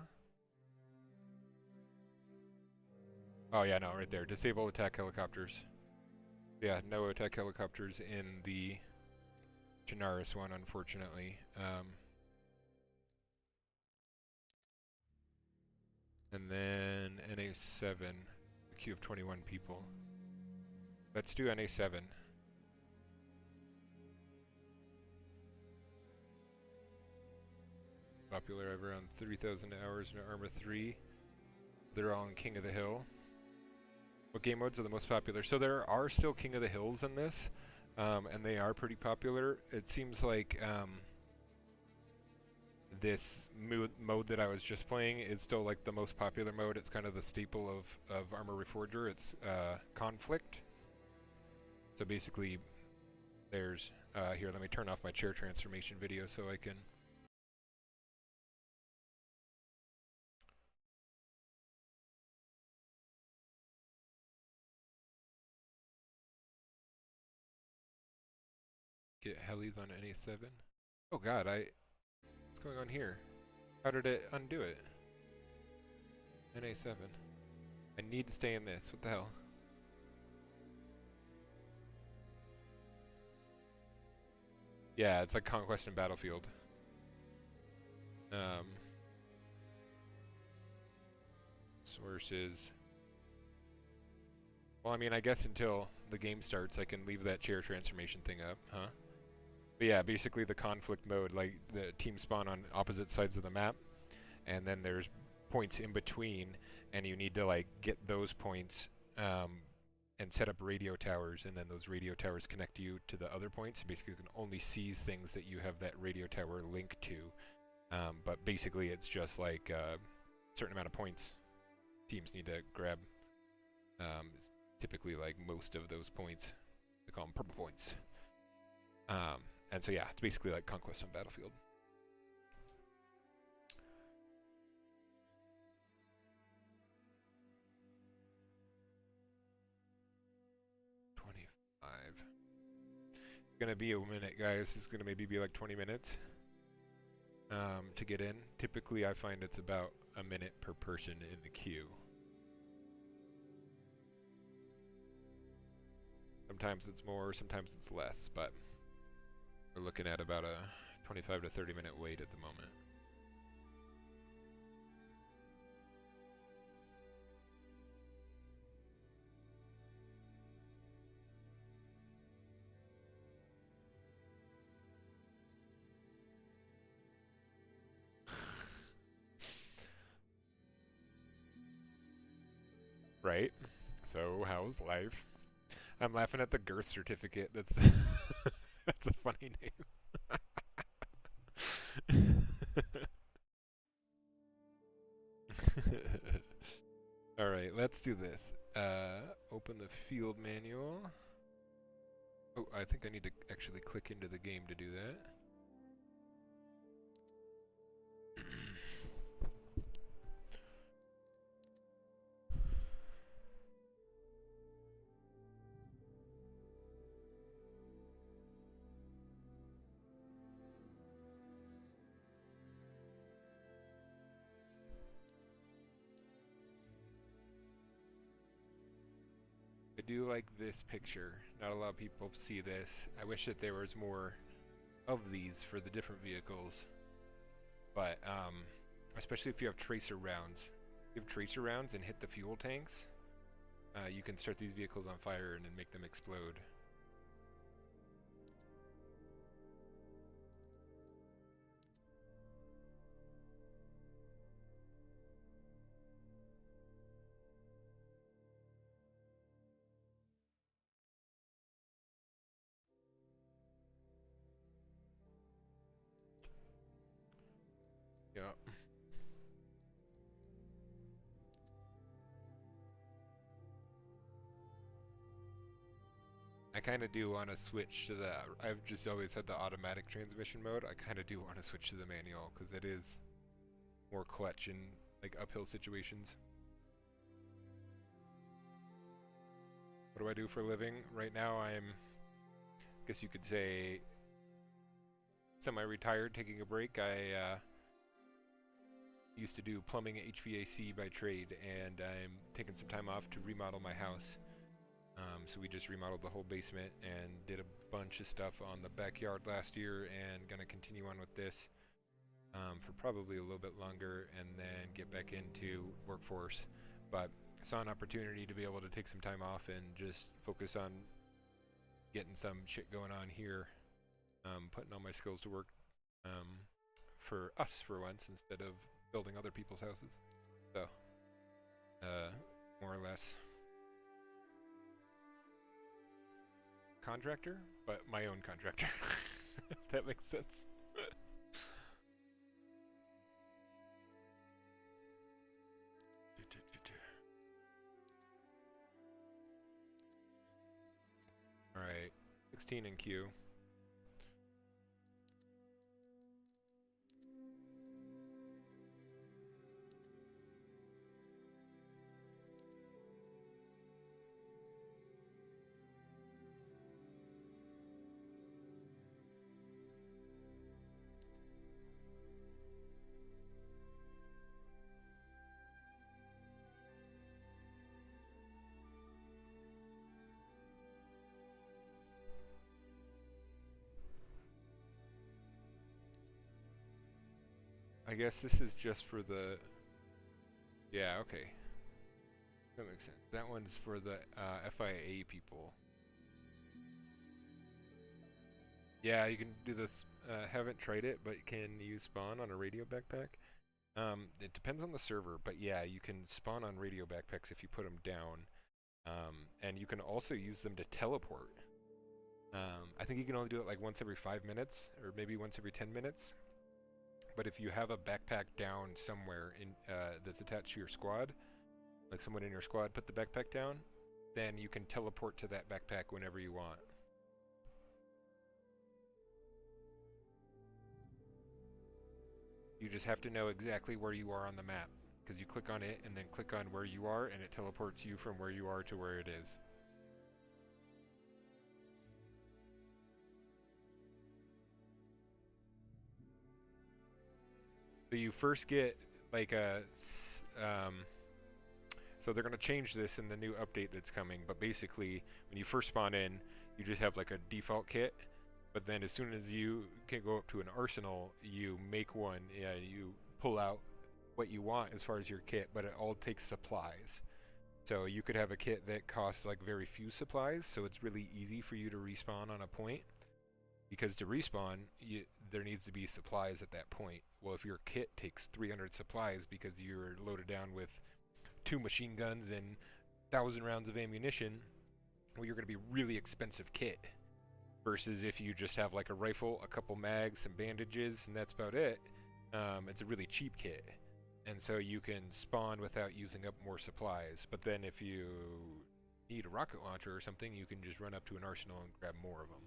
Oh yeah, no, right there. Disable attack helicopters. Yeah, no attack helicopters in the Chinaris one, unfortunately. And then NA7, a queue of 21 people. Let's do NA7. Popular, around 3,000 hours in Arma 3. They're all in King of the Hill. What game modes are the most popular? So there are still King of the Hills in this, and they are pretty popular. It seems like this mode that I was just playing is still like the most popular mode. It's kind of the staple of Arma Reforger. It's conflict. So basically, there's here. Let me turn off my chair transformation video so I can. Get helis on NA7. Oh god, what's going on here? How did it undo it? NA7. I need to stay in this. What the hell? Yeah, it's like Conquest and Battlefield. Sources. Well, I mean, I guess until the game starts, I can leave that chair transformation thing up, huh? But yeah, basically the conflict mode, like the teams spawn on opposite sides of the map, and then there's points in between, and you need to like get those points and set up radio towers, and then those radio towers connect you to the other points. Basically, you can only seize things that you have that radio tower linked to. But basically, it's just like a certain amount of points teams need to grab. It's typically like most of those points. They call them purple points. And so yeah, it's basically like Conquest on Battlefield. Gonna be a minute, guys. It's gonna maybe be like 20 minutes to get in. Typically, I find it's about a minute per person in the queue. Sometimes it's more, sometimes it's less, but we're looking at about a 25 to 30 minute wait at the moment. Right? So, how's life? I'm laughing at the girth certificate. That's that's a funny name. Alright, let's do this. Open the field manual. Oh, I think I need to actually click into the game to do that. I do like this picture. Not a lot of people see this. I wish that there was more of these for the different vehicles. But, especially if you have tracer rounds. If you have tracer rounds and hit the fuel tanks, you can start these vehicles on fire and then make them explode. Yeah. I kind of do want to switch to the... I've just always had the automatic transmission mode. I kind of do want to switch to the manual because it is more clutch in like uphill situations. What do I do for a living? Right now I'm, I guess you could say, semi-retired, taking a break. I used to do plumbing HVAC by trade, and I'm taking some time off to remodel my house. So we just remodeled the whole basement and did a bunch of stuff on the backyard last year, and gonna continue on with this for probably a little bit longer, and then get back into workforce. But I saw an opportunity to be able to take some time off and just focus on getting some shit going on here, putting all my skills to work for us for once instead of building other people's houses. So more or less. Contractor, but my own contractor. If that makes sense. Alright, 16 in queue. I guess this is just for the... Yeah, okay. That makes sense. That one's for the FIA people. Yeah, you can do this. Haven't tried it, but can you spawn on a radio backpack? It depends on the server, but yeah, you can spawn on radio backpacks if you put them down. And you can also use them to teleport. I think you can only do it like once every 5 minutes, or maybe once every 10 minutes. But if you have a backpack down somewhere in that's attached to your squad, like someone in your squad put the backpack down, then you can teleport to that backpack whenever you want. You just have to know exactly where you are on the map, because you click on it and then click on where you are, and it teleports you from where you are to where it is. So you first get like a, so they're gonna change this in the new update that's coming, but basically when you first spawn in, you just have like a default kit, but then as soon as you can go up to an arsenal, you make one, yeah, you pull out what you want as far as your kit, but it all takes supplies. So you could have a kit that costs like very few supplies, so it's really easy for you to respawn on a point. Because to respawn, there needs to be supplies at that point. Well, if your kit takes 300 supplies because you're loaded down with 2 machine guns and 1,000 rounds of ammunition, well, you're going to be really expensive kit. Versus if you just have like a rifle, a couple mags, some bandages, and that's about it. It's a really cheap kit. And so you can spawn without using up more supplies. But then if you need a rocket launcher or something, you can just run up to an arsenal and grab more of them.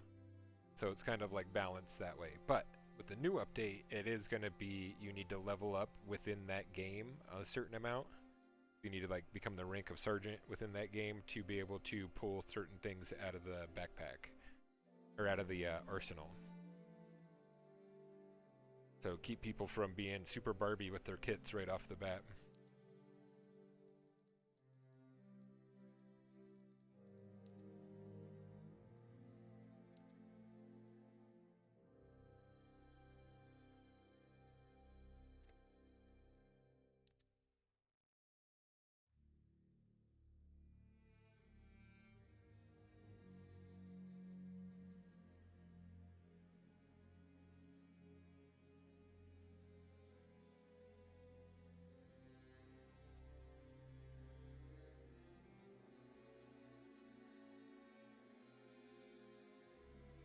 So it's kind of like balanced that way. But with the new update, it is going to be, you need to level up within that game a certain amount. You need to like become the rank of sergeant within that game to be able to pull certain things out of the backpack. Or out of the arsenal. So keep people from being super Barbie with their kits right off the bat.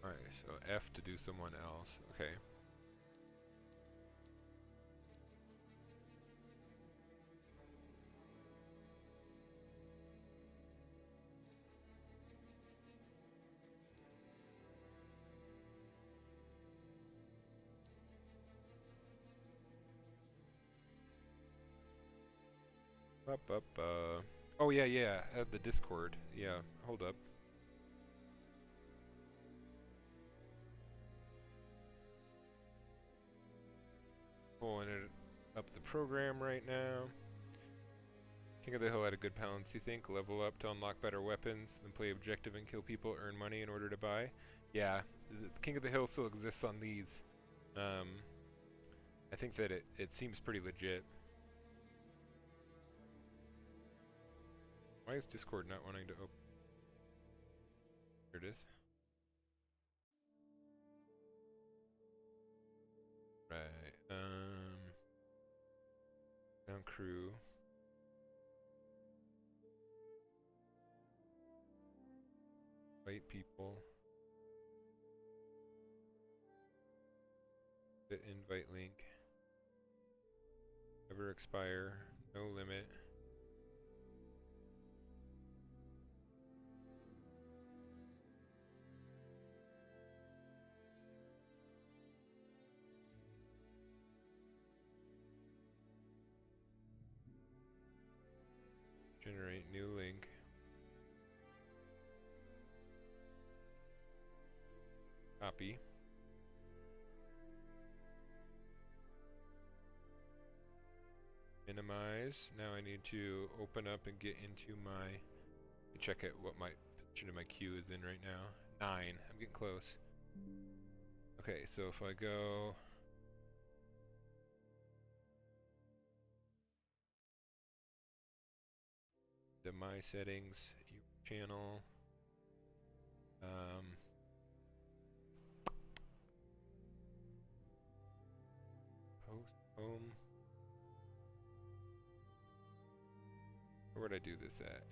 Alright, so F to do someone else. Okay. Oh yeah, the Discord. Yeah, hold up. Pulling it up the program right now. King of the Hill had a good balance, you think? Level up to unlock better weapons, then play objective and kill people, earn money in order to buy? Yeah, the King of the Hill still exists on these. I think that it seems pretty legit. Why is Discord not wanting to open? There it is. Right, down crew. The invite link. Never expire. No limit. Generate new link. Copy. Minimize. Now I need to open up and get into my... check it what my position of my queue is in right now. 9. I'm getting close. Okay, so if I go... to my settings, your channel, post home. Where would I do this at?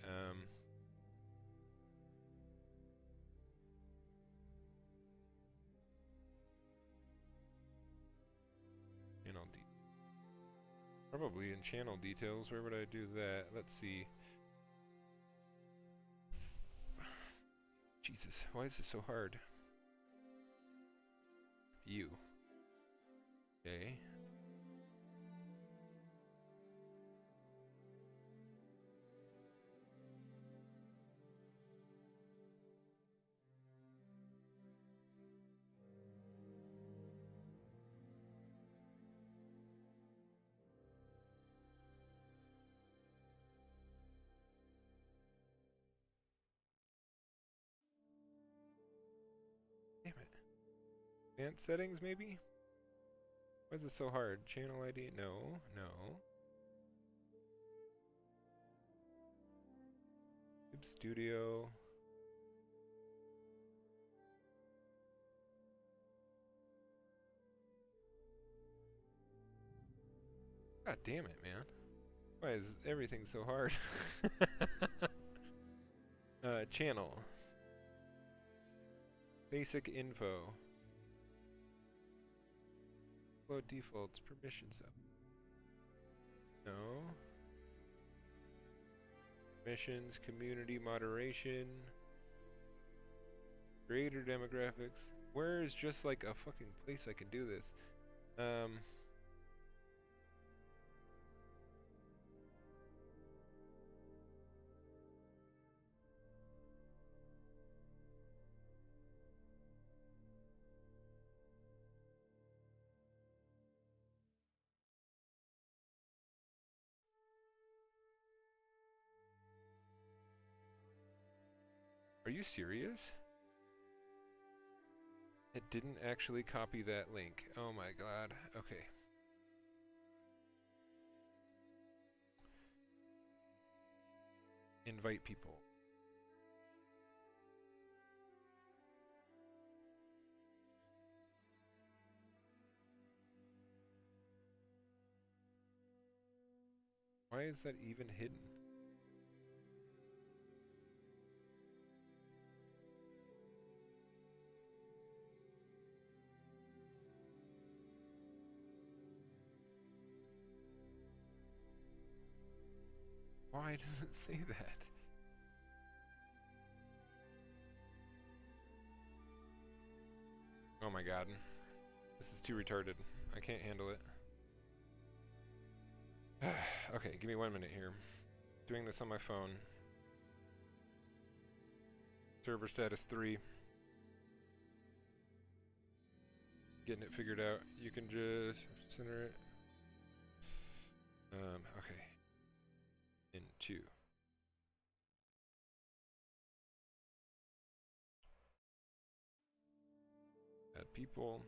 Channel probably in channel details. Where would I do that? Let's see. Jesus, why is this so hard? You. Okay. Damn it. Advanced settings, maybe? Why is it so hard? Channel ID? No, no. YouTube Studio. God damn it, man. Why is everything so hard? Channel. Basic info. Upload defaults, permissions up. No. Permissions, community moderation. Creator demographics. Where is just like a fucking place I can do this? Are you serious? It didn't actually copy that link. Oh my god. Okay. Invite people. Why is that even hidden? Why does it say that? Oh my god. This is too retarded. I can't handle it. Okay, give me 1 minute here. Doing this on my phone. Server status 3. Getting it figured out. You can just center it. Okay. Into. Add people.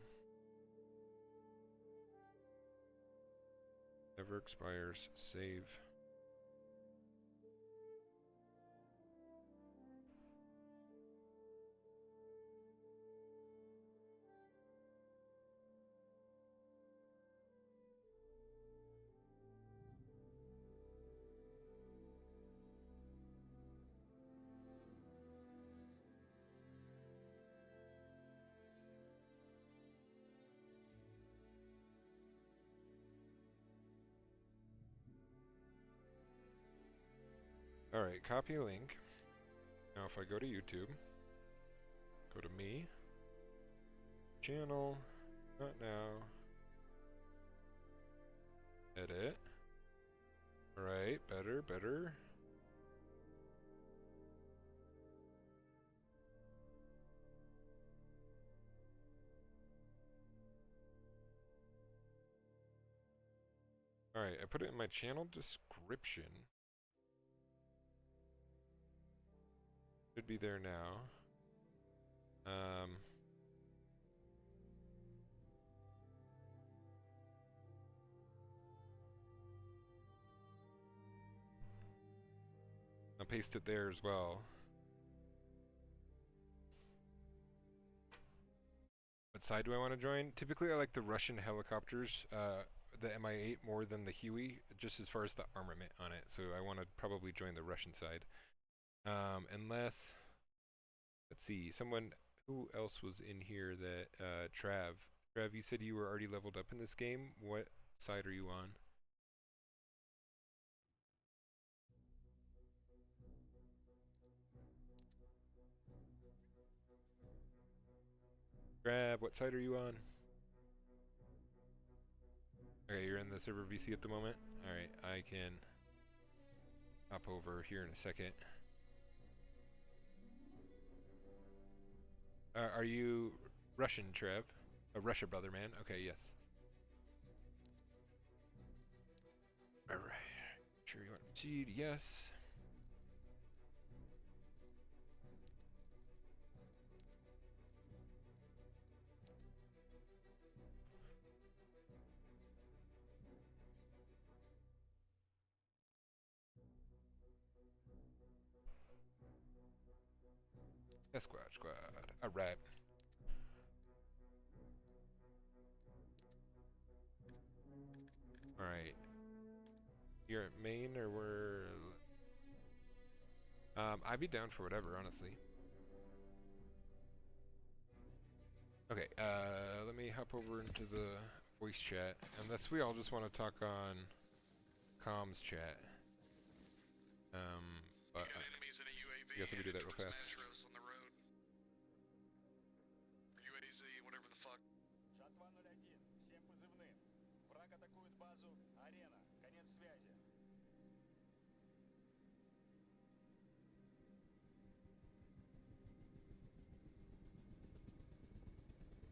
Never expires. Save. Alright, copy link. Now if I go to YouTube, go to me, channel, not now, edit. Alright, better. Alright, I put it in my channel description. Should be there now. I'll paste it there as well. What side do I want to join? Typically I like the Russian helicopters, the Mi-8 more than the Huey, just as far as the armament on it. So I want to probably join the Russian side. Unless, let's see, who else was in here that, Trav, you said you were already leveled up in this game. What side are you on? Trav, what side are you on? Okay, you're in the server VC at the moment? Alright, I can hop over here in a second. Are you Russian, Trev? A Russia brother, man. Okay, yes. Alright. Sure you want to proceed? Yes. Squad. Alright. Alright. You're at main or we're... I'd be down for whatever, honestly. Okay, let me hop over into the voice chat. Unless we all just want to talk on comms chat. But I guess we do that real fast. Жатва 01, всем позывным. Враг атакует базу Арена. Конец связи.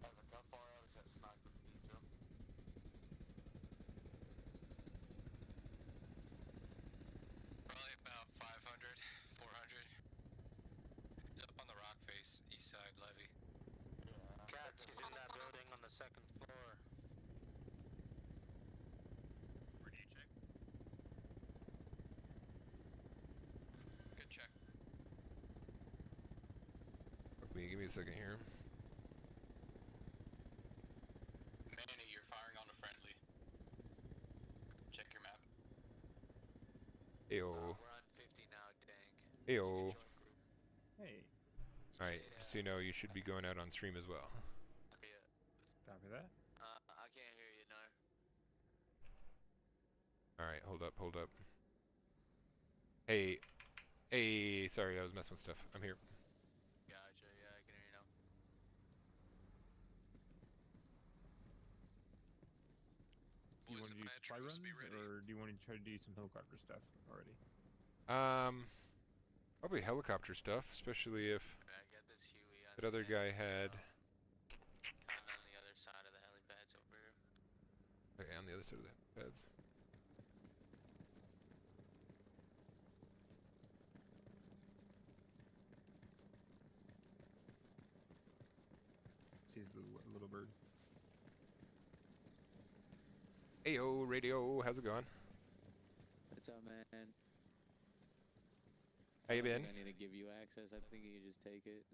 How far out is that sniper feed, Joe? Probably about 500, 400. It's up on the rock face, east side levee. Cats, he's in that building on the second floor. Where do you check? Good check. Give me a second here. Manny, you're firing on a friendly. Check your map. Ayo. We're on 50 now, Dank. Ayo. Hey. Alright, so you know you should be going out on stream as well. Copy that. I can't hear you, no. Alright, hold up. Hey, sorry, I was messing with stuff. I'm here. Gotcha, yeah, I can hear you now. Do you want to do supply runs, or do you want to try to do some helicopter stuff already? Probably helicopter stuff, especially if I got this Huey on that other guy had... kind of on the other side of the helipads over here. Okay, on the other side of the pads. See his little bird. Ayo, radio, how's it going? What's up, man? How you I don't been? think I need to give you access. I think you can just take it.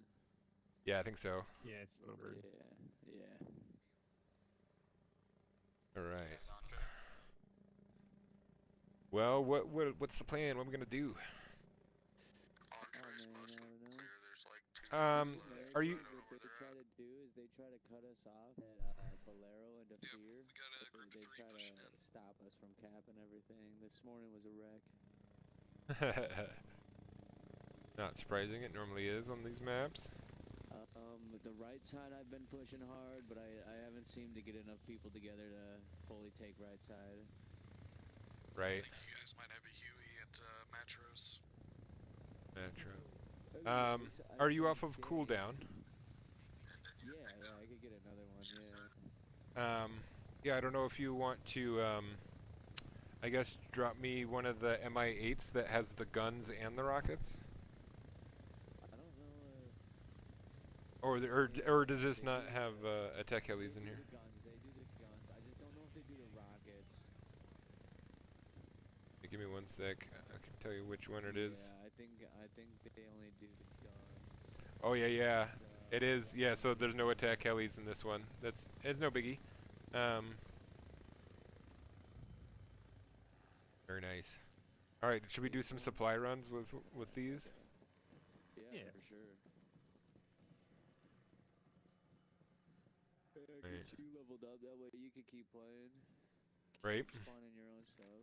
Yeah, I think so. Yeah, it's a little bird. Yeah. Alright. Well, what's the plan? What are we gonna do? Entree's mostly clear. There's like two. Are you... What they try to do is they try to cut us off at Bolero and Yep, Fear. we got a group They of 3 try pushing to in. stop us from capping everything. This morning was a wreck. Not surprising, it normally is on these maps. The right side I've been pushing hard, but I haven't seemed to get enough people together to fully take right side. Right. I think you guys might have a Huey at Matros. Metro. Are you off of cooldown? Yeah, I could get another one, yeah. Yeah, I don't know if you want to, I guess drop me one of the MI8s that has the guns and the rockets? I don't know, Or does this not have attack helis in here? They do the guns. I just don't know if they do the rockets. Hey, give me 1 sec. I can tell you which one it is. Yeah, I think they only do the guns. Oh yeah. It is. Yeah, so there's no attack helis in this one. It's no biggie. Very nice. All right, should we do some supply runs with these? Yeah, for sure. Right. Get you leveled up, that way you can keep playing. Right. Keep spawning your own stuff.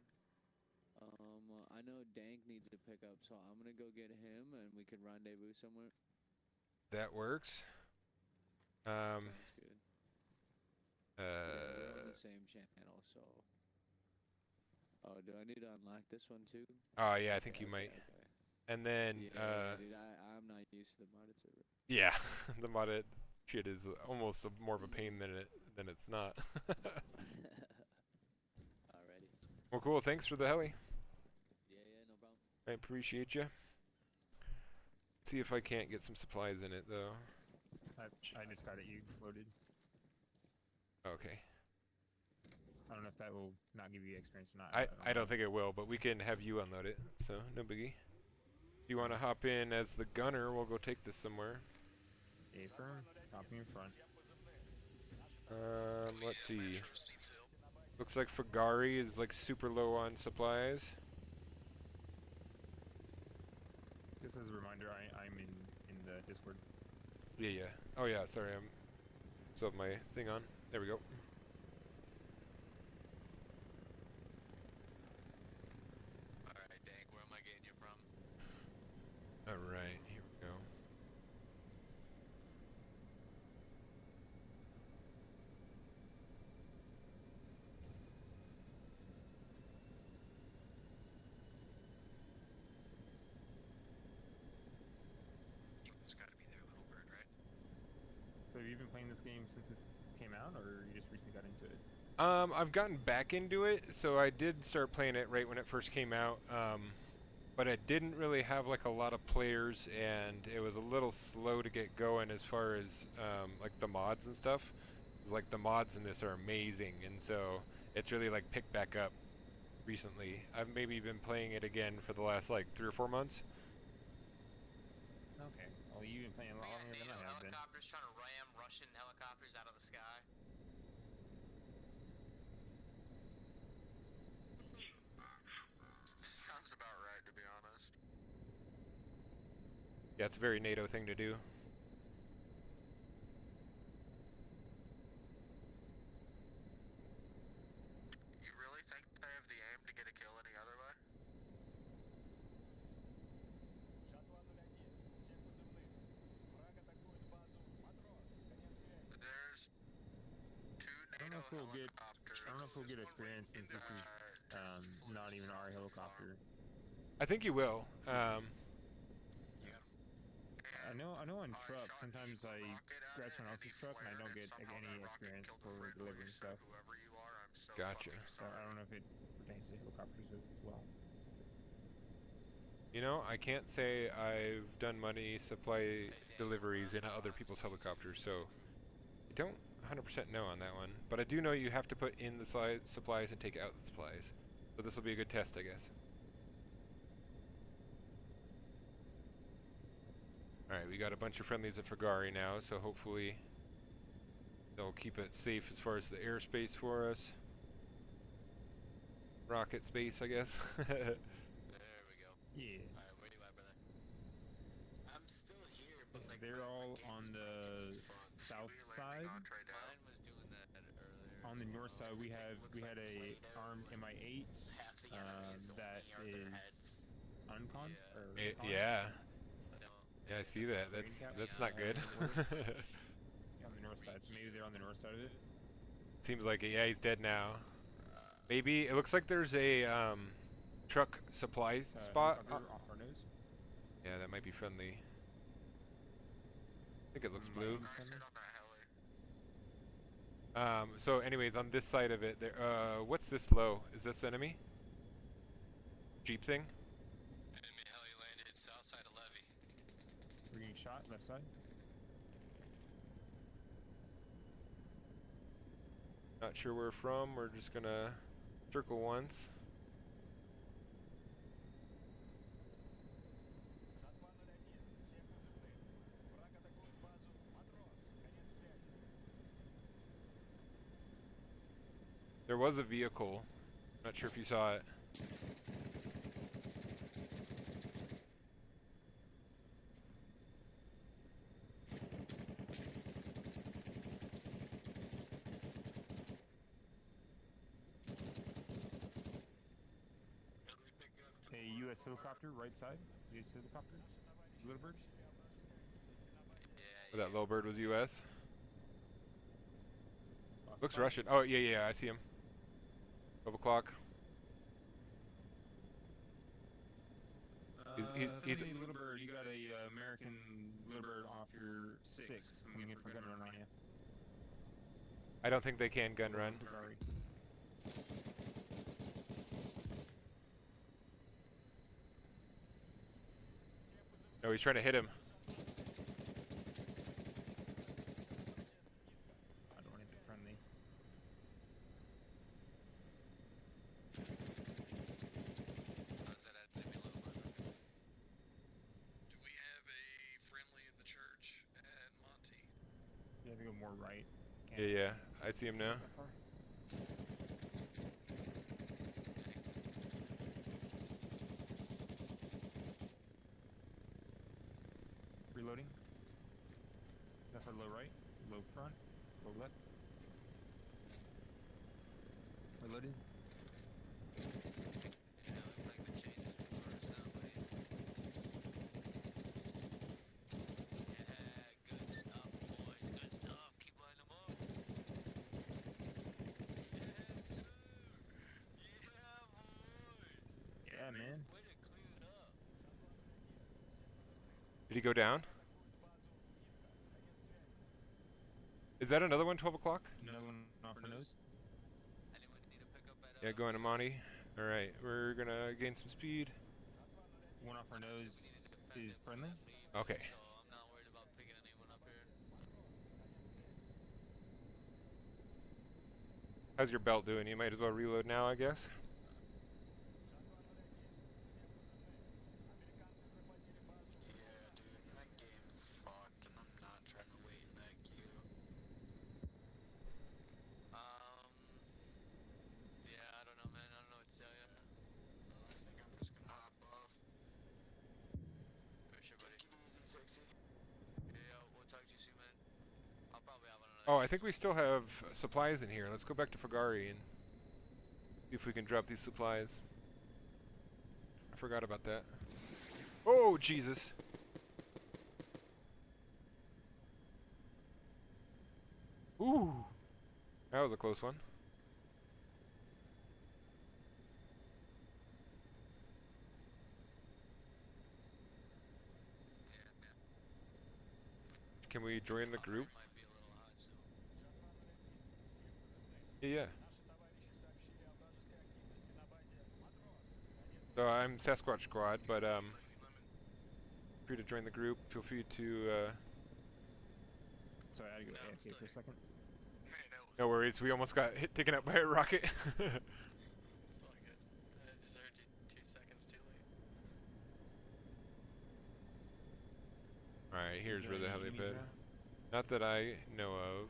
I know Dank needs to pick up, so I'm gonna go get him, and we can rendezvous somewhere. That works. Sounds good. Uh. We're on the same channel, so. Oh, do I need to unlock this one too? Oh yeah, I think you might. Okay. And then Yeah, dude, I'm not used to the modded server. yeah, the modded shit is almost more of a pain than it's not. Alrighty. Well, cool. Thanks for the heli. Yeah, no problem. I appreciate you. See if I can't get some supplies in it though. I just got it. You loaded. Okay. I don't know if that will not give you experience or not. I don't think it will, but we can have you unload it, so no biggie. If you want to hop in as the gunner, we'll go take this somewhere. A firm, hopping in front. Let's see. Looks like Fagari is like super low on supplies. Just as a reminder, I'm in the Discord. Yeah. Oh yeah, sorry, I'm still have my thing on. There we go. Alright, Dank, where am I getting you from? Alright, here we go. It's gotta be there, little bird, right? So have you been playing this game since this came out, or you just recently got into it? I've gotten back into it, so I did start playing it right when it first came out. But it didn't really have like a lot of players, and it was a little slow to get going as far as like the mods and stuff. It's like the mods in this are amazing, and so it's really like picked back up recently. I've maybe been playing it again for the last like 3 or 4 months. Okay. Well, you've been playing a lot longer than I have been. Helicopters trying to ram Russian helicopters out of the sky. Sounds about right, to be honest. Yeah, it's a very NATO thing to do. You really think they have the aim to get a kill any other way? There's two NATO helicopters. I don't know if we'll get experience since this is not even our helicopter. I think you will. I know on truck sometimes I grab someone else's truck and I don't get like, any experience for delivering stuff. Gotcha. So I don't know if it pertains to helicopters as well. You know, I can't say I've done money supply deliveries in other people's helicopters, so I don't 100% know on that one. But I do know you have to put in the supplies and take out the supplies. So this will be a good test, I guess. Alright, we got a bunch of friendlies at Fagari now, so hopefully they'll keep it safe as far as the airspace for us. Rocket space, I guess. There we go. Yeah. Alright, where you at, brother? I'm still here, but like they're all on the south side. mine was doing that earlier. On the north side, we had a armed MI8 Half the enemies that only are their is heads. uncon. Yeah. Or Yeah. Yeah, I see that. Green That's cap? that's not good. On the north side, so maybe they're on the north side of it. Seems like it. Yeah, he's dead now. Maybe it looks like there's a truck supply spot. Helicopter off our nose. Yeah, that might be friendly. I think it looks blue. So anyways, on this side of it, there. What's this low? Is this enemy? Jeep thing? Enemy heli landed south side of levee. We're getting shot left side. Not sure where from. We're just gonna circle once. There was a vehicle. Not sure if you saw it. A U.S. helicopter, right side. U.S. helicopter. Little bird. Oh, that little bird was U.S. Looks Side. Russian. Oh, yeah, yeah, I see him. 12 o'clock. He's a little bird. You got a American little bird off your 6 coming in from gun run on you. I don't think they can gun run. Ferrari. No, he's trying to hit him. I don't want anything friendly. Do we have a friendly in the church at Monty? You have to go more right. Yeah, yeah, I see him now. That far. Reloading. Is that for low right? Low front? Low left? Reloaded. Yeah, man. Did he go down? Is that another one, 12 o'clock? Another one off our nose. Yeah, going to Monty. Alright, we're gonna gain some speed. One off our nose is friendly. Okay. How's your belt doing? You might as well reload now, I guess. Yeah, dude, my game's fucked, and I'm not trying to wait in that queue. Yeah, I don't know, man. I don't know what to tell you. I think I'm just gonna hop off. For sure, buddy. Take it easy, sexy. Yeah, we'll talk to you soon, man. I'll probably have another. Oh, I think we still have supplies in here. Let's go back to Fagari and see if we can drop these supplies. I forgot about that. Oh, Jesus. Ooh. That was a close one. Can we join the group? Yeah, yeah. So I'm Sasquatch Squad, but free to join the group. Feel free to. Sorry, I had to go AFK for a second. No worries. We almost got taken out by a rocket. It's all good. I just heard you 2 seconds too late. All right, here's Is where the there any helipad. enemies Not that I know of.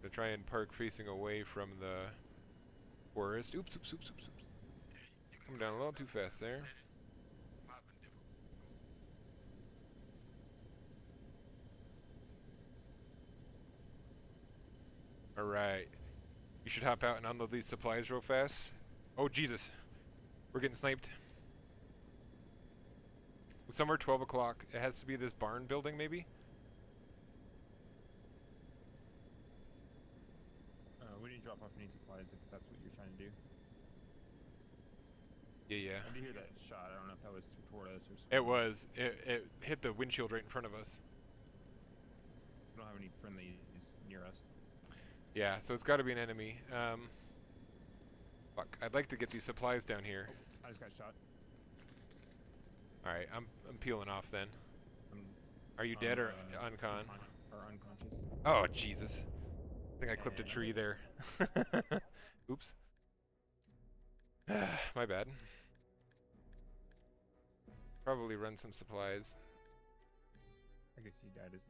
To try and park facing away from the forest. Oops, oops, oops, oops, oops. Come down a little too fast there. Alright. You should hop out and unload these supplies real fast. Oh, Jesus. We're getting sniped. Somewhere 12 o'clock. It has to be this barn building, maybe? We didn't drop off any supplies if that's what you're trying to do. Yeah. I did hear that shot. I don't know if that was toward us or something. It was. It hit the windshield right in front of us. We don't have any friendlies near us. Yeah, so it's got to be an enemy. Fuck. I'd like to get these supplies down here. I just got shot. All right, I'm peeling off then. Are you dead or uncon? Or unconscious. Oh Jesus! I think I clipped a tree there. Oops. My bad. Probably run some supplies. I guess you died as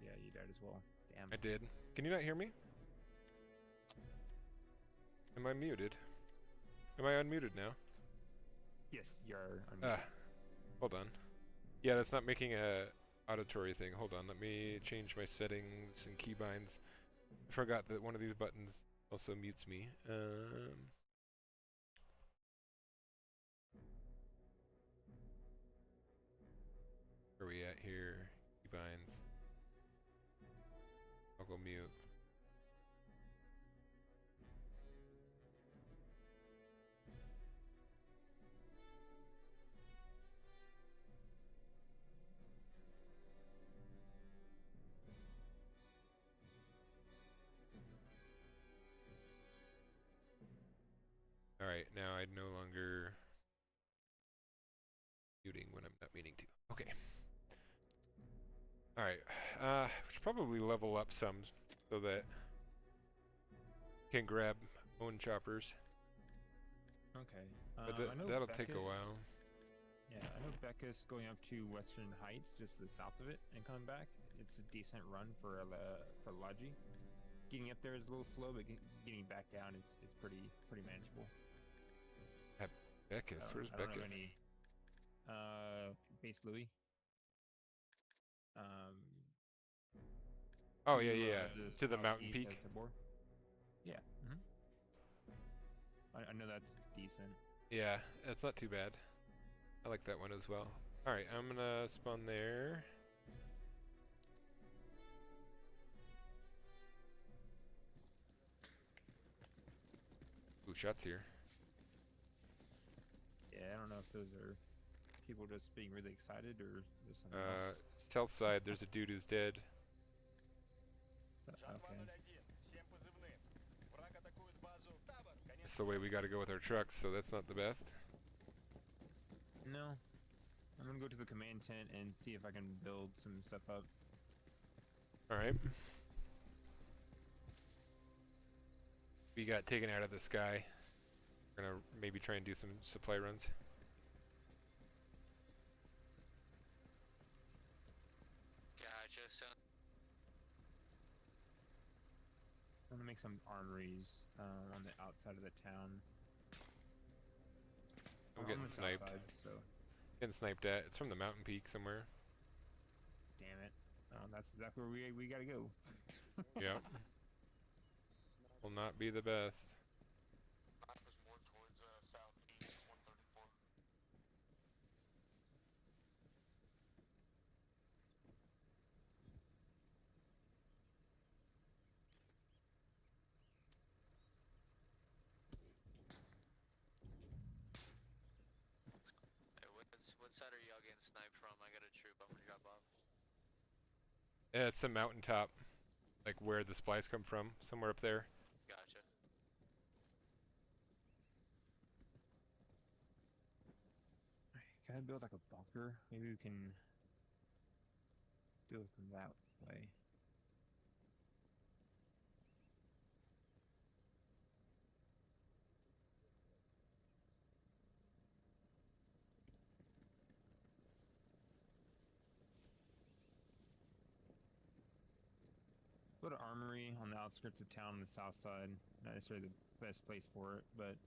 well. Damn. I did. Can you not hear me? Am I muted? Am I unmuted now? Yes, you're unmuted. Hold on. Yeah, that's not making a auditory thing. Hold on, let me change my settings and keybinds. I forgot that one of these buttons also mutes me. Where are we at here? Keybinds. I'll go mute. Alright, now I no longer muting when I'm not meaning to. Okay. Alright, we should probably level up some so that can grab own choppers. Okay. But that'll take a while. Yeah, I know Becca's going up to Western Heights, just to the south of it, and coming back. It's a decent run for Logi. Getting up there is a little slow, but getting back down is pretty manageable. Becca's? Where's Becca's? Base Louis. Oh yeah. To the mountain peak. Yeah. I know that's decent. Yeah, that's not too bad. I like that one as well. Alright, I'm gonna spawn there. Ooh, shots here. Yeah, I don't know if those are people just being really excited or there's something else. South side, there's a dude who's dead. Okay. That's the way we gotta go with our trucks, so that's not the best. No. I'm gonna go to the command tent and see if I can build some stuff up. Alright. We got taken out of the sky. We're gonna maybe try and do some supply runs. Gotcha, so I'm gonna make some armories on the outside of the town. I'm getting sniped. Outside, so. Getting sniped at. It's from the mountain peak somewhere. Damn it. That's exactly where we gotta go. Yep. Will not be the best. Mine was more towards southeast 134. hey, what side are y'all getting sniped from? I got a troop. I'm gonna drop off. Yeah, it's the mountaintop. Like where the supplies come from. Somewhere up there. Gotcha. Can I build like a bunker? Maybe we can do it from that way. Put an armory on the outskirts of town on the south side. Not necessarily the best place for it, but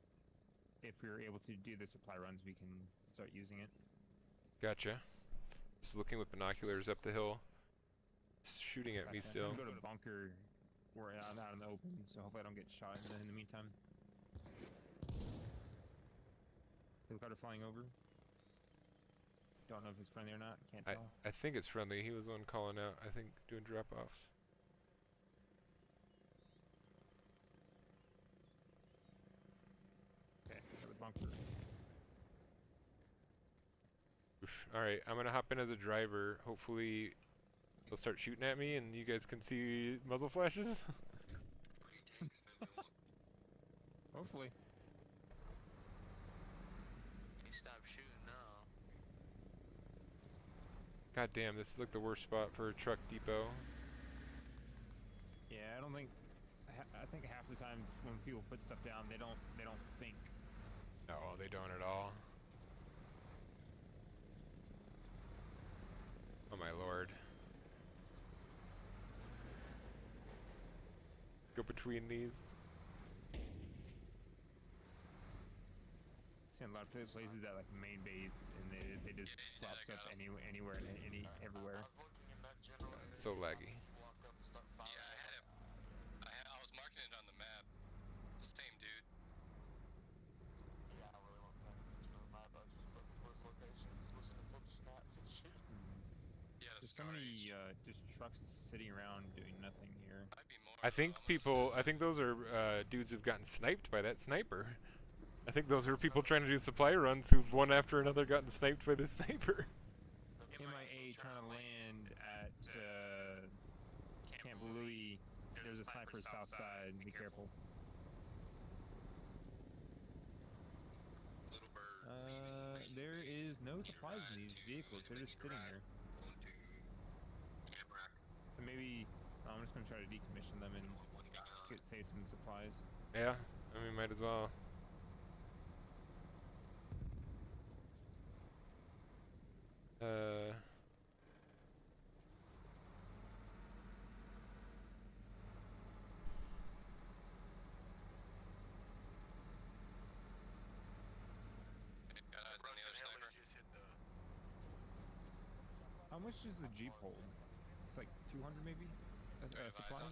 if we're able to do the supply runs, we can start using it. Gotcha. Just looking with binoculars up the hill. It's shooting at me still. I'm gonna go to a bunker where I'm out in the open, so hopefully I don't get shot in the meantime. Helicopter flying over. Don't know if it's friendly or not. Can't I tell. I think it's friendly. He was the one calling out. I think doing drop-offs. Okay, another bunker. Alright, I'm gonna hop in as a driver. Hopefully they'll start shooting at me and you guys can see muzzle flashes. Hopefully. You stop shooting now. God damn, this is like the worst spot for a truck depot. Yeah, I don't think. I think half the time when people put stuff down, they don't think. No, they don't at all. Oh my lord. Go between these. Seen a lot of places at like main base, and they just slap stuff anywhere and everywhere. It's so laggy. Yeah, I was marking it on the map. Same dude. Yeah, I really want that to the map. I just put his location, listen to full snaps and shit. Yeah, There's so many just trucks sitting around doing nothing here. I think those are dudes who've gotten sniped by that sniper. I think those are people trying to do supply runs who've one after another gotten sniped by this sniper. MIA trying to land at Camp Louis. There's a sniper south side. Be careful. There is no supplies in these vehicles. They're just sitting there. So maybe I'm just gonna try to decommission them and save some supplies. Yeah, I mean, might as well. How much does the Jeep hold? It's like 200 maybe? Supplies?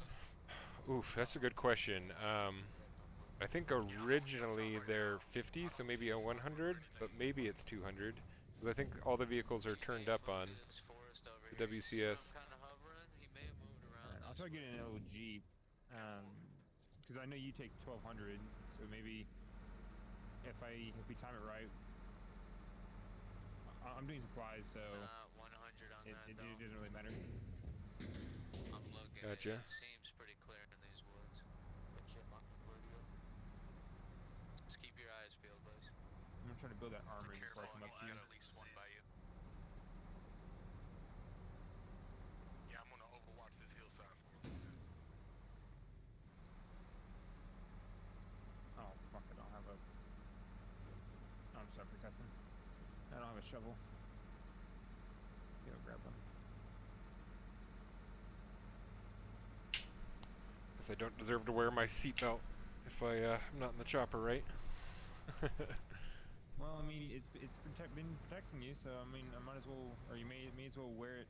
Oof, that's a good question. I think originally they're 50, so maybe a 100, but maybe it's 200. Because I think all the vehicles are turned up on the WCS. Alright, I'll try to get an old Jeep. Because I know you take 1200, so maybe if we time it right. I'm doing supplies, so 100 on it doesn't really matter. I'm looking. Gotcha. It seems pretty clear in these woods. Just keep your eyes peeled, boys. I'm gonna try to build that armor before I come up to you. At least one by you. Yeah, I'm gonna overwatch this hillside for a little bit. Oh fuck! I don't have a. I'm sorry for cussing. I don't have a shovel. Go grab one. Guess I don't deserve to wear my seatbelt if I'm not in the chopper, right? Well, I mean, it's been protecting you, so I mean, I might as well, or you may as well wear it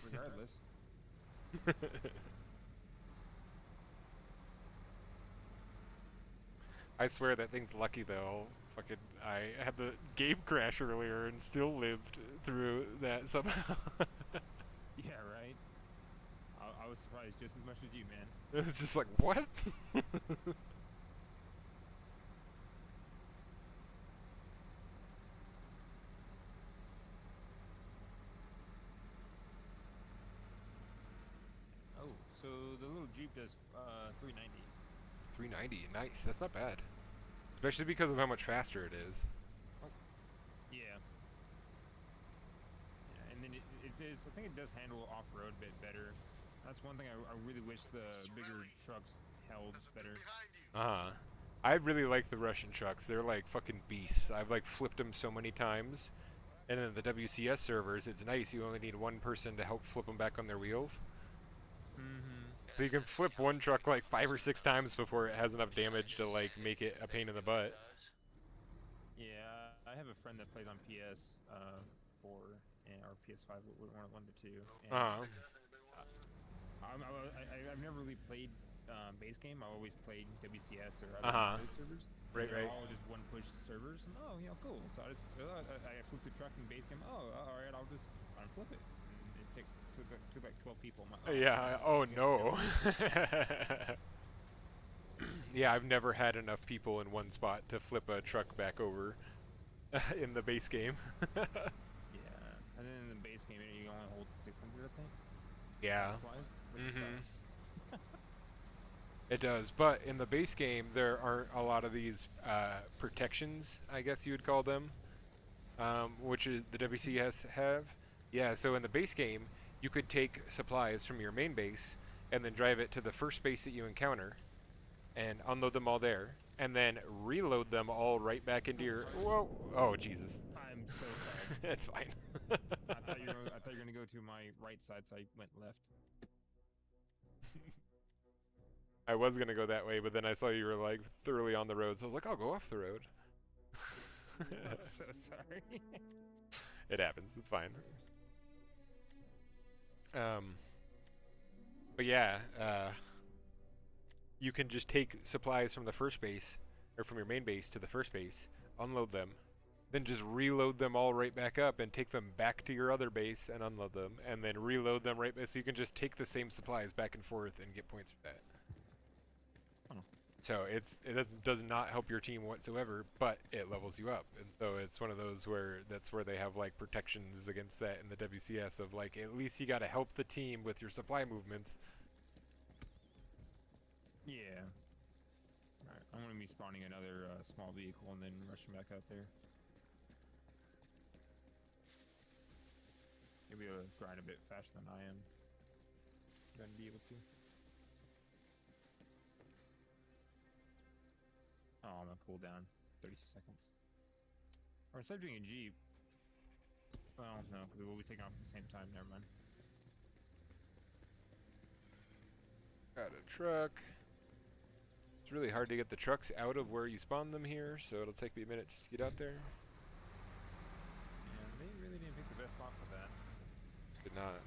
regardless. I swear that thing's lucky though. Fucking, I had the game crash earlier and still lived through that somehow. Yeah, right. I was surprised just as much as you, man. It was just like, what? Oh, so the little Jeep does 390. 390, nice. That's not bad. Especially because of how much faster it is. Yeah. Yeah, and then it is. I think it does handle off-road a bit better. That's one thing I really wish the bigger trucks held better. I really like the Russian trucks. They're like fucking beasts. I've like flipped them so many times. And then the WCS servers, it's nice. You only need one person to help flip them back on their wheels. So you can flip one truck like 5 or 6 times before it has enough damage to like make it a pain in the butt. Yeah, I have a friend that plays on PS4 or PS5, one of the two. And I've never really played base game, I always played WCS or Uh-huh. other servers. Right, They're right. all just one push servers. And, oh, you know, cool. So I just I flipped the truck in base game. Oh, all right, I'll just unflip it. And it took like 12 people. I'm like, Yeah. Oh no. Yeah, I've never had enough people in one spot to flip a truck back over in the base game. Yeah, and then in the base game, you only hold 600, I think. Yeah. Supplies, which sucks. It does, but in the base game, there aren't a lot of these protections, I guess you would call them, which is the WCS have. Yeah, so in the base game, you could take supplies from your main base and then drive it to the first base that you encounter and unload them all there, and then reload them all right back into your... Whoa! Oh, Jesus. I'm so sorry. It's fine. I thought you were gonna go to my right side, so I went left. I was gonna go that way, but then I saw you were like thoroughly on the road, so I was like, I'll go off the road. I'm so sorry. It happens. It's fine. But yeah, you can just take supplies from the first base, or from your main base to the first base, unload them, then just reload them all right back up and take them back to your other base and unload them, and then reload them right back. So you can just take the same supplies back and forth and get points for that. So it does not help your team whatsoever, but it levels you up, and so it's one of those where that's where they have like protections against that in the WCS of like at least you got to help the team with your supply movements. Yeah. Alright, I'm gonna be spawning another small vehicle and then rushing back out there. You'll be able to grind a bit faster than I am. Gonna be able to. Oh, I'm gonna cool down 30 seconds. Or instead of doing a Jeep. Well, no, because we'll be taking off at the same time. Never mind. Got a truck. It's really hard to get the trucks out of where you spawn them here, so it'll take me a minute just to get out there. Yeah, they really didn't pick the best spot for that. Did not.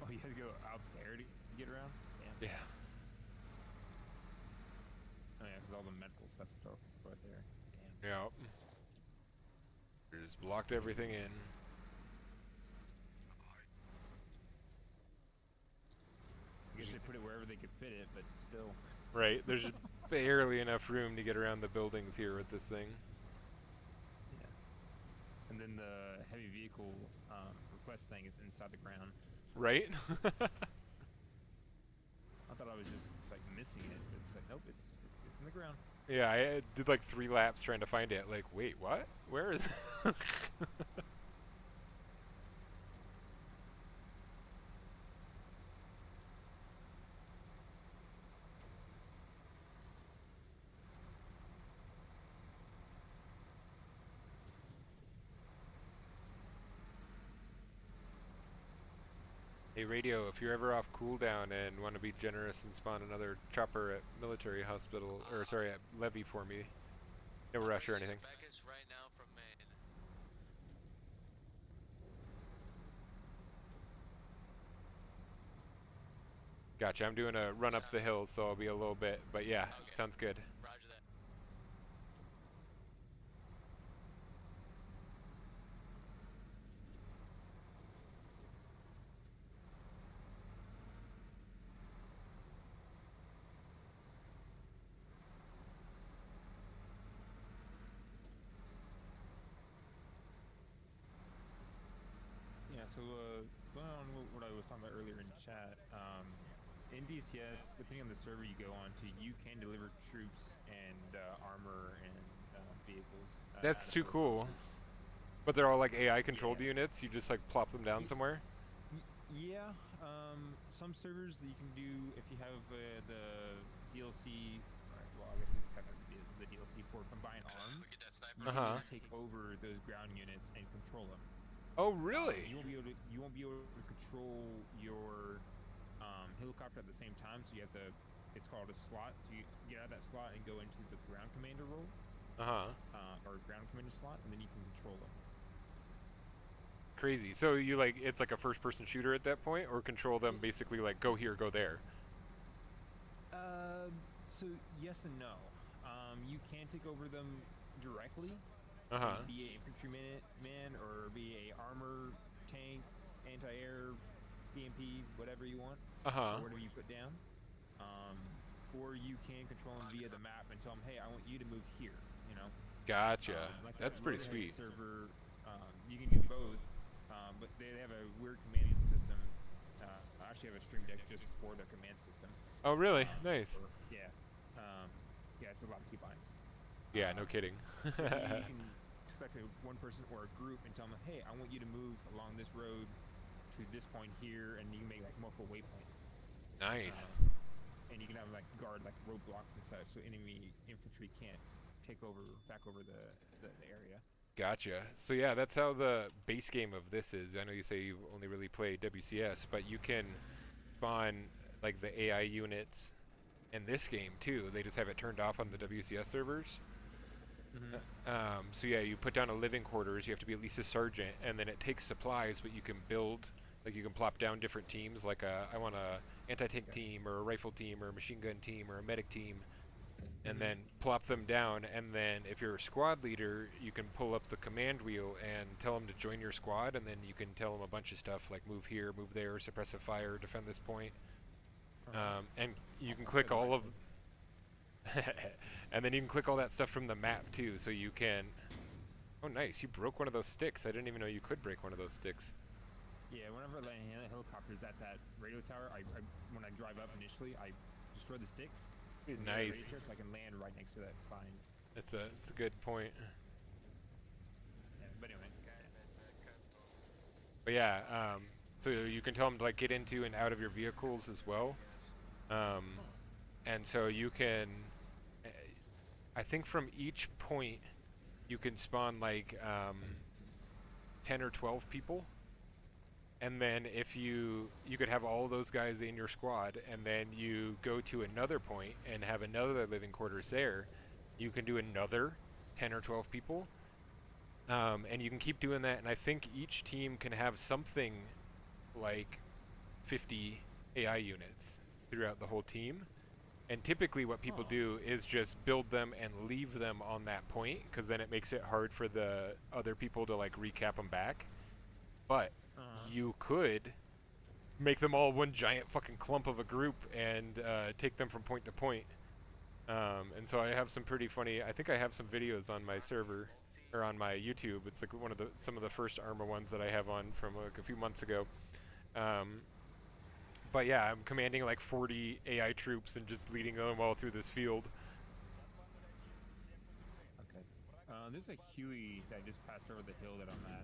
Oh, you had to go out there to get around? Damn. Yeah. Oh yeah, because all the medical stuff is right there. Damn. Yep. They just blocked everything in. I guess they put it wherever they could fit it, but still. Right, there's just barely enough room to get around the buildings here with this thing. Yeah. And then the heavy vehicle request thing is inside the ground. Right? I thought I was just like missing it, but it's like nope, it's in the ground. Yeah, I did like 3 laps trying to find it. Like, wait, what? Where is it? Hey Radio, if you're ever off cooldown and want to be generous and spawn another chopper at military hospital, or sorry, at Levy for me, no rush or anything. Becca's right now from Maine. Gotcha, I'm doing a run up the hill, so I'll be a little bit, but yeah, Okay. sounds good. Roger that. Yeah, so going on what I was talking about earlier in chat, in DCS, depending on the server you go on to, you can deliver troops and armor and vehicles. That's too cool. But they're all like AI controlled units, you just like plop them down somewhere? Yeah, some servers that you can do if you have the DLC, well, I guess it's technically the DLC for combined arms. You can take over those ground units and control them. Oh, really? You won't be able to control your helicopter at the same time. So you have to. It's called a slot. So you get out of that slot and go into the ground commander role. Or ground commander slot, and then you can control them. Crazy. So you like it's like a first-person shooter at that point, or control them basically like go here, go there. So yes and no. You can take over them directly. Uh-huh. Be a infantryman man or be a armor, tank, anti-air, PMP, whatever you want. Uh-huh. Or whatever you put down. Or you can control them via the map and tell them, hey, I want you to move here. You know. Gotcha. Like That's pretty Roadhead sweet. Server, you can do both, but they have a weird command system. I actually have a stream deck just for the command system. Oh, really? Nice. Yeah. Yeah, it's a lot of keybinds. Yeah, no kidding. You can select one person or a group and tell them, hey, I want you to move along this road to this point here, and you can make like multiple waypoints. Nice. And you can have like guard like roadblocks and such, so enemy infantry can't take over back over the area. Gotcha. So yeah, that's how the base game of this is. I know you say you've only really played WCS, but you can spawn like the AI units in this game too. They just have it turned off on the WCS servers. So yeah, you put down a living quarters. You have to be at least a sergeant, and then it takes supplies, but you can build. Like you can plop down different teams. Like I want a anti-tank team, or a rifle team, or a machine gun team, or a medic team. And then plop them down, and then if you're a squad leader, you can pull up the command wheel and tell them to join your squad, and then you can tell them a bunch of stuff like move here, move there, suppressive fire, defend this point. And you can click all of and then you can click all that stuff from the map too, so you can oh nice, you broke one of those sticks. I didn't even know you could break one of those sticks. Yeah, whenever I land helicopters at that radio tower, when I drive up initially, I destroy the sticks. Nice. So I can land right next to that sign. It's a good point. Yeah, but anyway. But yeah, so you can tell them to like get into and out of your vehicles as well. And so you can, I think from each point, you can spawn like 10 or 12 people. And then if you could have all those guys in your squad, and then you go to another point and have another living quarters there, you can do another 10 or 12 people. And you can keep doing that, and I think each team can have something like 50 AI units throughout the whole team. And typically what people do is just build them and leave them on that point, because then it makes it hard for the other people to like recap them back. But you could make them all one giant fucking clump of a group and take them from point to point. And so I have some pretty funny, I think I have some videos on my server, or on my YouTube. It's like some of the first Arma ones that I have on from like a few months ago. But yeah, I'm commanding like 40 AI troops and just leading them all through this field. Okay. There's a Huey that just passed over the hill that I'm at.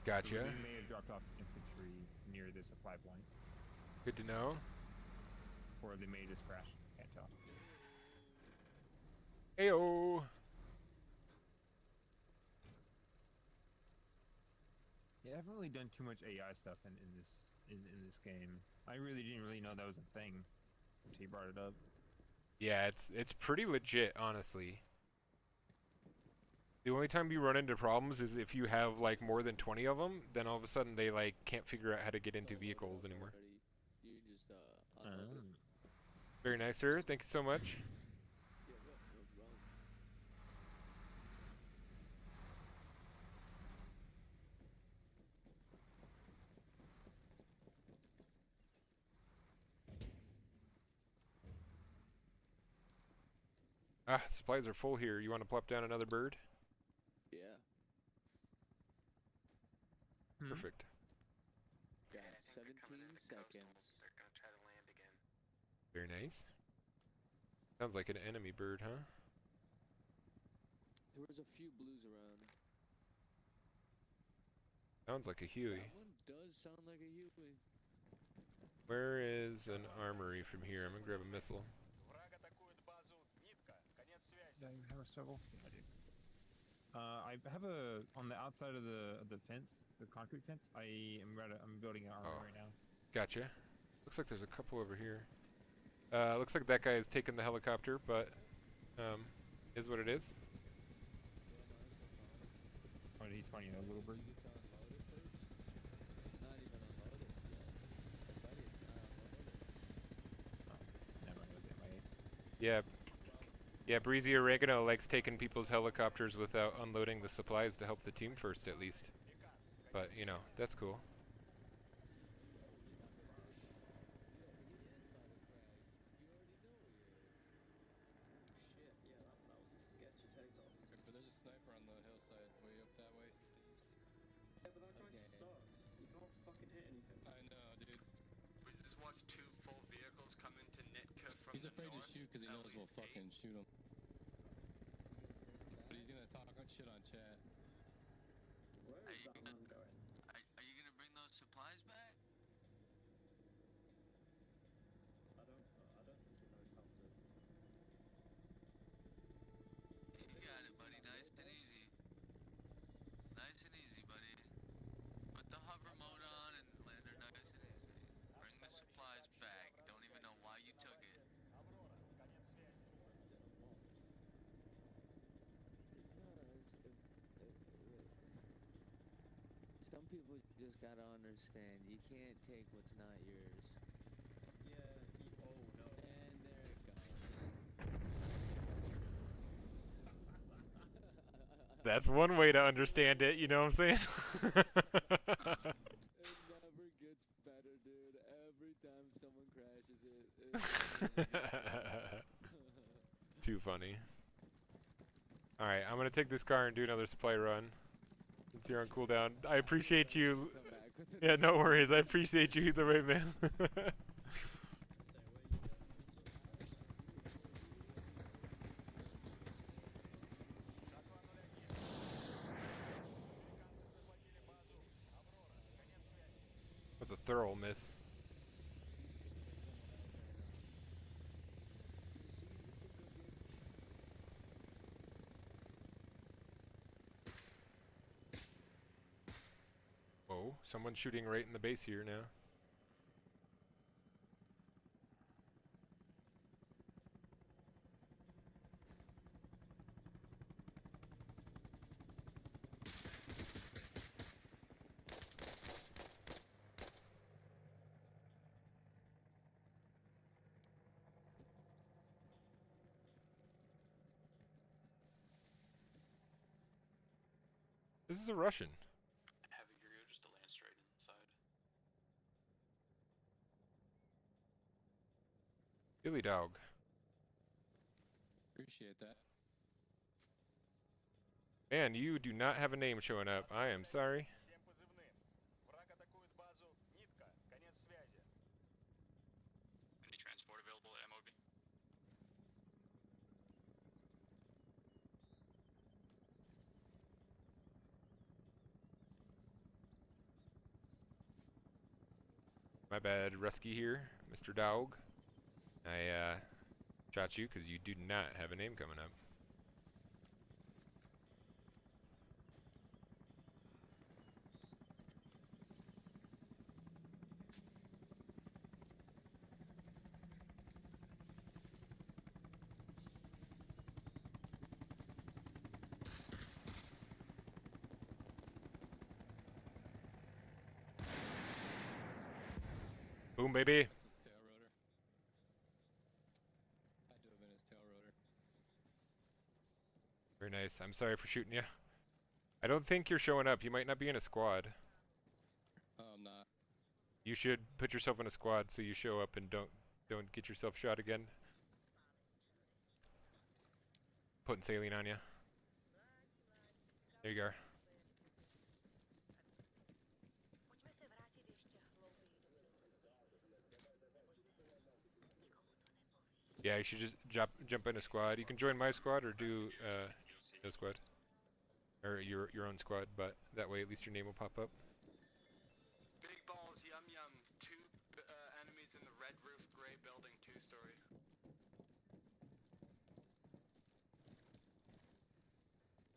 Gotcha. So we may have dropped off infantry near the supply point. Good to know. Or they may just crash. Can't tell. Ayo! Yeah, I haven't really done too much AI stuff in this game. I really didn't really know that was a thing until you brought it up. Yeah, it's pretty legit, honestly. The only time you run into problems is if you have like more than 20 of them, then all of a sudden they like can't figure out how to get into vehicles anymore. Very nice, sir. Thank you so much. Ah, supplies are full here. You want to plop down another bird? Yeah. Perfect. Got 17 seconds. They're gonna try to land again. Very nice. Sounds like an enemy bird, huh? There was a few blues around. Sounds like a Huey. That one does sound like a Huey. Where is an armory from here? I'm gonna grab a missile. Did I have a shovel? Yeah, I did. I have a on the outside of the fence, the concrete fence. I'm building an armor right now. Gotcha. Looks like there's a couple over here. Looks like that guy is taking the helicopter, but is what it is. Oh, he's finding a little bird. It's unloaded first. It's not even unloaded yet. Buddy, it's not unloaded. Oh, never mind. It was in my head. Yeah. Yeah, Breezy Oregano likes taking people's helicopters without unloading the supplies to help the team first, at least. But, you know, that's cool. Shit, yeah, that was a sketchy takeoff. But there's a sniper on the hillside way up that way to the east. Yeah, but that guy sucks. You can't fucking hit anything. I know, dude. We just watched 2 full vehicles come into Nitka from He's the afraid to north. shoot because he At knows we'll least fucking shoot him. But he's gonna talk shit on chat. Where is that man going? Are you gonna bring those supplies back? I don't think he knows how to. You got it, buddy. Nice and easy. Nice and easy, buddy. Put the hover mode on and land her nice and easy. Bring the supplies back. Don't even know why you took it. Аврора, конец связи. Some people just gotta understand, you can't take what's not yours. Yeah, oh no. And there it goes. That's one way to understand it, you know what I'm saying? It never gets better, dude. Every time someone crashes it. Too funny. Alright, I'm gonna take this car and do another supply run. Since you're on cooldown. I appreciate you. Yeah, no worries. I appreciate you either way, man. That's a thorough miss. Whoa, someone's shooting right in the base here now. This is a Russian. Heavy gear, just to land straight inside. Billy Dog. Appreciate that. Man, you do not have a name showing up. I am sorry. Всем позывным. Враг атакует базу Нитка. Конец связи. Any transport available at MOB? My bad, Rusky here, Mr. Dog. I shot you because you do not have a name coming up. Boom, baby. That's his tail rotor. Had to have been his tail rotor. Very nice. I'm sorry for shooting you. I don't think you're showing up. You might not be in a squad. Oh, I'm not. You should put yourself in a squad so you show up and don't get yourself shot again. Putting saline on you. There you are. Yeah, you should just jump in a squad. You can join my squad or do no squad, or your own squad. But that way, at least your name will pop up. Big balls, yum yum. 2 enemies in the red roof, gray building, 2-story.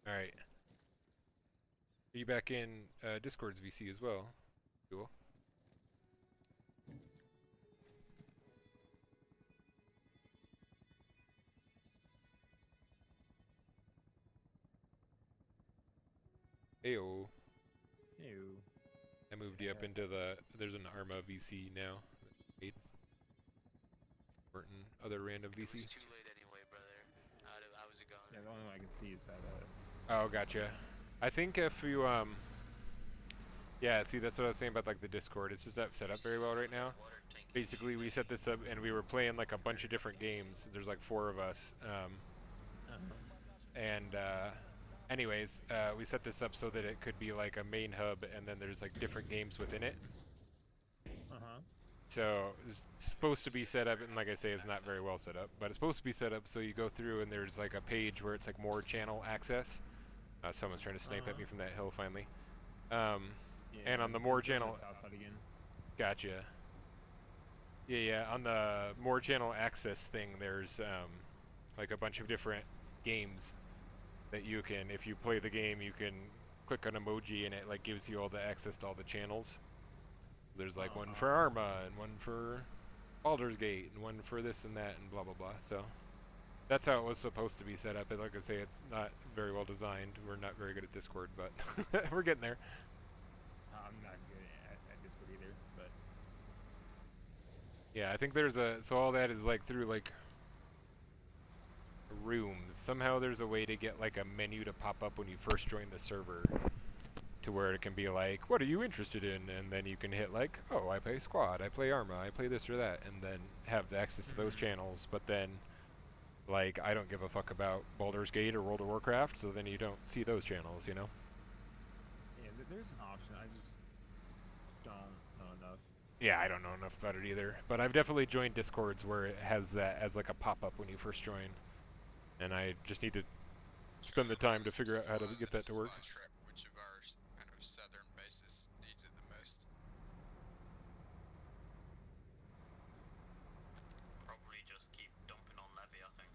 All right. Are you back in Discord's VC as well? Cool. Ayo. Ew. I moved you up into the. There's an Arma VC now. Certain other random It was VCs. too late anyway, brother. I was a goner. Yeah, the only one I can see is that. Oh, gotcha. I think if you yeah, see that's what I was saying about like the Discord. It's just not set up very well right now. Basically, we set this up and we were playing like a bunch of different games. There's like 4 of us. And anyways, we set this up so that it could be like a main hub, and then there's like different games within it. So it's supposed to be set up, and like I say, it's not very well set up, but it's supposed to be set up so you go through and there's like a page where it's like more channel access. Someone's trying to snipe at me from that hill finally. And on the more channel, gotcha. Yeah, on the more channel access thing, there's like a bunch of different games that you can, if you play the game, you can click an emoji and it like gives you all the access to all the channels. There's like one for Arma and one for Baldur's Gate and one for this and that and blah blah blah. So that's how it was supposed to be set up. And like I say, it's not very well designed. We're not very good at Discord, but we're getting there. I'm not good at Discord either, but yeah, I think there's a, so all that is like through like rooms. Somehow there's a way to get like a menu to pop up when you first join the server, to where it can be like, what are you interested in? And then you can hit like, oh, I play Squad, I play Arma, I play this or that, and then have the access to those channels. But then, like, I don't give a fuck about Baldur's Gate or World of Warcraft, so then you don't see those channels, you know? yeah, there's an option. I just don't know enough. Yeah, I don't know enough about it either. But I've definitely joined Discords where it has that as like a pop-up when you first join. And I just need to spend the time to figure out how to get that to work. Which of our kind of southern bases needs it the most? Probably just keep dumping on Levy, I think.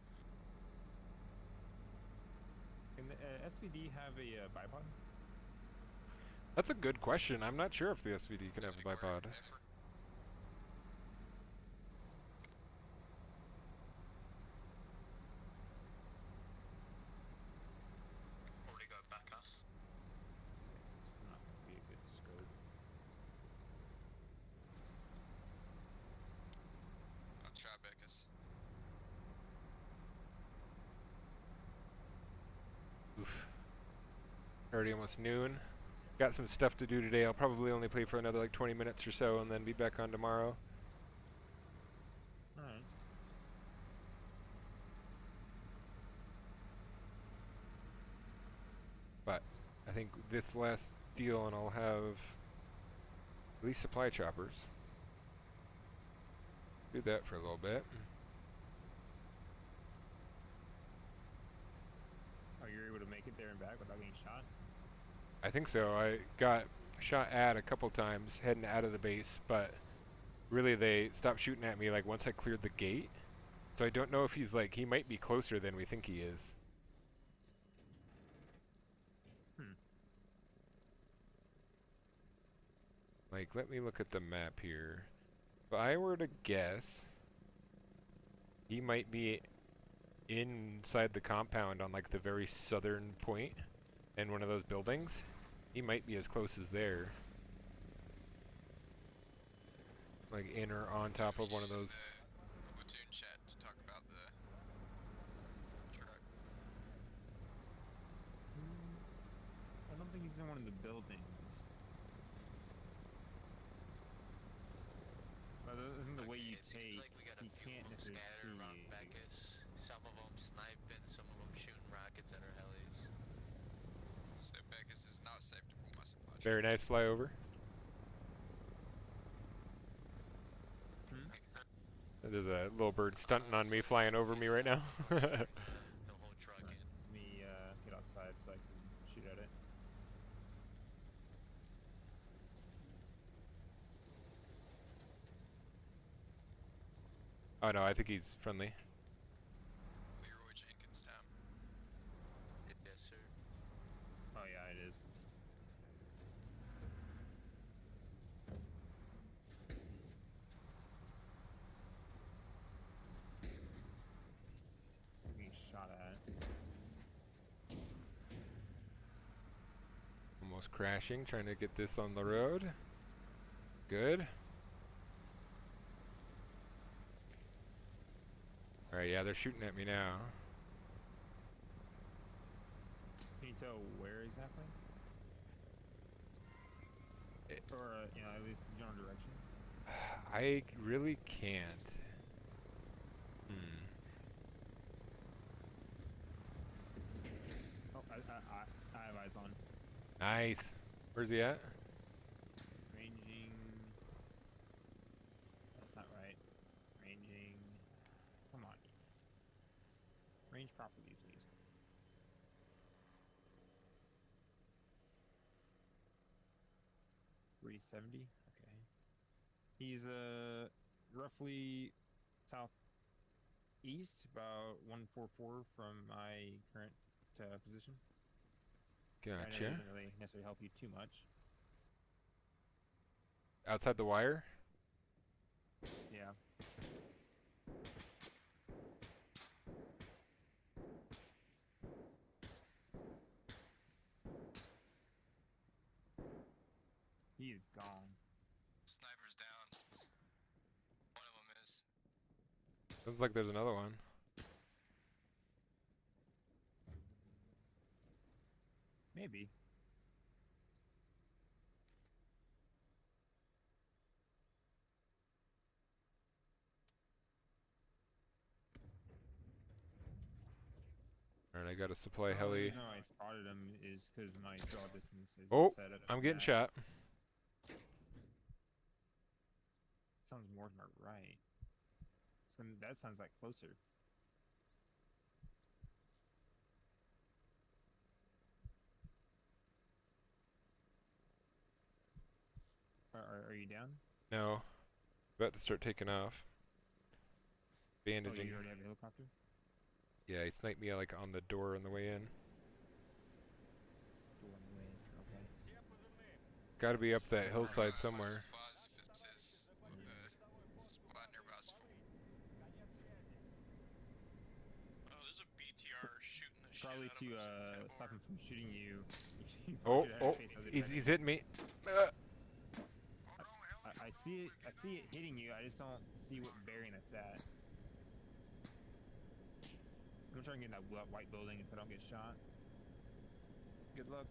Can the SVD have a bipod? That's a good question. I'm not sure if the SVD can have a bipod. Probably go back us. It's not going to be a good scope. I'll try Beckus. Oof. Already almost noon. Got some stuff to do today. I'll probably only play for another like 20 minutes or so and then be back on tomorrow. Alright. But I think this last deal and I'll have at least supply choppers. Do that for a little bit. Oh, you're able to make it there and back without getting shot? I think so. I got shot at a couple times heading out of the base, but really they stopped shooting at me like once I cleared the gate. So I don't know if he's like, he might be closer than we think he is. Like, let me look at the map here. If I were to guess, he might be inside the compound on like the very southern point in one of those buildings. He might be as close as there. Like in or on top of one of those. Platoon chat to talk about the truck. I don't think he's in one of the buildings. But isn't the way you take, Like we got a he few can't of them necessarily scattered around see. Beckus. Some of them sniping, some of them shooting rockets at our helis. So Beckus is not safe to pull my supply truck. Very nice flyover. There's a little bird stunting on me, flying over me right now. The whole truck in. Let me get outside so I can shoot at it. Oh no, I think he's friendly. Leroy Jenkins time. Yes, sir. Oh yeah, it is. Being shot at. Almost crashing, trying to get this on the road. Good. Alright, yeah, they're shooting at me now. Can you tell where exactly? Or, you know, at least general direction? I really can't. Oh, I have eyes on. Nice. Where's he at? Ranging. That's not right. Ranging. Come on. Range properly, please. $370. Okay. He's roughly southeast, about 144 from my current position. I know it Gotcha. doesn't really necessarily help you too much. Outside the wire? Yeah. He is gone. Sniper's down. One of them is. Sounds like there's another one. Maybe. Alright, I got a supply The heli. reason I spotted him is because my draw distance is Oh, set at I'm getting max. shot. Sounds more to my right. So that sounds like closer. Are you down? No. About to start taking off. Oh, Bandaging. you already have a helicopter? Yeah, he sniped me like on the door on the way in. Door on the way in. Okay. Gotta be up that hillside somewhere. Oh, there's a BTR shooting the Probably shit out to of us. stop him from shooting you. Oh, he's hitting me. I see it. I see it hitting you. I just don't see what bearing it's at. I'm trying to get in that white building if I don't get shot. Good luck.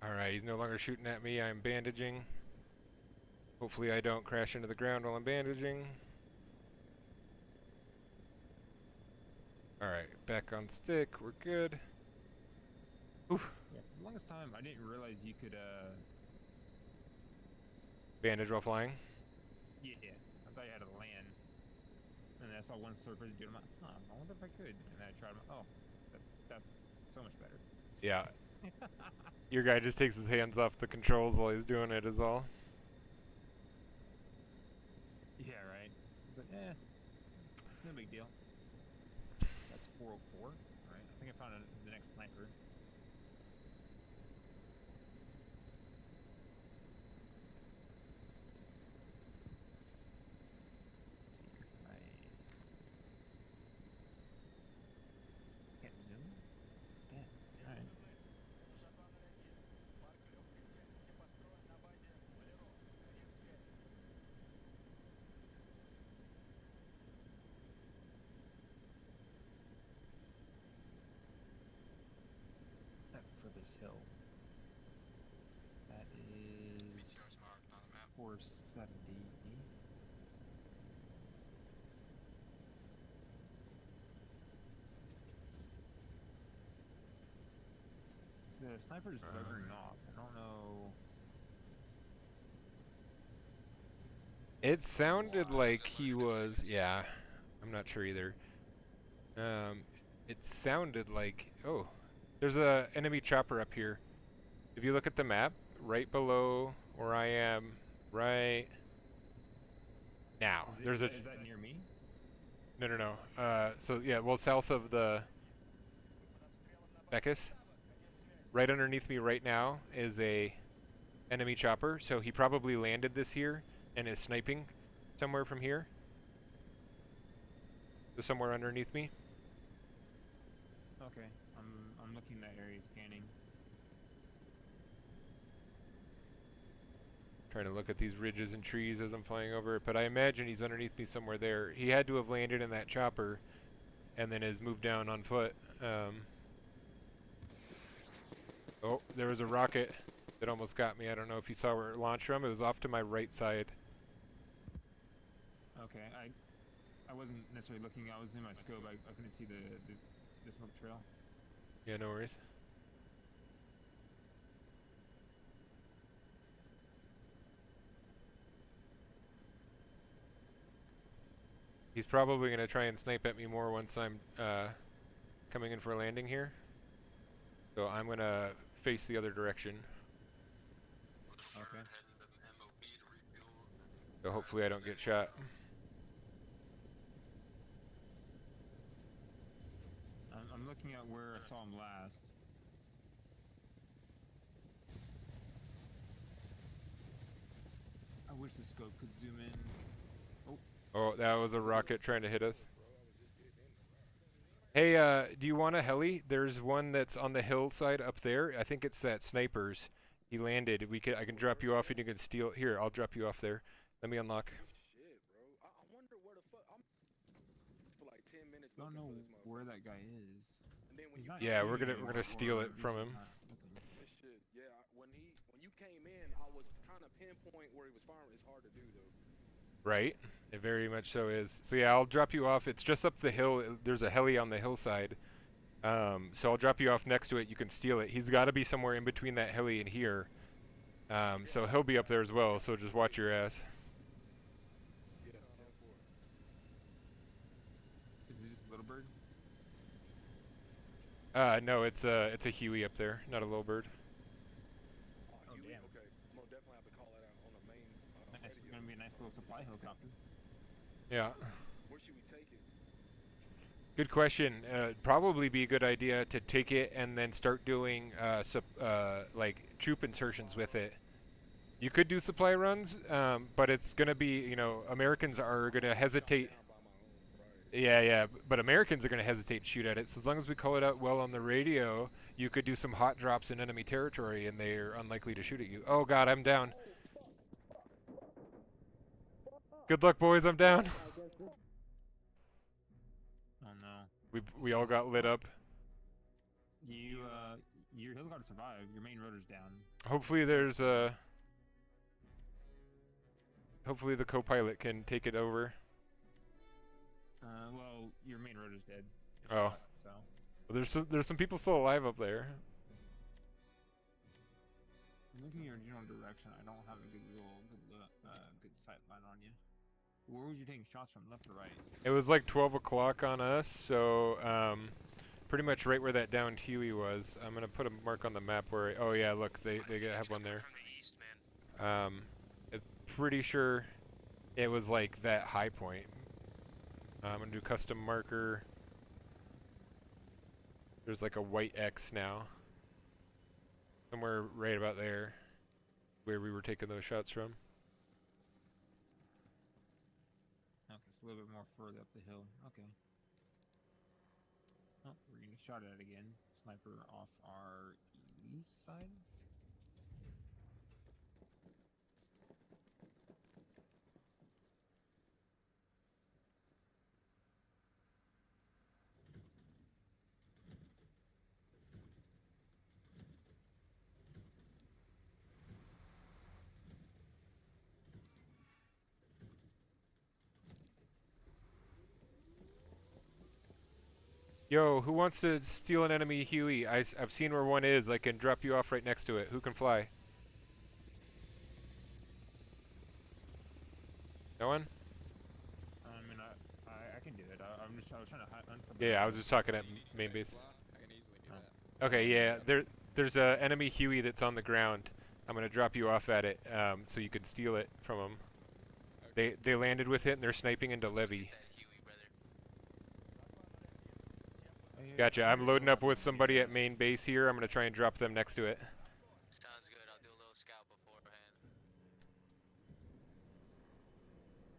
Alright, he's no longer shooting at me. I'm bandaging. Hopefully I don't crash into the ground while I'm bandaging. Alright, back on stick. We're good. Oof. Yeah, for the longest time, I didn't realize you could, Bandage while flying. yeah, I thought you had to land. And then I saw one surface do it. I'm like, huh, I wonder if I could. And then I tried, I'm like, oh, that's so much better. Yeah. Your guy just takes his hands off the controls while he's doing it is all. Yeah, right. It's like, it's no big deal. That's 404. Alright, I think I found the next sniper. Can't zoom? Damn. Alright. That furthest hill. That is 470. The sniper's buggering off. I don't know. It sounded like he was, yeah, I'm not sure either. It sounded like, oh, there's a enemy chopper up here. If you look at the map, right below where I am, right now, Is that near me? No. So yeah, well, south of the Beckus, right underneath me right now is a enemy chopper. So he probably landed this here and is sniping somewhere from here. So somewhere underneath me. Okay, I'm looking in that area, scanning. Trying to look at these ridges and trees as I'm flying over it, but I imagine he's underneath me somewhere there. He had to have landed in that chopper and then has moved down on foot. Oh, there was a rocket that almost got me. I don't know if you saw where it launched from. It was off to my right side. Okay, I wasn't necessarily looking. I was in my scope. I couldn't see the smoke trail. Yeah, no worries. He's probably going to try and snipe at me more once I'm coming in for a landing here. So I'm going to face the other direction. Okay. So hopefully I don't get shot. I'm looking at where I saw him last. I wish the scope could zoom in. Oh. Oh, that was a rocket trying to hit us. Hey, do you want a heli? There's one that's on the hillside up there. I think it's that sniper's. He landed. I can drop you off and you can steal. Here, I'll drop you off there. Let me unlock. I don't know where that guy is. Yeah, we're gonna steal it from him. Yeah, when you came in, I was kind of pinpoint where he was firing. It's hard to do though. Right, it very much so is. So yeah, I'll drop you off. It's just up the hill. There's a heli on the hillside. So I'll drop you off next to it. You can steal it. He's got to be somewhere in between that heli and here. So he'll be up there as well. So just watch your ass. Is it just a little bird? No, it's a Huey up there, not a little bird. Oh damn. Okay, I'm gonna definitely have to call that out on the main. Nice, it's gonna be a nice little supply helicopter. Yeah. Where should we take it? Good question. Probably be a good idea to take it and then start doing like troop insertions with it. You could do supply runs, but it's gonna be, Americans are gonna hesitate. Yeah, but Americans are gonna hesitate to shoot at it. So as long as we call it out well on the radio, you could do some hot drops in enemy territory, and they're unlikely to shoot at you. Oh God, I'm down. Good luck, boys. I'm down. Oh no. We all got lit up. Your helicopter survived. Your main rotor's down. Hopefully hopefully the co-pilot can take it over. Well, your main rotor's dead. Oh. So. Well, there's some people still alive up there. Looking in your general direction, I don't have a good sight line on you. Where was you taking shots from, left or right? It was like 12 o'clock on us, so pretty much right where that downed Huey was. I'm gonna put a mark on the map where. Oh yeah, look, they have one there. I'm pretty sure it was like that high point. I'm gonna do custom marker. There's like a white X now. Somewhere right about there, where we were taking those shots from. Okay, it's a little bit more further up the hill. Okay. Oh, we're getting shot at again. Sniper off our east side. Yo, who wants to steal an enemy Huey? I've seen where one is. I can drop you off right next to it. Who can fly? No one? I mean, I can do it. I was trying to hunt for. Yeah, I was just talking at main base. I can easily do that. Okay, yeah. There's a enemy Huey that's on the ground. I'm gonna drop you off at it, so you can steal it from them. Okay. They landed with it and they're sniping into Levy. Gotcha. I'm loading up with somebody at main base here. I'm gonna try and drop them next to it. Sounds good. I'll do a little scout beforehand.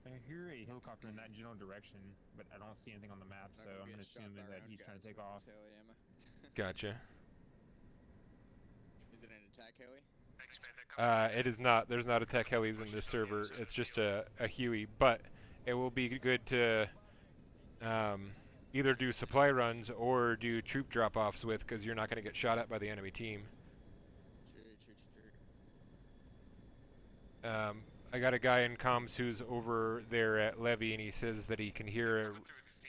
I hear a helicopter in that general direction, but I don't see anything on the map, so I'm assuming that he's trying to take off. Heli ammo. Gotcha. Is it an attack heli? Thanks, man. That It is not. There's not attack helis in this server. It's just a Huey, but it will be good to either do supply runs or do troop drop-offs with, because you're not going to get shot at by the enemy team. I got a guy in comms who's over there at Levy, and he says that he can hear a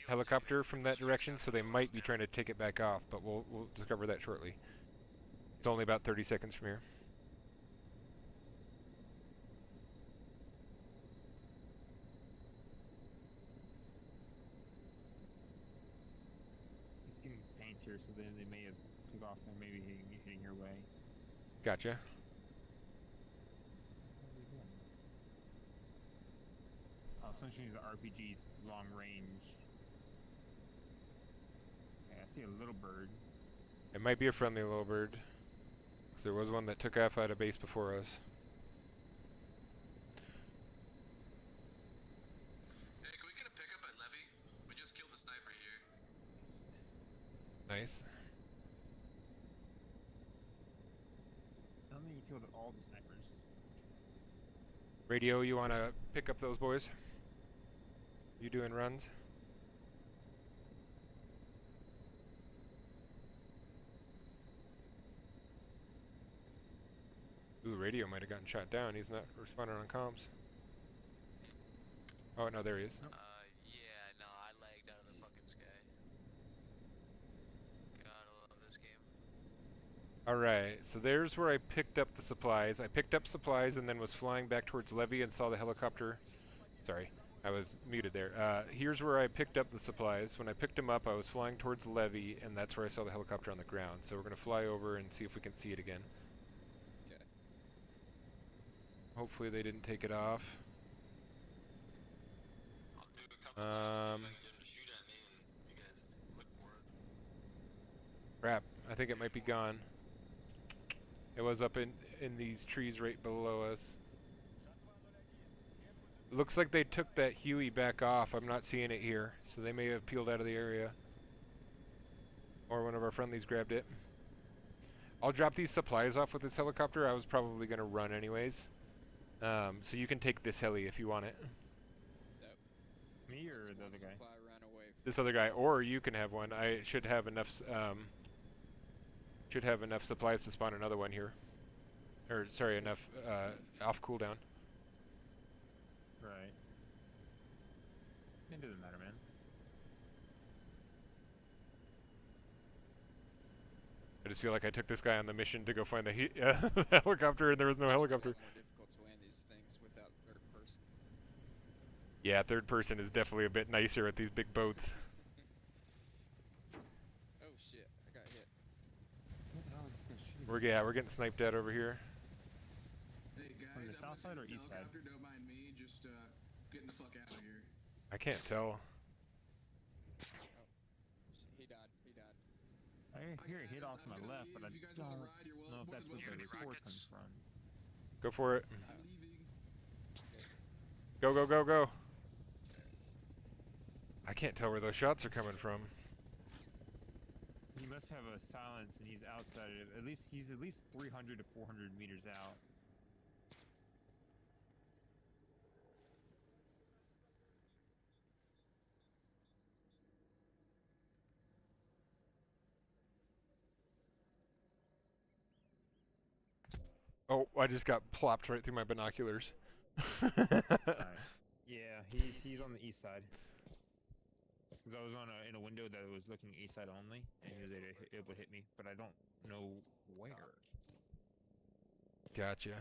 helicopter from that direction, so they might be trying to take it back off, but we'll discover that shortly. It's only about 30 seconds from here. It's getting fainter, so then they may have took off and maybe hitting your way. Gotcha. Essentially the RPG's long range. Okay, I see a little bird. It might be a friendly little bird, because there was one that took off out of base before us. Hey, can we get a pickup at Levy? We just killed the sniper here. Nice. I don't think you killed all the snipers. Radio, you want to pick up those boys? You doing runs? Ooh, radio might have gotten shot down. He's not responding on comms. Oh, no, there he is. Yeah, no, I lagged out of the fucking sky. Gotta love this game. Alright, so there's where I picked up the supplies. I picked up supplies and then was flying back towards Levy and saw the helicopter. Sorry, I was muted there. Here's where I picked up the supplies. When I picked them up, I was flying towards Levy, and that's where I saw the helicopter on the ground. So we're going to fly over and see if we can see it again. Okay. Hopefully they didn't take it off. I'll do a couple laps and get him to shoot at me and you guys look for it. Crap, I think it might be gone. It was up in these trees right below us. Looks like they took that Huey back off. I'm not seeing it here, so they may have peeled out of the area. Or one of our friendlies grabbed it. I'll drop these supplies off with this helicopter. I was probably going to run anyways. So you can take this heli if you want it. Me or the other guy? This other guy, or you can have one. I should have enough supplies to spawn another one here. Or sorry, enough off cooldown. Right. It doesn't matter, man. I just feel like I took this guy on the mission to go find the helicopter, and there was no helicopter. More difficult to land these things without third person. Yeah, third person is definitely a bit nicer at these big boats. Oh shit, I got hit. What the hell is this guy shooting? We're getting sniped at over here. Hey guys, From the south side or east side? Don't mind me, just getting the fuck out of here. I can't tell. He died. He died. I hear a hit off to my left, but I don't know if that's where the report comes from. Go for it. I'm leaving. Go, go, go, go. I can't tell where those shots are coming from. He must have a silence, and he's outside of it. He's at least 300 to 400 meters out. Oh, I just got plopped right through my binoculars. Yeah, he's on the east side. Because I was in a window that was looking east side only, and he was able to hit me, but I don't know where. Gotcha.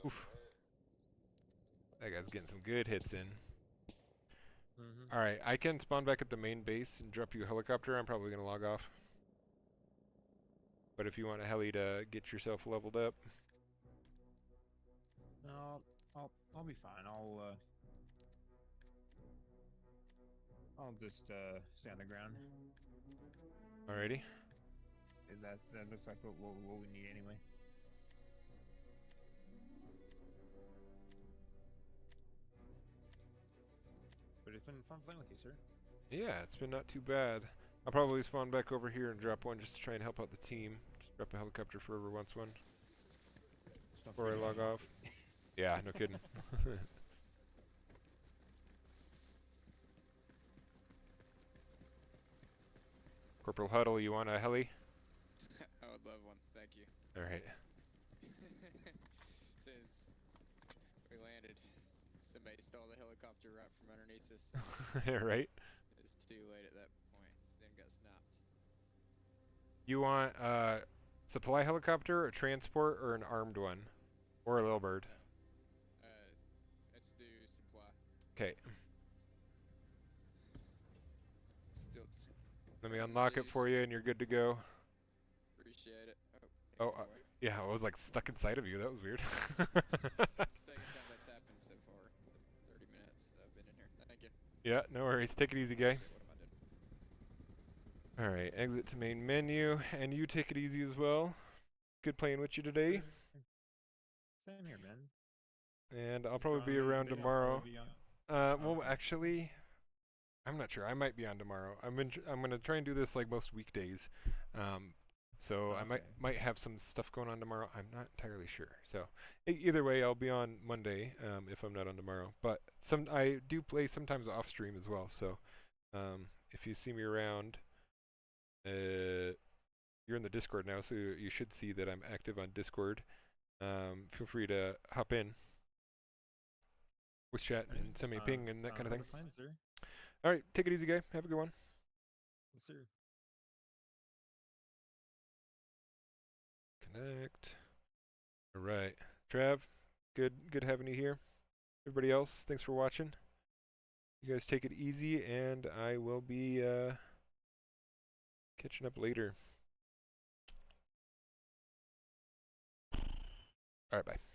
Oof. That guy's getting some good hits in. Alright, I can spawn back at the main base and drop you a helicopter. I'm probably going to log off. But if you want a heli to get yourself leveled up. No, I'll be fine. I'll just stay on the ground. Alrighty. That looks like what we need anyway. But it's been fun playing with you, sir. Yeah, it's been not too bad. I'll probably spawn back over here and drop one just to try and help out the team. Just drop a helicopter if whoever wants one. Before I log off. Yeah, no kidding. Corporal Huddle, you want a heli? I would love one, thank you. Alright. As soon as we landed, somebody stole the helicopter right from underneath us. Right? It was too late at that point, so then got snapped. You want a supply helicopter, a transport, or an armed one? Or a little bird? Let's do supply. Okay. Still. Let me unlock it for you and you're good to go. Appreciate it. Oh, yeah, I was like stuck inside of you. That was weird. It's the second time that's happened so far. 30 minutes that I've been in here. Thank you. Yeah, no worries. Take it easy, guy. Alright, exit to main menu, and you take it easy as well. Good playing with you today. Same here, man. And I'll probably be around tomorrow. Well, actually, I'm not sure. I might be on tomorrow. I'm gonna try and do this like most weekdays. So I might have some stuff going on tomorrow. I'm not entirely sure. So either way, I'll be on Monday if I'm not on tomorrow. But I do play sometimes off stream as well. So if you see me around, you're in the Discord now, so you should see that I'm active on Discord. Feel free to hop in, voice chat, and send me a ping and that kind of thing. All right, take it easy, guy. Have a good one. Yes, sir. Connect. All right, Trav, good having you here. Everybody else, thanks for watching. You guys take it easy, and I will be catching up later. All right, bye.